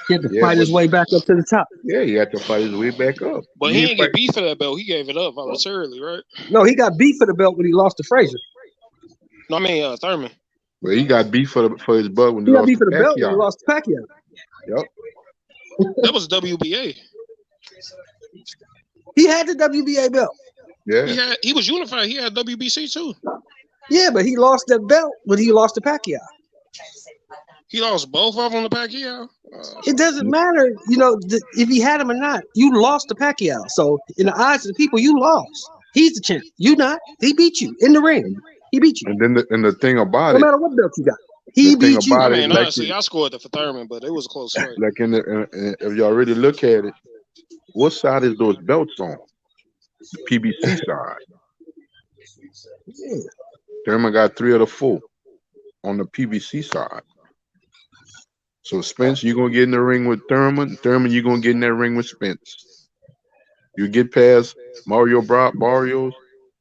He had to fight his way back up to the top. Yeah, he had to fight his way back up. But he didn't get beef for that belt. He gave it up voluntarily, right? No, he got beef for the belt when he lost to Frazier. No, I mean Thurman. Well, he got beef for his belt when he got beef for the belt when he lost to Pacquiao. Yep. That was WBA. He had the WBA belt. Yeah. He was unified. He had WBC too. Yeah, but he lost that belt when he lost to Pacquiao. He lost both of them to Pacquiao? It doesn't matter, if he had him or not. You lost to Pacquiao, so in the eyes of the people, you lost. He's the champ. You not. He beat you in the ring. He beat you. And then the thing about no matter what belt you got, he beat you. I mean, honestly, I scored it for Thurman, but it was a close fight. Like if y'all really look at it, what side is those belts on? The PBC side. Yeah. Thurman got 3 of the 4 on the PBC side. So Spence, you're gonna get in the ring with Thurman. Thurman, you're gonna get in that ring with Spence. You get past Mario Barrios,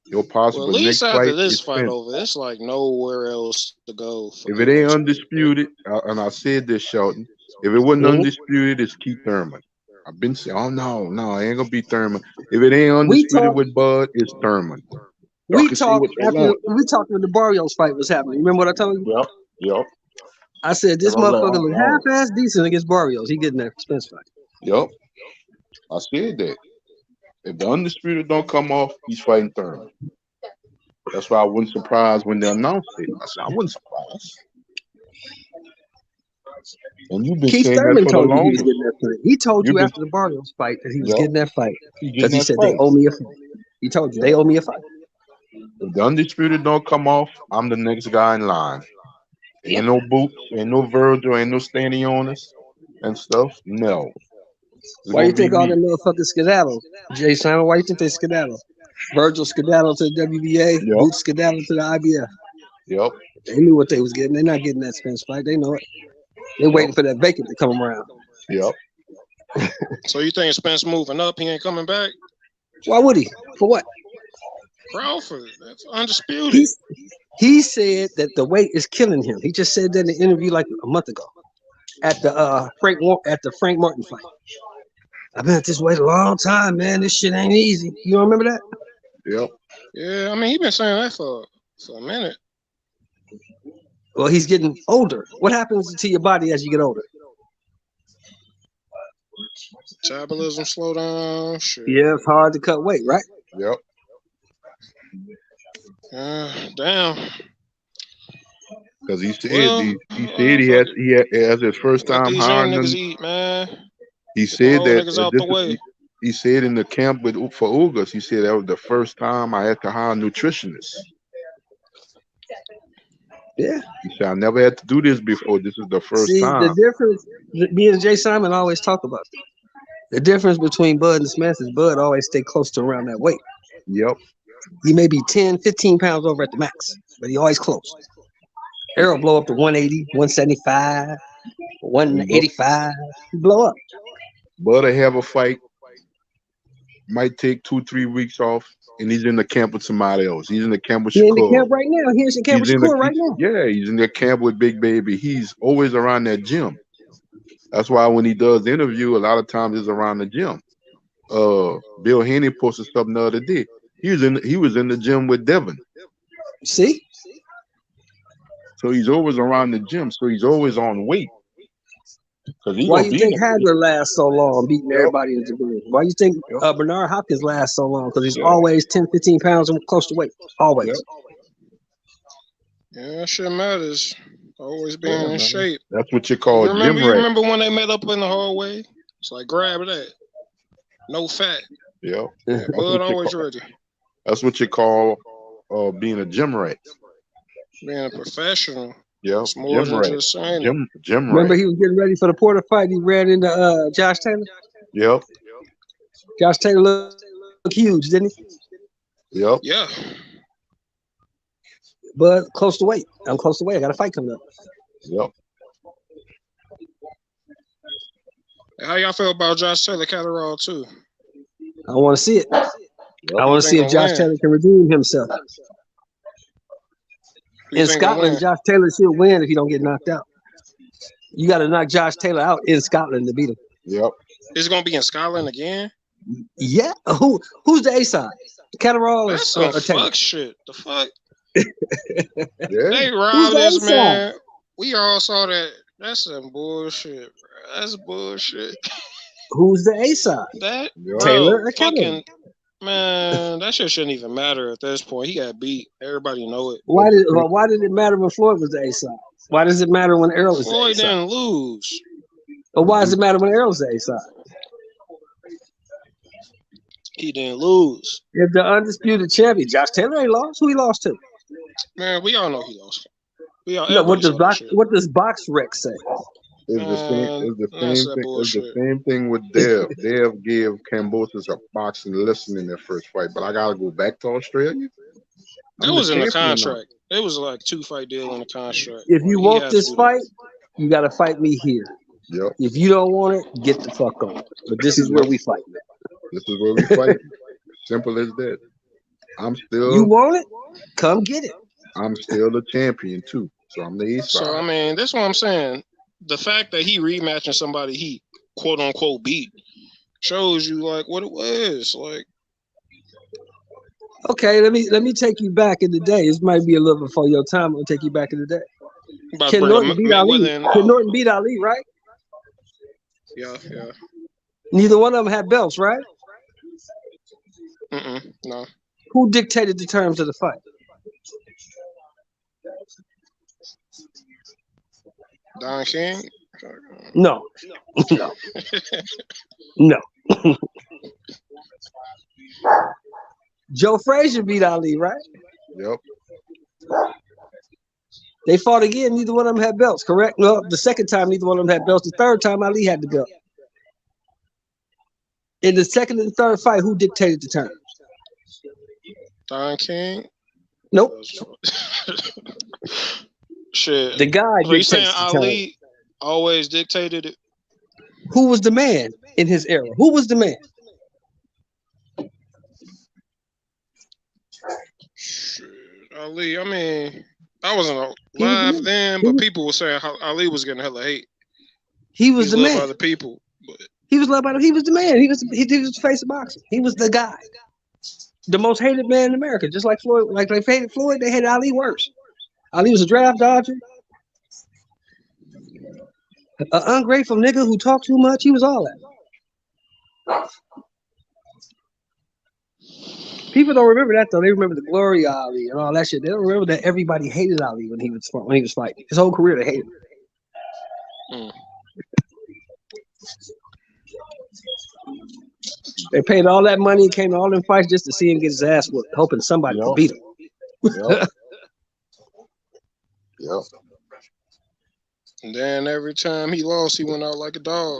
your possible Well, at least next after fight this is fight Spence. over, it's like nowhere else to go. If it ain't undisputed, and I said this, Shelton, if it wasn't undisputed, it's Keith Thurman. I've been saying, oh no, it ain't gonna be Thurman. If it ain't undisputed with Bud, it's Thurman. We talked when the Barrios fight was happening. Remember what I told you? Yep. I said this motherfucker look half-ass decent against Barrios. He getting that Spence fight. Yep. I said that. If the undisputed don't come off, he's fighting Thurman. That's why I wasn't surprised when they announced it. I said, I wasn't surprised. And you've been Keith saying Thurman that for the told you he was longest. getting that fight. He told you after the Barrios fight that he was getting that fight because he said they owe me a fight. He told you they owe me a fight. If the undisputed don't come off, I'm the next guy in line. Ain't no Boots, ain't no Virgil, ain't no Stanionis and stuff. No. Why you think all them motherfuckers skedaddle? Jay Simon, why you think they skedaddle? Virgil skedaddle to the WBA, Boots skedaddle to the IBF. Yep. They knew what they was getting. They're not getting that Spence fight. They know it. They're waiting for that vacant to come around. Yep. So you think Spence moving up? He ain't coming back? Why would he? For what? Crawford. That's undisputed. He said that the weight is killing him. He just said that in an interview like a month ago at the Frank Martin fight. I've been at this weight a long time, man. This shit ain't easy. You don't remember that? Yep. Yeah, I mean, he been saying that for a minute. Well, he's getting older. What happens to your body as you get older? Metabolism slow down. Shit. Yeah, it's hard to cut weight, right? Yep. Damn. Because he said he has his first time hiring them. He said that he said in the camp for August, he said that was the first time I had to hire a nutritionist. Yeah. He said I never had to do this before. This is the first time. The difference, me and Jay Simon always talk about this. The difference between Bud and Smith is Bud always stay close to around that weight. Yep. He may be 10, 15 pounds over at the max, but he always close. Errol blow up to 180, 175, 185. He blow up. Bud will have a fight, might take 2-3 weeks off, and he's in the camp with somebody else. He's in the camp with Shakur. He's in the camp right now. He's in camp with Shakur right now. Yeah, he's in the camp with Big Baby. He's always around that gym. That's why when he does the interview, a lot of times it's around the gym. Bill Haney posted something the other day. He was in the gym with Devin. See? So he's always around the gym. So he's always on weight. Why you think Hagler lasts so long beating everybody in the division? Why you think Bernard Hopkins lasts so long? Because he's always 10, 15 pounds close to weight. Always. Yeah, that shit matters. Always being in shape. That's what you call gym rat. You remember when they met up in the hallway? It's like, grab that. No fat. Yeah. Bud always ready. That's what you call being a gym rat. Being a professional. Yeah. It's more than just saying gym rat. Remember he was getting ready for the Porter fight. He ran into Josh Taylor? Yep. Josh Taylor looked huge, didn't he? Yep. Yeah. But close to weight. I'm close to weight. I got a fight coming up. Yep. How y'all feel about Josh Taylor Catterall too? I want to see it. Yep. I want to see if Josh Taylor can redeem himself. In Scotland, Josh Taylor should win if he don't get knocked out. You got to knock Josh Taylor out in Scotland to beat him. Yep. Is it going to be in Scotland again? Yeah. Who's the A side? Catterall or Taylor? Fuck shit. The fuck? They robbed Who's this man. We all saw that. That's some bullshit, bro. That's bullshit. Who's the A side? That Taylor or fucking man, that shit shouldn't even matter at this point. He got beat. Everybody know it. Why did it matter when Floyd was the A side? Why does it matter when Errol was the A side? Floyd didn't lose. Or why does it matter when Errol's A side? He didn't lose. If the undisputed champion, Josh Taylor ain't lost, who he lost to? Man, we all know he lost. No, what does Box Rec say? It's the same. It's the same thing. It's the same thing with Dev. Dev gave Kambosos a boxing lesson in their first fight, but I gotta go back to Australia. It was in the contract. It was like 2-fight deal in the contract. If you want this fight, you gotta fight me here. Yep. If you don't want it, get the fuck on. But this is where we fight. This is where we fight. Simple as that. I'm still. You want it? Come get it. I'm still the champion too, so I'm the East side. So I mean, that's what I'm saying. The fact that he rematching somebody he quote unquote beat shows you like what it was like. Okay, let me take you back in the day. This might be a little before your time. I'm gonna take you back in the day. Ken Norton beat Ali. Ken Norton beat Ali, right? Yeah. Neither one of them had belts, right? No. Who dictated the terms of the fight? Don King? No. No. Joe Frazier beat Ali, right? Yep. They fought again. Neither one of them had belts, correct? No, the second time, neither one of them had belts. The third time, Ali had the belt. In the second and third fight, who dictated the terms? Don King? Nope. Shit. The guy. Are you saying Ali always dictated it? Who was the man in his era? Who was the man? Shit. Ali, I mean, I wasn't alive then, but people were saying how Ali was getting hella hate. He was the man. By the people. But he was loved by them. He was the man. He was the face of boxing. He was the guy. The most hated man in America. Just like Floyd. Like they hated Floyd, they hated Ali worse. Ali was a draft dodger. An ungrateful nigga who talked too much. He was all that. People don't remember that though. They remember the glory of Ali and all that shit. They don't remember that everybody hated Ali when he was fighting. His whole career they hated him. They paid all that money and came to all them fights just to see him get his ass whooped, hoping somebody could beat him. Yep. And then every time he lost, he went out like a dog.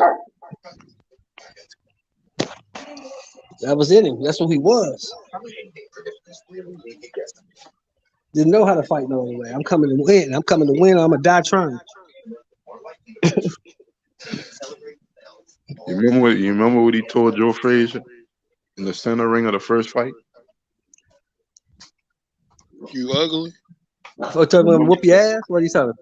That was in him. That's who he was. Didn't know how to fight no other way. I'm coming to win. I'm coming to win. I'm gonna die trying. You remember what he told Joe Frazier in the center ring of the first fight? You ugly. Oh, telling him whoop your ass? What are you telling him?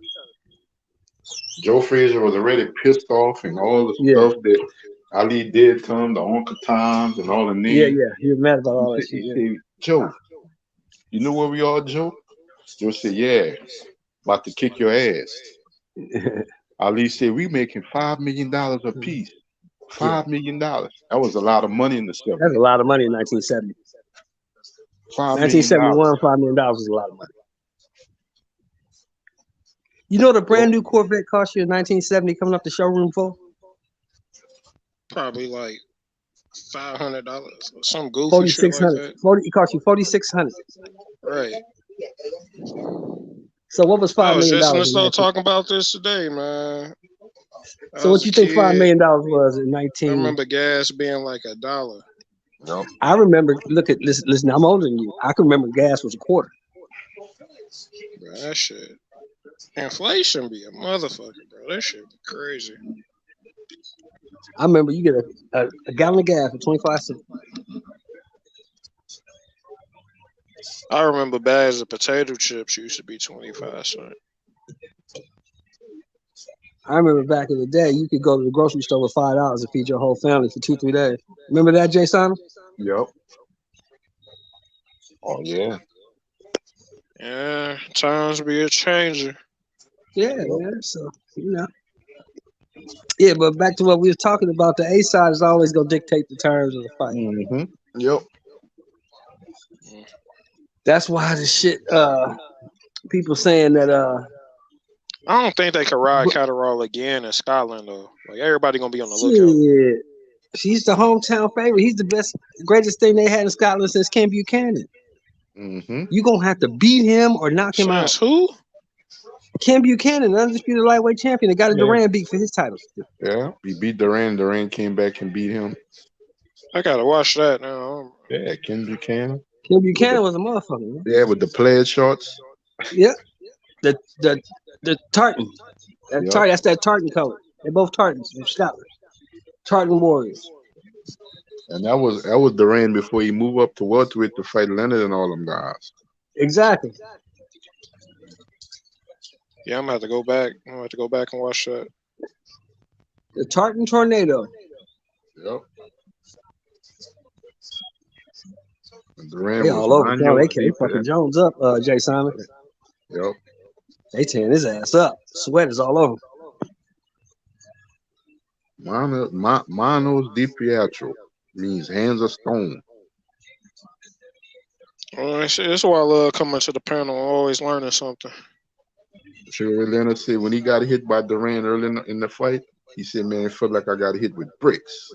Joe Frazier was already pissed off and all the stuff that Ali did to him, the Uncle Toms and all the names. Yeah. He was mad about all that shit. He said, Joe, you know where we are, Joe? Joe said, yeah, about to kick your ass. Ali said, we making $5 million a piece. $5 million. That was a lot of money in the 70s. That's a lot of money in 1970. 1971, $5 million was a lot of money. You know the brand new Corvette cost you in 1970 coming up the showroom for? Probably like $500. Some goofy shit like that. It cost you $4,600. Right. So what was $5 million? I was just talking about this today, man. So what you think $5 million was in 19? I remember gas being like $1. Nope. I remember. Listen. I'm older than you. I can remember gas was a quarter. Bro, that shit. Inflation be a motherfucker, bro. That shit be crazy. I remember you get a gallon of gas for 25 cents. I remember bags of potato chips used to be 25 cents. I remember back in the day, you could go to the grocery store with $5 and feed your whole family for 2-3 days. Remember that, Jay Simon? Yep. Oh yeah. Yeah, times be a changer. Yeah, man. So Yeah, but back to what we were talking about, the A side is always gonna dictate the terms of the fight. Mm-hmm. Yep. That's why the shit people saying that I don't think they could ride Catterall again in Scotland though. Like everybody gonna be on the lookout. Shit. He's the hometown favorite. He's the greatest thing they had in Scotland since Ken Buchanan. Mm-hmm. You gonna have to beat him or knock him out. Who? Ken Buchanan, undisputed lightweight champion. That got a Duran beat for his title. Yeah, he beat Duran. Duran came back and beat him. I gotta watch that now. Yeah, Ken Buchanan. Ken Buchanan was a motherfucker. Man. Yeah, with the plaid shorts. Yeah, the tartan. That's that tartan color. They're both tartans from Scotland. Tartan Warriors. And that was Duran before he moved up to welterweight to fight Leonard and all them guys. Exactly. Yeah, I'm gonna have to go back. I'm gonna have to go back and watch that. The Tartan Tornado. Yep. And Duran they was all over. They can't fucking Jones up, Jay Simon. Yep. They tearing his ass up. Sweat is all over. Manos di Pietro means hands of stone. That's why I love coming to the panel. I'm always learning something. Sugar Ray Leonard said when he got hit by Duran early in the fight, he said, "Man, it felt like I got hit with bricks."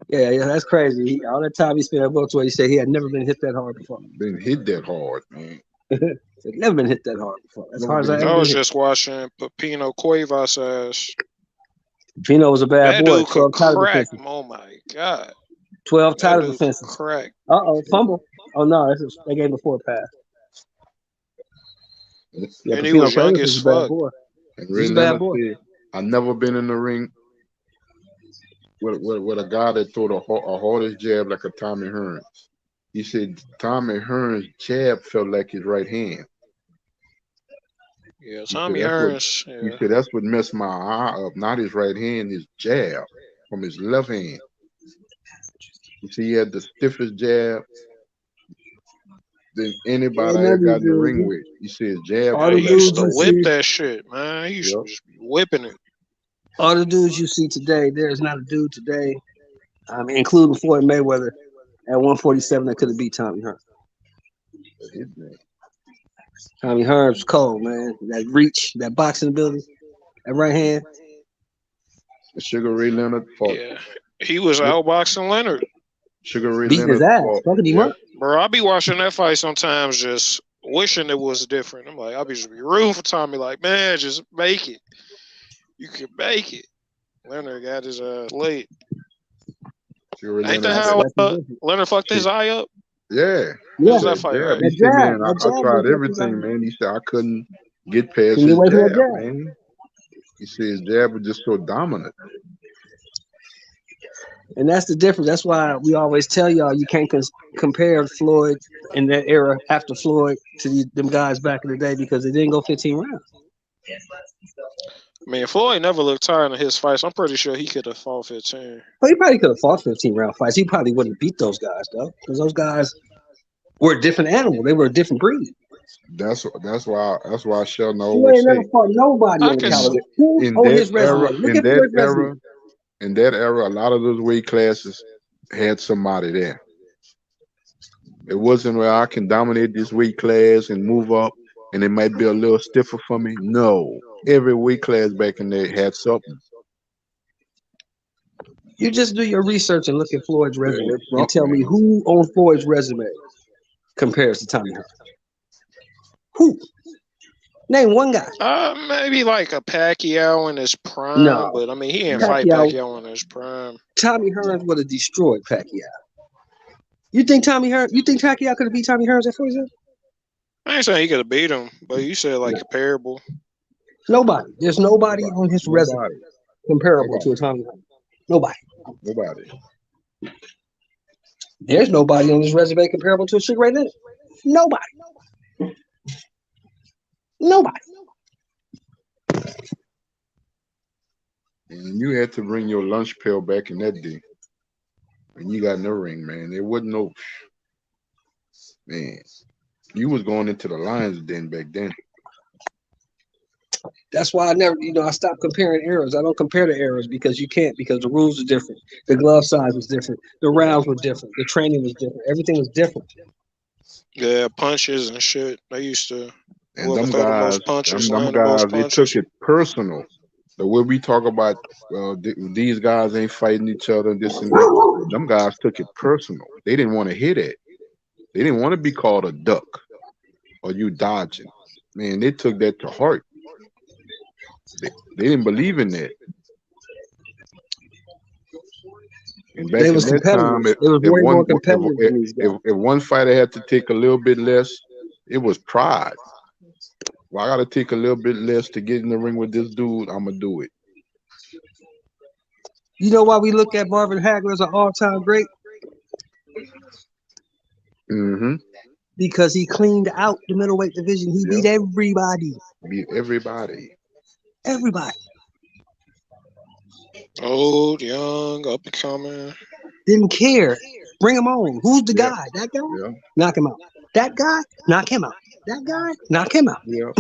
Yeah, that's crazy. All that time he spent at welterweight, he said he had never been hit that hard before. Been hit that hard, man. Never been hit that hard before. As hard as I was just watching Pepino Cuevas ass. Pino was a bad boy. Dude could crack. Oh my god. 12 title defenses. Correct. Fumble. Oh no, they gave him a 4 pass. Yeah, and he was young as fuck. He's a bad boy. Said, I've never been in the ring with a guy that threw a hardest jab like a Tommy Hearns. He said Tommy Hearns' jab felt like his right hand. Yeah, Tommy Hearns. He said that's what messed my eye up. Not his right hand, his jab from his left hand. You see, he had the stiffest jab than anybody I got in the ring with. He said jab. He used to whip that shit, man. He used to just be whipping it. All the dudes you see today, there is not a dude today, including Floyd Mayweather, at 147 that could have beat Tommy Hearns. Tommy Hearns was cold, man. That reach, that boxing ability, that right hand. Sugar Ray Leonard fought. Yeah, he was outboxing Leonard. Sugar Ray beating Leonard his ass, fucking him up. Bro, I be watching that fight sometimes, just wishing it was different. I'm like, I be just be rooting for Tommy, like, man, just make it. You can make it. Leonard got his late. Ain't that how Leonard fucked his eye up? Yeah. What was that fight? Yeah. He said, man, I tried everything, man. He said I couldn't get past his jab, man. He said his jab was just so dominant. And that's the difference. That's why we always tell y'all you can't compare Floyd in that era after Floyd to them guys back in the day because they didn't go 15 rounds. I mean, Floyd never looked tired in his fights. I'm pretty sure he could have fought 15. Well, he probably could have fought 15-round fights. He probably wouldn't beat those guys, though, because those guys were a different animal. They were a different breed. That's why Sheldon always never fought nobody on the caliber. In that era, a lot of those weight classes had somebody there. It wasn't where I can dominate this weight class and move up, and it might be a little stiffer for me. No. Every weight class back in there had something. You just do your research and look at Floyd's resume and tell me who on Floyd's resume compares to Tommy Hearns. Who? Name one guy. Maybe like a Pacquiao in his prime. No. But I mean, he didn't fight Pacquiao in his prime. Tommy Hearns would have destroyed Pacquiao. You think Pacquiao could have beat Tommy Hearns at 47? I ain't saying he could have beat him, but you said like comparable. Nobody. There's nobody on his resume comparable to a Tommy Hearns. Nobody. There's nobody on his resume comparable to a Sugar Ray Leonard. Nobody. And you had to bring your lunch pail back in that day. When you got in the ring, man. There wasn't no man. You was going into the Lions Den back then. That's why I stopped comparing eras. I don't compare the eras because you can't, because the rules are different. The glove size was different. The rounds were different. The training was different. Everything was different. Yeah, punches and shit. They used to. And them guys, they took it personal. The way we talk about these guys ain't fighting each other, this and that. Them guys took it personal. They didn't want to hit it. They didn't want to be called a duck or you dodging. Man, they took that to heart. They didn't believe in that. And back in that time, if one fighter had to take a little bit less, it was pride. Well, I got to take a little bit less to get in the ring with this dude. I'm gonna do it. You know why we look at Marvin Hagler as an all-time great? Mm-hmm. Because he cleaned out the middleweight division. He beat everybody. Everybody. Old, young, up and coming. Didn't care. Bring him on. Who's the guy? That guy? Yeah. Knock him out. That guy? Knock him out. That guy? Knock him out. Yeah.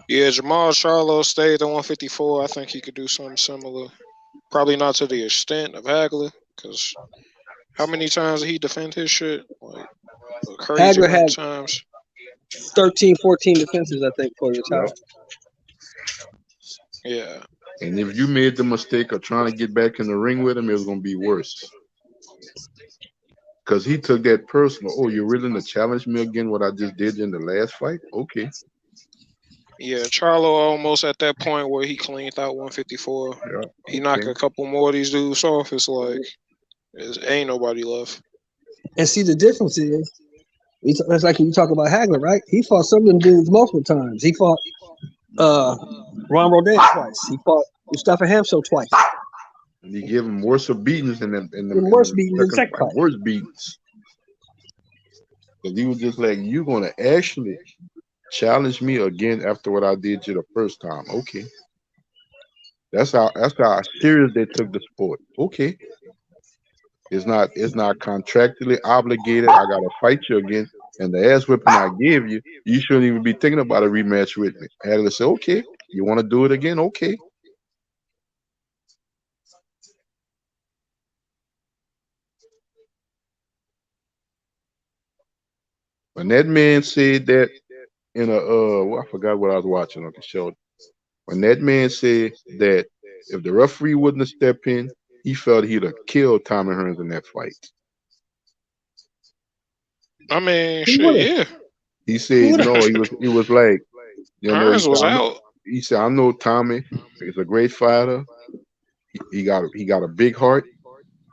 Yeah, Jamal Charlo stayed at 154. I think he could do something similar. Probably not to the extent of Hagler, because how many times did he defend his shit? Like, a crazy amount of times. 13, 14 defenses, I think, for the title. Yeah. And if you made the mistake of trying to get back in the ring with him, it was going to be worse. Because he took that personal. Oh, you're willing to challenge me again what I just did in the last fight? Okay. Yeah, Charlo almost at that point where he cleaned out 154. Yeah, he knocked a couple more of these dudes off. It's like, ain't nobody left. And see, the difference is, that's like you talk about Hagler, right? He fought some of them dudes multiple times. He fought Ron Rodin twice. He fought Mustafa Hamso twice. And he gave him worse beatings in the worse beatings in the second fight. Worse beatings. Because he was just like, you're going to actually challenge me again after what I did you the first time. Okay. That's how serious they took the sport. Okay. It's not contractually obligated. I gotta fight you again. And the ass whipping I gave you, you shouldn't even be thinking about a rematch with me. Hagler said, okay, you want to do it again? Okay. When that man said that in I forgot what I was watching on the show. When that man said that if the referee wouldn't have stepped in, he felt he'd have killed Tommy Hearns in that fight. I mean, shit, yeah. He said no. He was like, you know, Hearns was out. He said, I know Tommy is a great fighter. He got a big heart.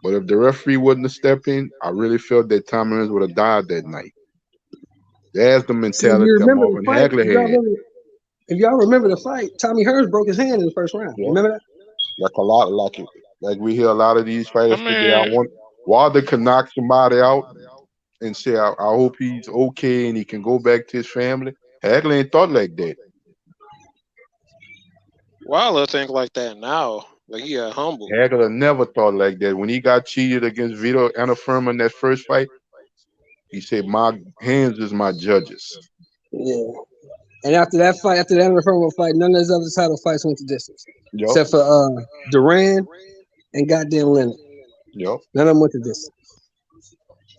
But if the referee wouldn't have stepped in, I really felt that Tommy Hearns would have died that night. That's the mentality that Marvin Hagler had. If y'all remember the fight, Tommy Hearns broke his hand in the first round. Yeah. Remember that? Like we hear a lot of these fighters today. Wilder can knock somebody out and say, I hope he's okay and he can go back to his family. Hagler ain't thought like that. Wilder think like that now. Like he got humble. Hagler never thought like that. When he got cheated against Vito Anafirma in that first fight, he said, my hands is my judges. Yeah. And after that fight, after the Anafirma fight, none of his other title fights went to distance. Yep. Except for Duran and goddamn Leonard. Yep. None of them went to distance.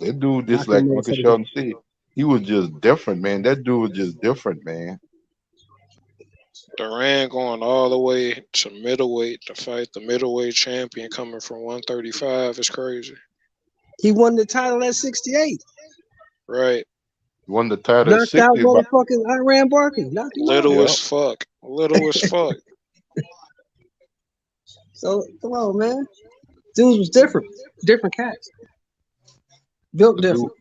That dude, just like Uncle Sheldon said, he was just different, man. That dude was just different, man. Duran going all the way to middleweight to fight the middleweight champion coming from 135 is crazy. He won the title at 68. Right. He won the title at 60. Knocked out motherfucking Iran Barker. Little as fuck. Little as fuck. So, come on, man. Dude was different. Different cats. Built different.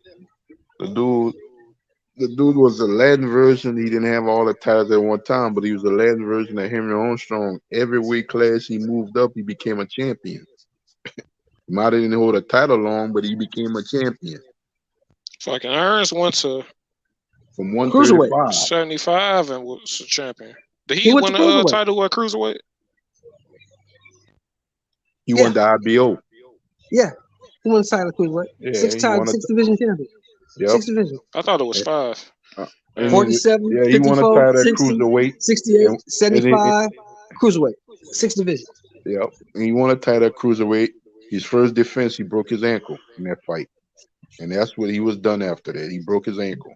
The dude was a Latin version. He didn't have all the titles at one time, but he was a Latin version of Henry Armstrong. Every weight class he moved up, he became a champion. He might have didn't hold a title long, but he became a champion. Fucking Hearns went to from 135. 75 and was a champion. Did he win a title at cruiserweight? He won the IBO. Yeah. He won the title cruiserweight. Yeah, 6 times, 6 division champion. Yep. 6 divisions. I thought it was 5. 47, yeah, he 54, won a title 60, at cruiserweight. 68, 75, cruiserweight. 6 divisions. Yep. And he won a title at cruiserweight. His first defense, he broke his ankle in that fight. And that's what he was done after that. He broke his ankle.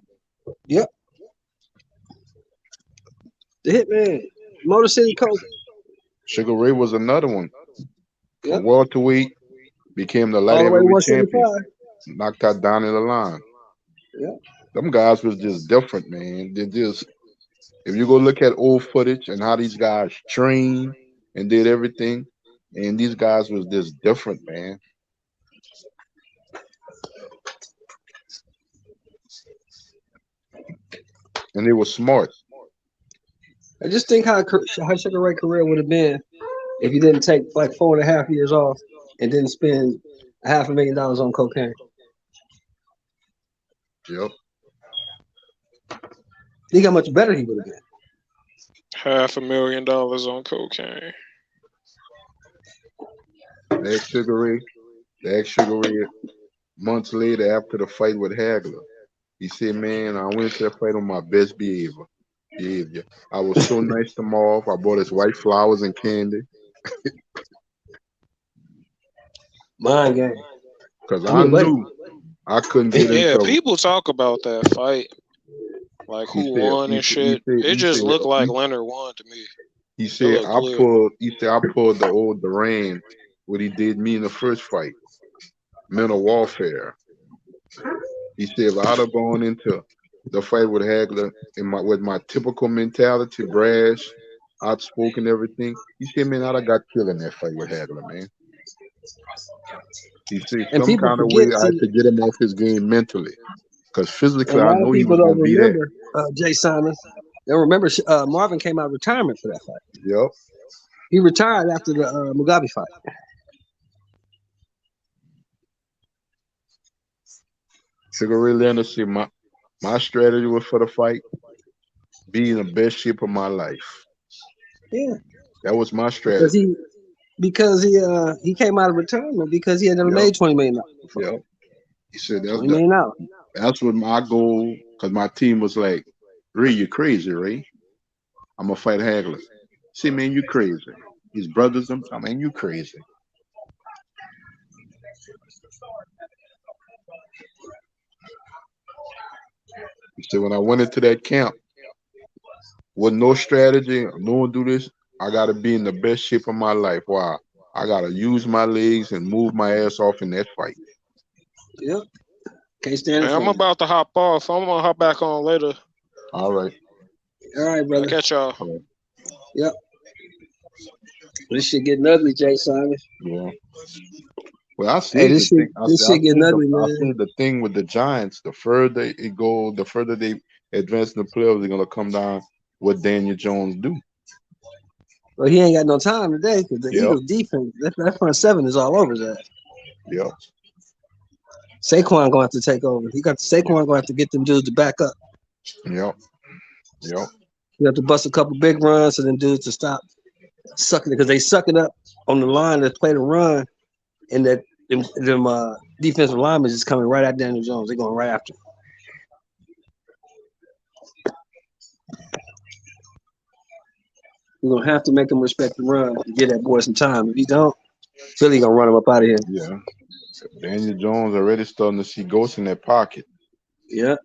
Yep. The Hitman, Motor City Coach. Sugar Ray was another one. Yep. From welterweight, became the light All the way to heavyweight champion. 175. Knocked out down in the line. Yeah. Them guys was just different, man. They just, if you go look at old footage and how these guys trained and did everything, and these guys was just different, man. And they were smart. I just think how Sugar Ray career would have been if he didn't take like 4.5 years off and didn't spend $500,000 on cocaine. Yep. Think how much better he would have been. $500,000 on cocaine. That Sugar Ray, months later after the fight with Hagler, he said, man, I went to that fight on my best behavior. I was so nice to Marv. I bought his white flowers and candy. Mind game. Because I knew I couldn't get in trouble. People talk about that fight. Like who won and shit. It just looked like Leonard won to me. He said I pulled the old Duran, what he did me in the first fight. Mental warfare. He said if I'd have gone into the fight with Hagler with my typical mentality, brash, outspoken, everything, he said, man, I'd have got killed in that fight with Hagler, man. He said some kind of way I had to get him off his game mentally. Because physically, I know he was going to be there. Jay Simons. They don't remember Marvin came out of retirement for that fight. Yep. He retired after the Mugabe fight. Sugar Ray Leonard said, my strategy was for the fight, be in the best shape of my life. Yeah. That was my strategy. Because he came out of retirement because he had never made $20 million. Yep. He said that's what my goal, because my team was like, Ray, you crazy, Ray. I'm going to fight Hagler. See, man, you crazy. His brothers, I mean, you crazy. He said, when I went into that camp, with no strategy, no one do this, I got to be in the best shape of my life. Wow. I got to use my legs and move my ass off in that fight. Yep. Can't stand it. I'm about to hop off. I'm going to hop back on later. All right. All right, brother. I'll catch y'all. Right. Yep. This shit getting ugly, Jay Simon. Yeah. Well, I see this shit getting ugly, man. I see the thing with the Giants. The further it goes, the further they advance in the playoffs, they're gonna come down what Daniel Jones do. Well, he ain't got no time today because the Eagles defense, that front seven is all over that. Yep. Saquon gonna have to take over. Saquon gonna have to get them dudes to back up. Yep. You have to bust a couple big runs for them dudes to stop sucking it because they sucking up on the line that play the run, and that them defensive linemen is coming right at Daniel Jones. They're going right after him. You're gonna have to make him respect the run and get that boy some time. If you don't, Philly gonna run him up out of here. Yeah. Daniel Jones already starting to see ghosts in that pocket. Yeah.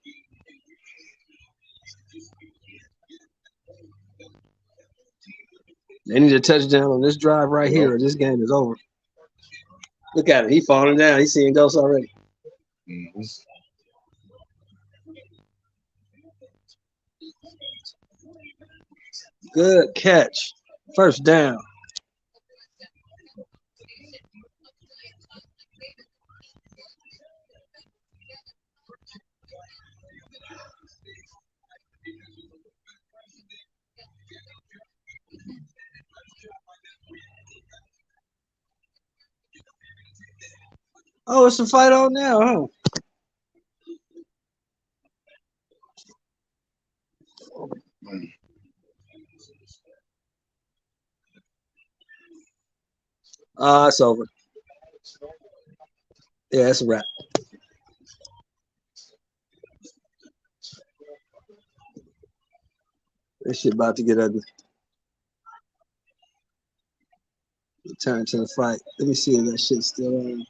They need a touchdown on this drive right here, or this game is over. Look at it. He falling down. He's seeing ghosts already. Mm-hmm. Good catch. First down. Oh, it's a fight on now, huh? It's over. Yeah, it's a wrap. This shit about to get ugly. Return to the fight. Let me see if that shit's still on.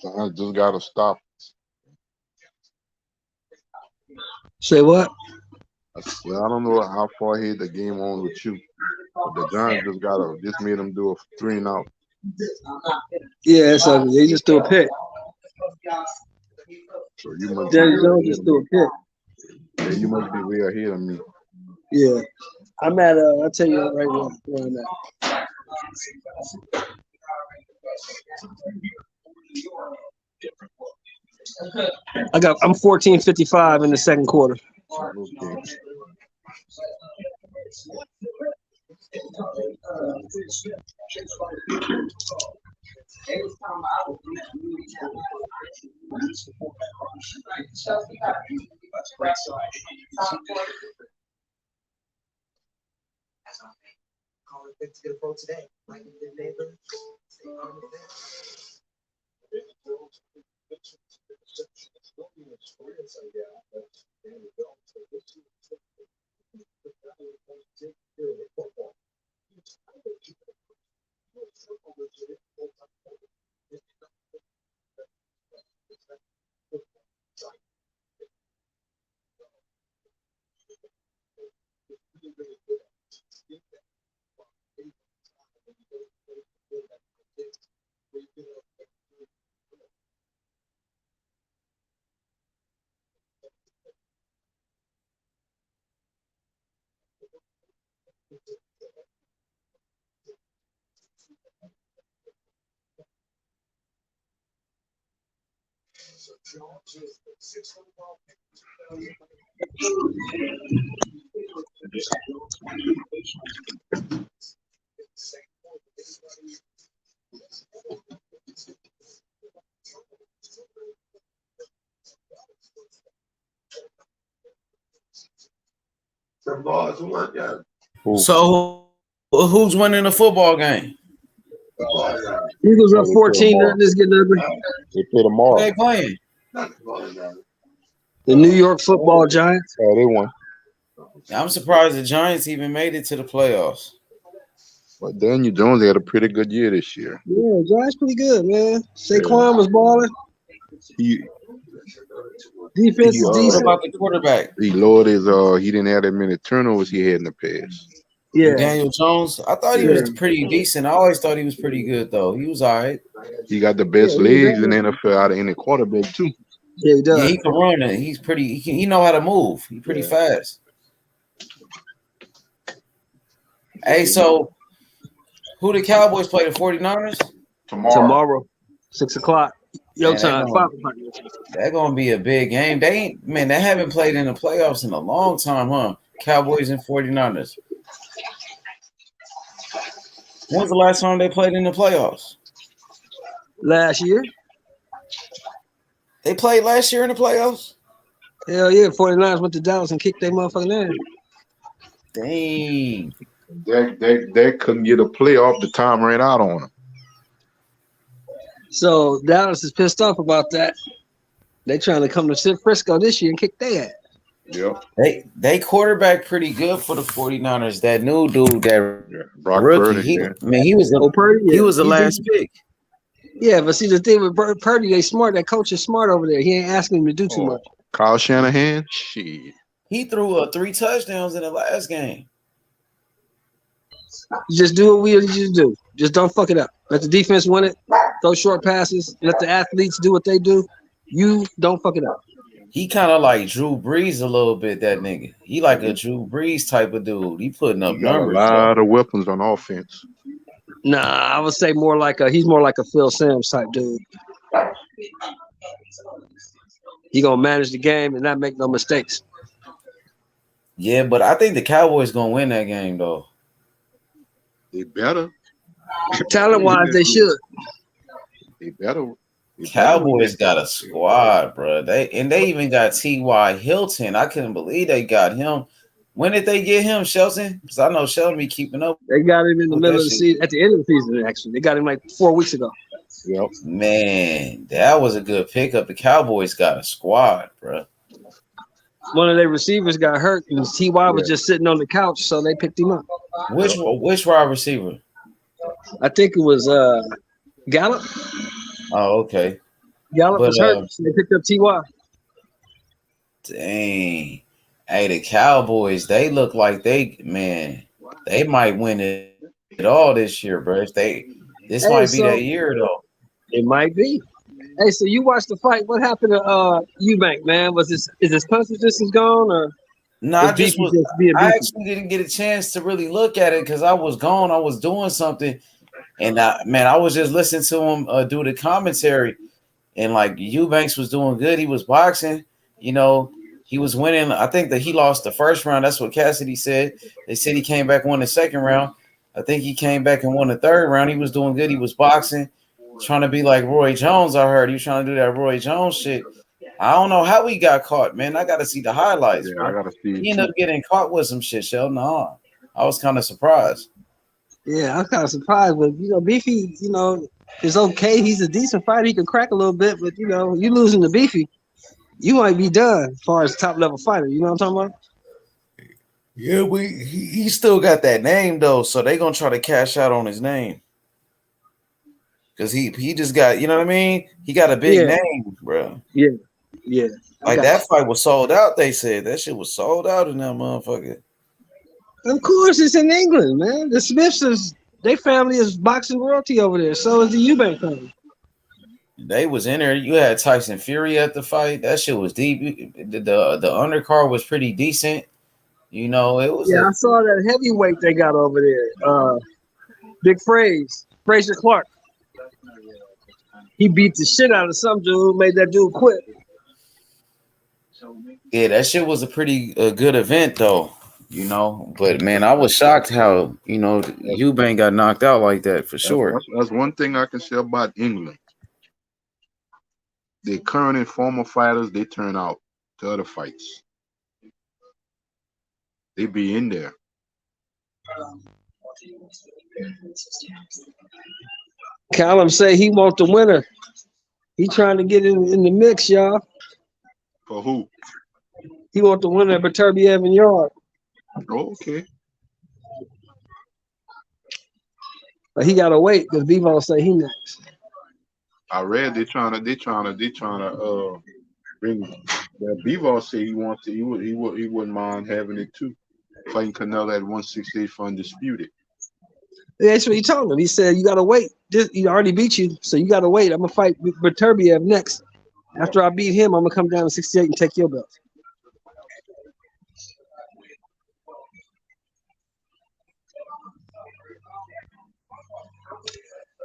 I just gotta stop. Say what? I don't know how far ahead the game on with you, but the Giants just made them do a 3-and-out. Yeah, it's ugly. They just threw a pick. So you must Jerry be Jones just threw a pick. Yeah, you must be way ahead of me. Yeah. I'm at I'll tell you right now where I'm at. I'm 14:55 in the second quarter. Okay. So who's winning the football game? Eagles up 14. This getting ugly. They play tomorrow. Who they playing? The New York Football Giants. Oh, they won. I'm surprised the Giants even made it to the playoffs. But Daniel Jones had a pretty good year this year. Yeah, Giants pretty good, man. Saquon was balling. Defense is decent. What about the quarterback? He lowered his he didn't have that many turnovers he had in the past. Yeah. Daniel Jones, I thought he was pretty decent. I always thought he was pretty good though. He was all right. He got the best legs in the NFL out of any quarterback too. Yeah, he does. Yeah, he can run it. He's pretty. He know how to move. He's pretty fast. Hey, so who the Cowboys play? The 49ers? Tomorrow, 6 o'clock. Your time, 5 o'clock. That's gonna be a big game. They haven't played in the playoffs in a long time, huh? Cowboys and 49ers. When's the last time they played in the playoffs? Last year. They played last year in the playoffs? Hell yeah, 49ers went to Dallas and kicked their motherfucking ass. Dang. They couldn't get a playoff. The time ran out on them. So Dallas is pissed off about that. They trying to come to San Francisco this year and kick their ass. Yep. They quarterback pretty good for the 49ers. That new dude, that Brock rookie, Purdy, he was the last pick. Yeah, but see the thing with Purdy, they smart. That coach is smart over there. He ain't asking him to do too much. Kyle Shanahan, shit. He threw 3 touchdowns in the last game. You just do what we usually do. Just don't fuck it up. Let the defense win it. Throw short passes. Let the athletes do what they do. You don't fuck it up. He kind of like Drew Brees a little bit, that nigga. He like a Drew Brees type of dude. He putting up numbers. A lot of weapons on offense. Nah, I would say he's more like a Phil Simms type dude. He gonna manage the game and not make no mistakes. Yeah, but I think the Cowboys gonna win that game though. They better. Talent wise, they should. They better. Cowboys got a squad, bro. They even got T.Y. Hilton. I couldn't believe they got him. When did they get him, Shelton? Because I know Shelton be keeping up. They got him in the middle of the season, at the end of the season. Actually, they got him like 4 weeks ago. Yep. Man, that was a good pickup. The Cowboys got a squad, bro. One of their receivers got hurt, and T.Y. was just sitting on the couch, so they picked him up. Which wide receiver? I think it was Gallup. Oh, okay. Gallup was hurt, so they picked up T.Y. Dang. Hey, the Cowboys, they look like they might win it all this year, bro. This might be that year, though. It might be. Hey, so you watched the fight. What happened to Eubank, man? Is his punch resistance gone, or no? I actually didn't get a chance to really look at it because I was gone. I was doing something, and I was just listening to him do the commentary, and like Eubanks was doing good. He was boxing, you know. He was winning. I think that he lost the first round. That's what Cassidy said. They said he came back and won the second round. I think he came back and won the third round. He was doing good. He was boxing, trying to be like Roy Jones. I heard he was trying to do that Roy Jones shit. I don't know how he got caught, man. I got to see the highlights. Yeah, I got to see. He ended up getting caught with some shit, Sheldon. I was kind of surprised. Yeah, I was kind of surprised. But, Beefy, is okay. He's a decent fighter. He can crack a little bit. But, you losing to Beefy, you might be done as far as top-level fighter. You know what I'm talking about? Yeah, he still got that name, though, so they're going to try to cash out on his name. Because he just got, you know what I mean? He got a big name, bro. Yeah. Like, that fight was sold out, they said. That shit was sold out in that motherfucker. Of course, it's in England, man. The Smiths, their family is boxing royalty over there. So is the Eubank family. They was in there. You had Tyson Fury at the fight. That shit was deep. The undercard was pretty decent. It was. Yeah, I saw that heavyweight they got over there. Big Fraser Clark. He beat the shit out of some dude, made that dude quit. Yeah, that shit was a pretty good event, though. But man, I was shocked how Eubank got knocked out like that for sure. That's one thing I can say about England. The current and former fighters, they turn out to other fights. They be in there. Callum say he want the winner. He trying to get in the mix, y'all. For who? He want the winner at Beterbiev and Yard. Oh, okay. But he gotta wait because Vivo say he next. I read they trying to bring that Vivo say he wants to he wouldn't mind having it too. Fighting Canelo at 168 for undisputed. Yeah, that's what he told him. He said, you gotta wait. He already beat you, so you gotta wait. I'm gonna fight Beterbiev next. After I beat him, I'm gonna come down to 68 and take your belt.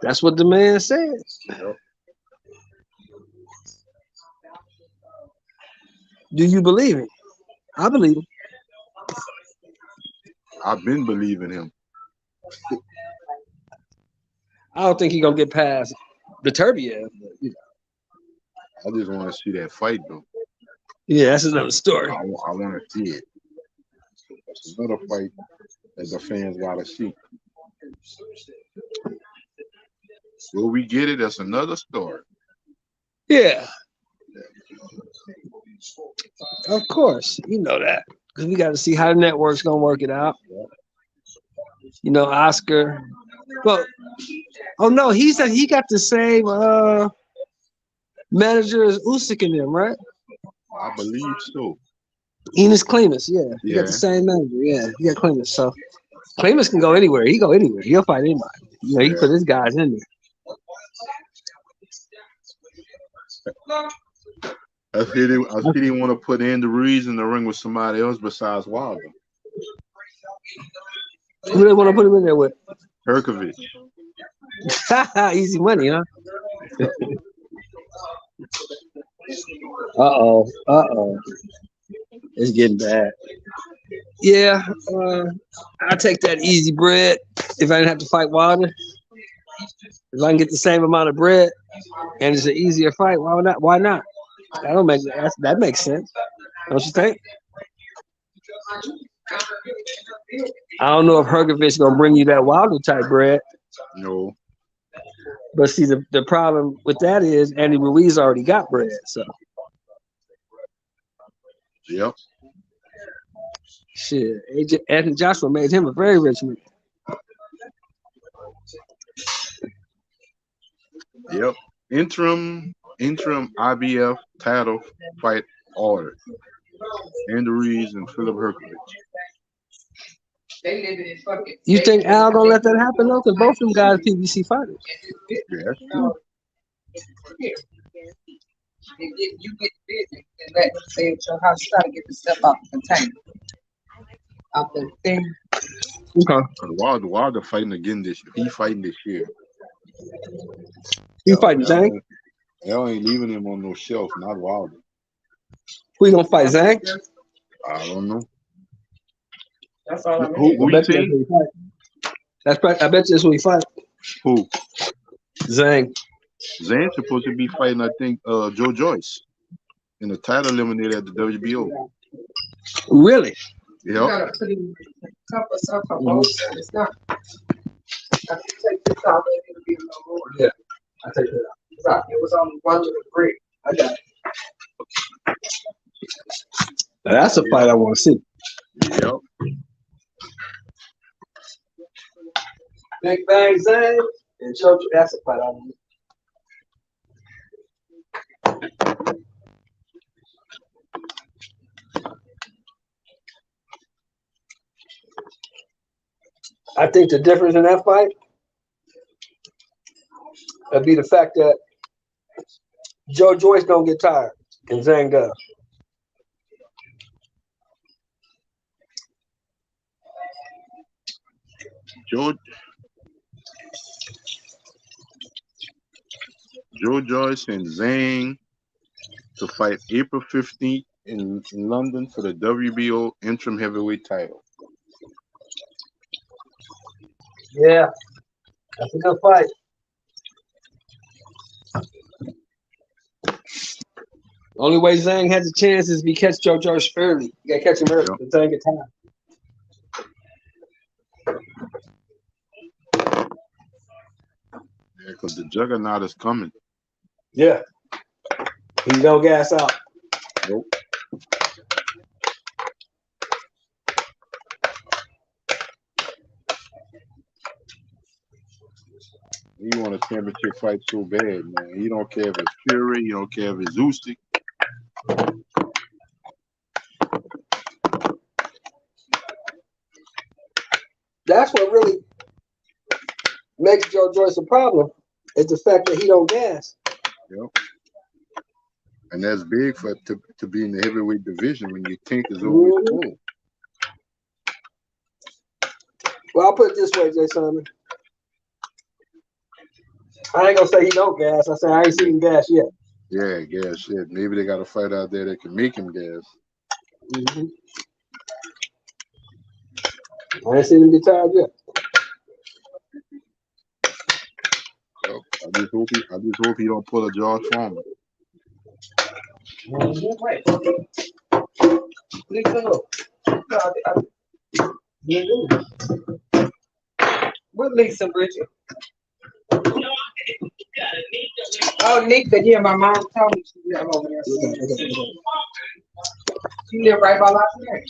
That's what the man says. Yep. Do you believe him? I believe him. I've been believing him. I don't think he's gonna get past Beterbiev. I just want to see that fight, though. Yeah, that's another story. I want to see it. That's another fight that the fans gotta see. Will we get it? That's another story. Yeah. Of course, you know that. Because we got to see how the network's going to work it out. You know, Oscar. Well, oh, no, he said he got the same manager as Usyk and them, right? I believe so. Enos Klimas, yeah. He got the same manager, yeah. He got Klimas. So Klimas can go anywhere. He go anywhere. He'll fight anybody. You know, he put his guys in there. I see they want to put Andy Ruiz in the ring with somebody else besides Wilder. Who they want to put him in there with? Herkovich. Easy money, huh? Uh-oh. It's getting bad. Yeah, I'll take that easy bread if I didn't have to fight Wilder. If I can get the same amount of bread and it's an easier fight, why not? Why not? That makes sense, don't you think? I don't know if Hrgovic gonna bring you that Wilder type bread. No. But see, the problem with that is Andy Ruiz already got bread, so. Yep. Shit, Anthony Joshua made him a very rich man. Yep. Interim IBF title fight order. Andy Ruiz and Philip Hrgovic. You think Al gonna let that happen though? Because both of them guys PBC fighters. Yeah, that's true. You get busy and let them say at your house. You gotta get the stuff out the container. Out the thing. Okay. Wilder fighting again this year. He fighting this year. He fighting Zhang? Y'all ain't leaving him on no shelf, not Wilder. Who you gonna fight, Zhang? I don't know. That's all I mean. Who you saying? I bet you that's who he fight. Who? Zhang. Zhang's supposed to be fighting, I think, Joe Joyce in the title eliminator at the WBO. Really? You gotta put in a cup of stuff on both sides. It's not. I can take this out, but it'll be a little more. Yeah, I take that out. It was on one little break. I got it. Now that's a fight I want to see. Yep. Big Bang Zhang and Joe. That's a fight I want to see. I think the difference in that fight would be the fact that Joe Joyce don't get tired and Zhang does. Joe Joyce and Zhang to fight April 15th in London for the WBO interim heavyweight title. Yeah, that's a good fight. Only way Zhang has a chance is if he catch Joe Joyce early. You gotta catch him early. Yep. Zhang get time. Yeah, because the juggernaut is coming. Yeah. He don't gas out. Nope. He want a championship fight so bad, man. He don't care if it's Fury. He don't care if it's Usyk. That's what really makes Joe Joyce a problem. Is the fact that he don't gas. Yep. And that's big for to be in the heavyweight division when your tank is always full. Well, I'll put it this way, Jay Simon. I ain't gonna say he don't gas. I say I ain't seen him gas yet. Yeah, gas shit. Maybe they got a fight out there that can make him gas. Mm-hmm. I ain't seen him get tired yet. Well, I just hope he don't pull a George Foreman. What Lisa Bridget? Oh, Nika, yeah, my mom told me she lived over there. She lived right by Lafayette.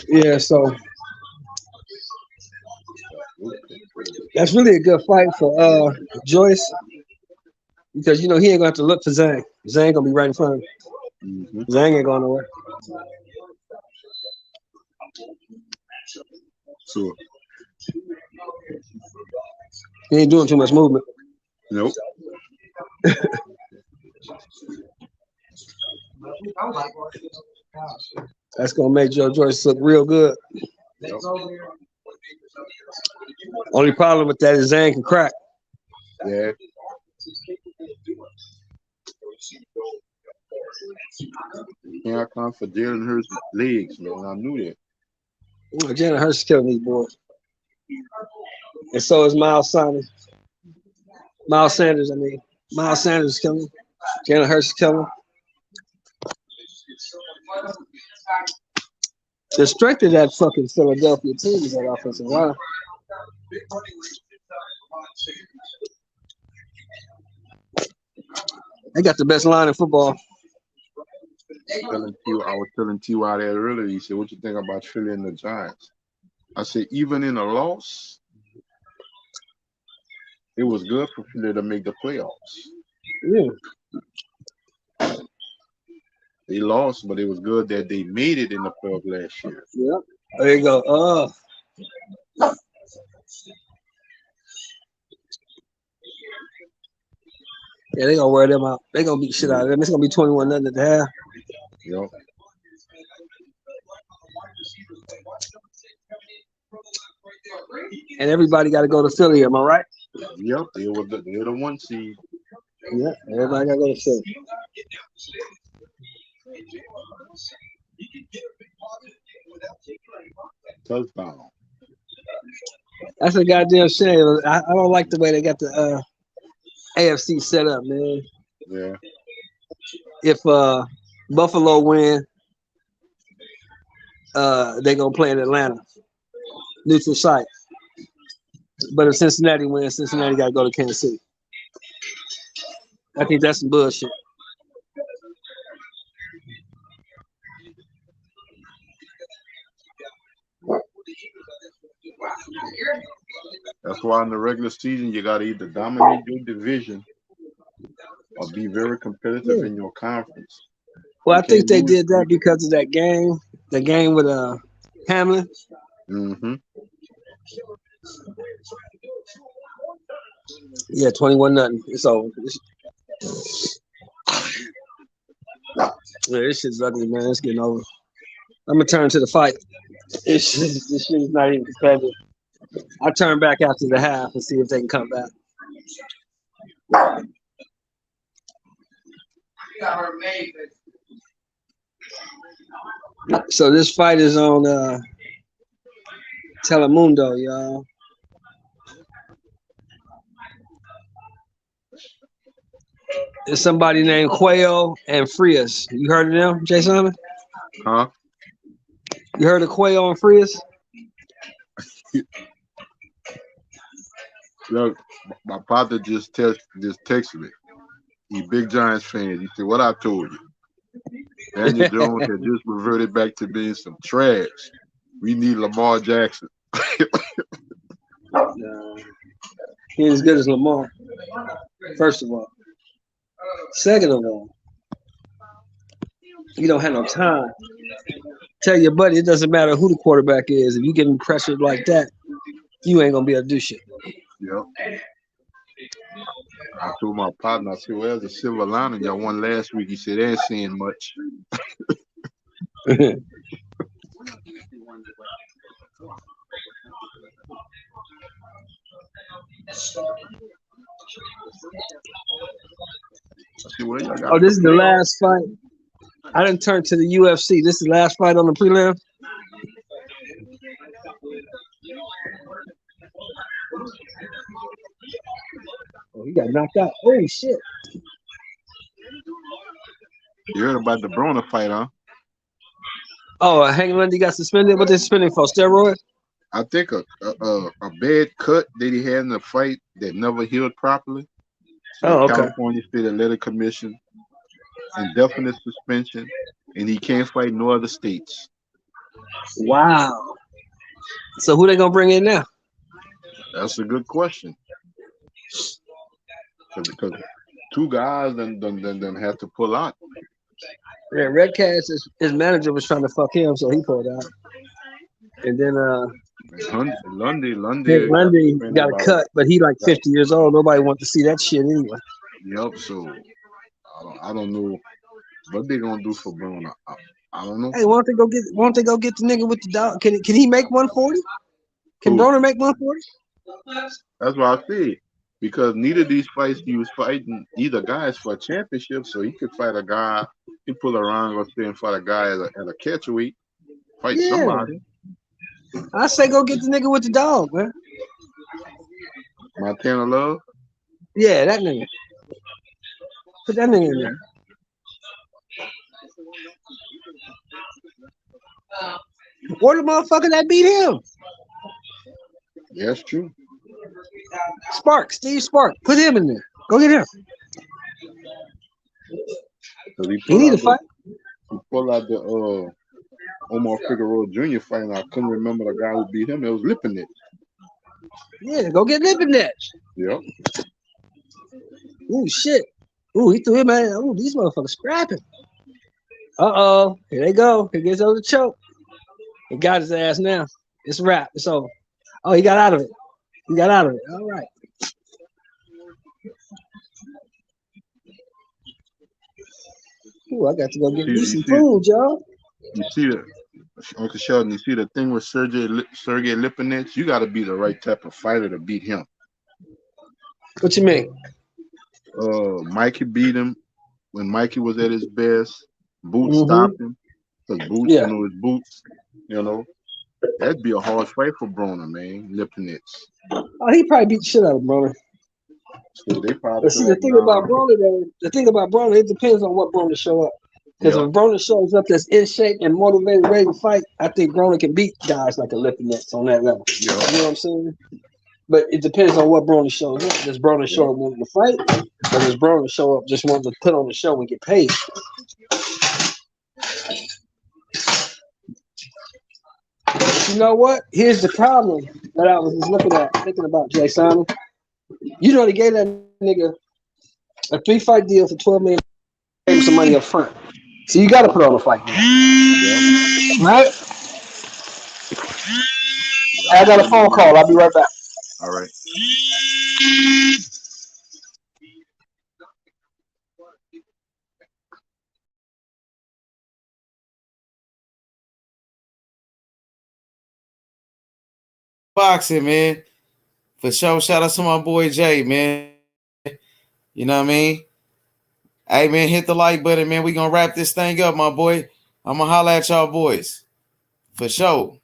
Yeah, so that's really a good fight for Joyce because you know he ain't gonna have to look for Zhang. Zhang gonna be right in front of him. Mm-hmm. Zhang ain't going nowhere. So he ain't doing too much movement. Nope. That's gonna make Joe Joyce look real good. Yep. Only problem with that is Zhang can crack. Yeah. You can't account for Jalen Hurts' legs, man. I knew that. Jalen Hurts is killing these boys. And so is Miles Sanders. Miles Sanders is killing. Jalen Hurts is killing. The strength of that fucking Philadelphia team is that offensive line. They got the best line in football. I was telling T.Y. that earlier. He said, "What you think about Philly and the Giants?" I said, even in a loss, it was good for Philly to make the playoffs. Yeah. They lost, but it was good that they made it in the playoffs last year. Yep. There you go. Yeah, they gonna wear them out. They gonna beat shit out of them. It's gonna be 21-0 at the half. Yep. And everybody got to go to Philly. Am I right? Yep. They're the 1 seed. Yeah. Everybody got to go to Philly. Touchdown. That's a goddamn shame. I don't like the way they got the AFC set up, man. Yeah. If Buffalo win, they gonna play in Atlanta, neutral site. But if Cincinnati wins, Cincinnati gotta go to Kansas City. I think that's some bullshit. That's why in the regular season you gotta either dominate your division or be very competitive in your conference. Well, I think they did that because of that game, the game with Hamlin. Mm-hmm. Yeah, 21-0. It's over. Yeah, this shit's ugly, man. It's getting over. I'm gonna turn to the fight. This shit is not even competitive. I'll turn back after the half and see if they can come back. So this fight is on Telemundo, y'all. There's somebody named Quayo and Frias. You heard of them, Jay Simon? Huh? You heard of Quayo and Frias? Look, my father just texted me. He big Giants fan. He said, "What I told you? Daniel Jones had just reverted back to being some trash. We need Lamar Jackson." He ain't as good as Lamar. First of all. Second of all, you don't have no time. Tell your buddy it doesn't matter who the quarterback is. If you getting pressured like that, you ain't gonna be able to do shit. Yep. I told my partner, I said, "Well, the silver lining y'all won last week." He said, "They ain't saying much." Oh, this is the last fight. I didn't turn to the UFC. This is the last fight on the prelim. Oh, he got knocked out. Holy shit. You heard about the Broner fight, huh? Oh, Hank Lundy got suspended. What they suspended for? Steroids? I think a bad cut that he had in the fight that never healed properly. So okay. California State Athletic Commission, indefinite suspension, and he can't fight no other states. Wow. So who they gonna bring in now? That's a good question. Because two guys then have to pull out. Yeah, Red Cash, his manager was trying to fuck him, so he pulled out. And then Lundy got a cut, but he like 50 years old. Nobody wants to see that shit anyway. Yep. So I don't know what they gonna do for Bruno. I don't know. Hey, won't they go get the nigga with the dog? Can he make 140? Can Broner make 140? That's what I said. Because neither of these fights he was fighting either guys for a championship, so he could fight a guy He pull around, go stay in front of a guy at a catch week. Fight Yeah. somebody. I say go get the nigga with the dog, man. Montana Love? Yeah, that nigga. Put that nigga in there. Or the motherfucker that beat him. Yeah, that's true. Spark, Steve Spark. Put him in there. Go get him. He need to fight. He pulled out the Omar Figueroa Jr. fight, and I couldn't remember the guy who beat him. It was Lipinich. Yeah, go get Lipinich. Yep. Ooh, shit. Ooh, he threw him out. Ooh, these motherfuckers scrapping. Uh-oh. Here they go. Here gets over the choke. He got his ass now. It's a wrap. It's over. Oh, he got out of it. He got out of it. All right. Ooh, I got to go get me some food, y'all. You see the Uncle Sheldon, you see the thing with Sergey Lipinich? You got to be the right type of fighter to beat him. What you mean? Mikey beat him when Mikey was at his best. Boots stopped him because Boots, you know, his boots, you know. That'd be a hard fight for Broner, man. Lipinich. Oh, he probably beat the shit out of Broner. So they probably. But see, the thing about Broner, though, it depends on what Broner show up. Because if Broner shows up that's in shape and motivated, ready to fight, I think Broner can beat guys like a Lipinich on that level. You know what I'm saying? But it depends on what Broner shows up. Does Broner show up wanting to fight, or does Broner show up just wanting to put on the show and get paid? But you know what? Here's the problem that I was just thinking about, Jay Simon. You know, they gave that nigga a 3-fight deal for $12 million, gave him some money up front. So you got to put on a fight, right? I got a phone call. I'll be right back. All right. Boxing, man. For sure. Shout out to my boy Jay, man. You know what I mean? Hey, man, hit the like button, man. We gonna wrap this thing up, my boy. I'm gonna holler at y'all boys. For sure.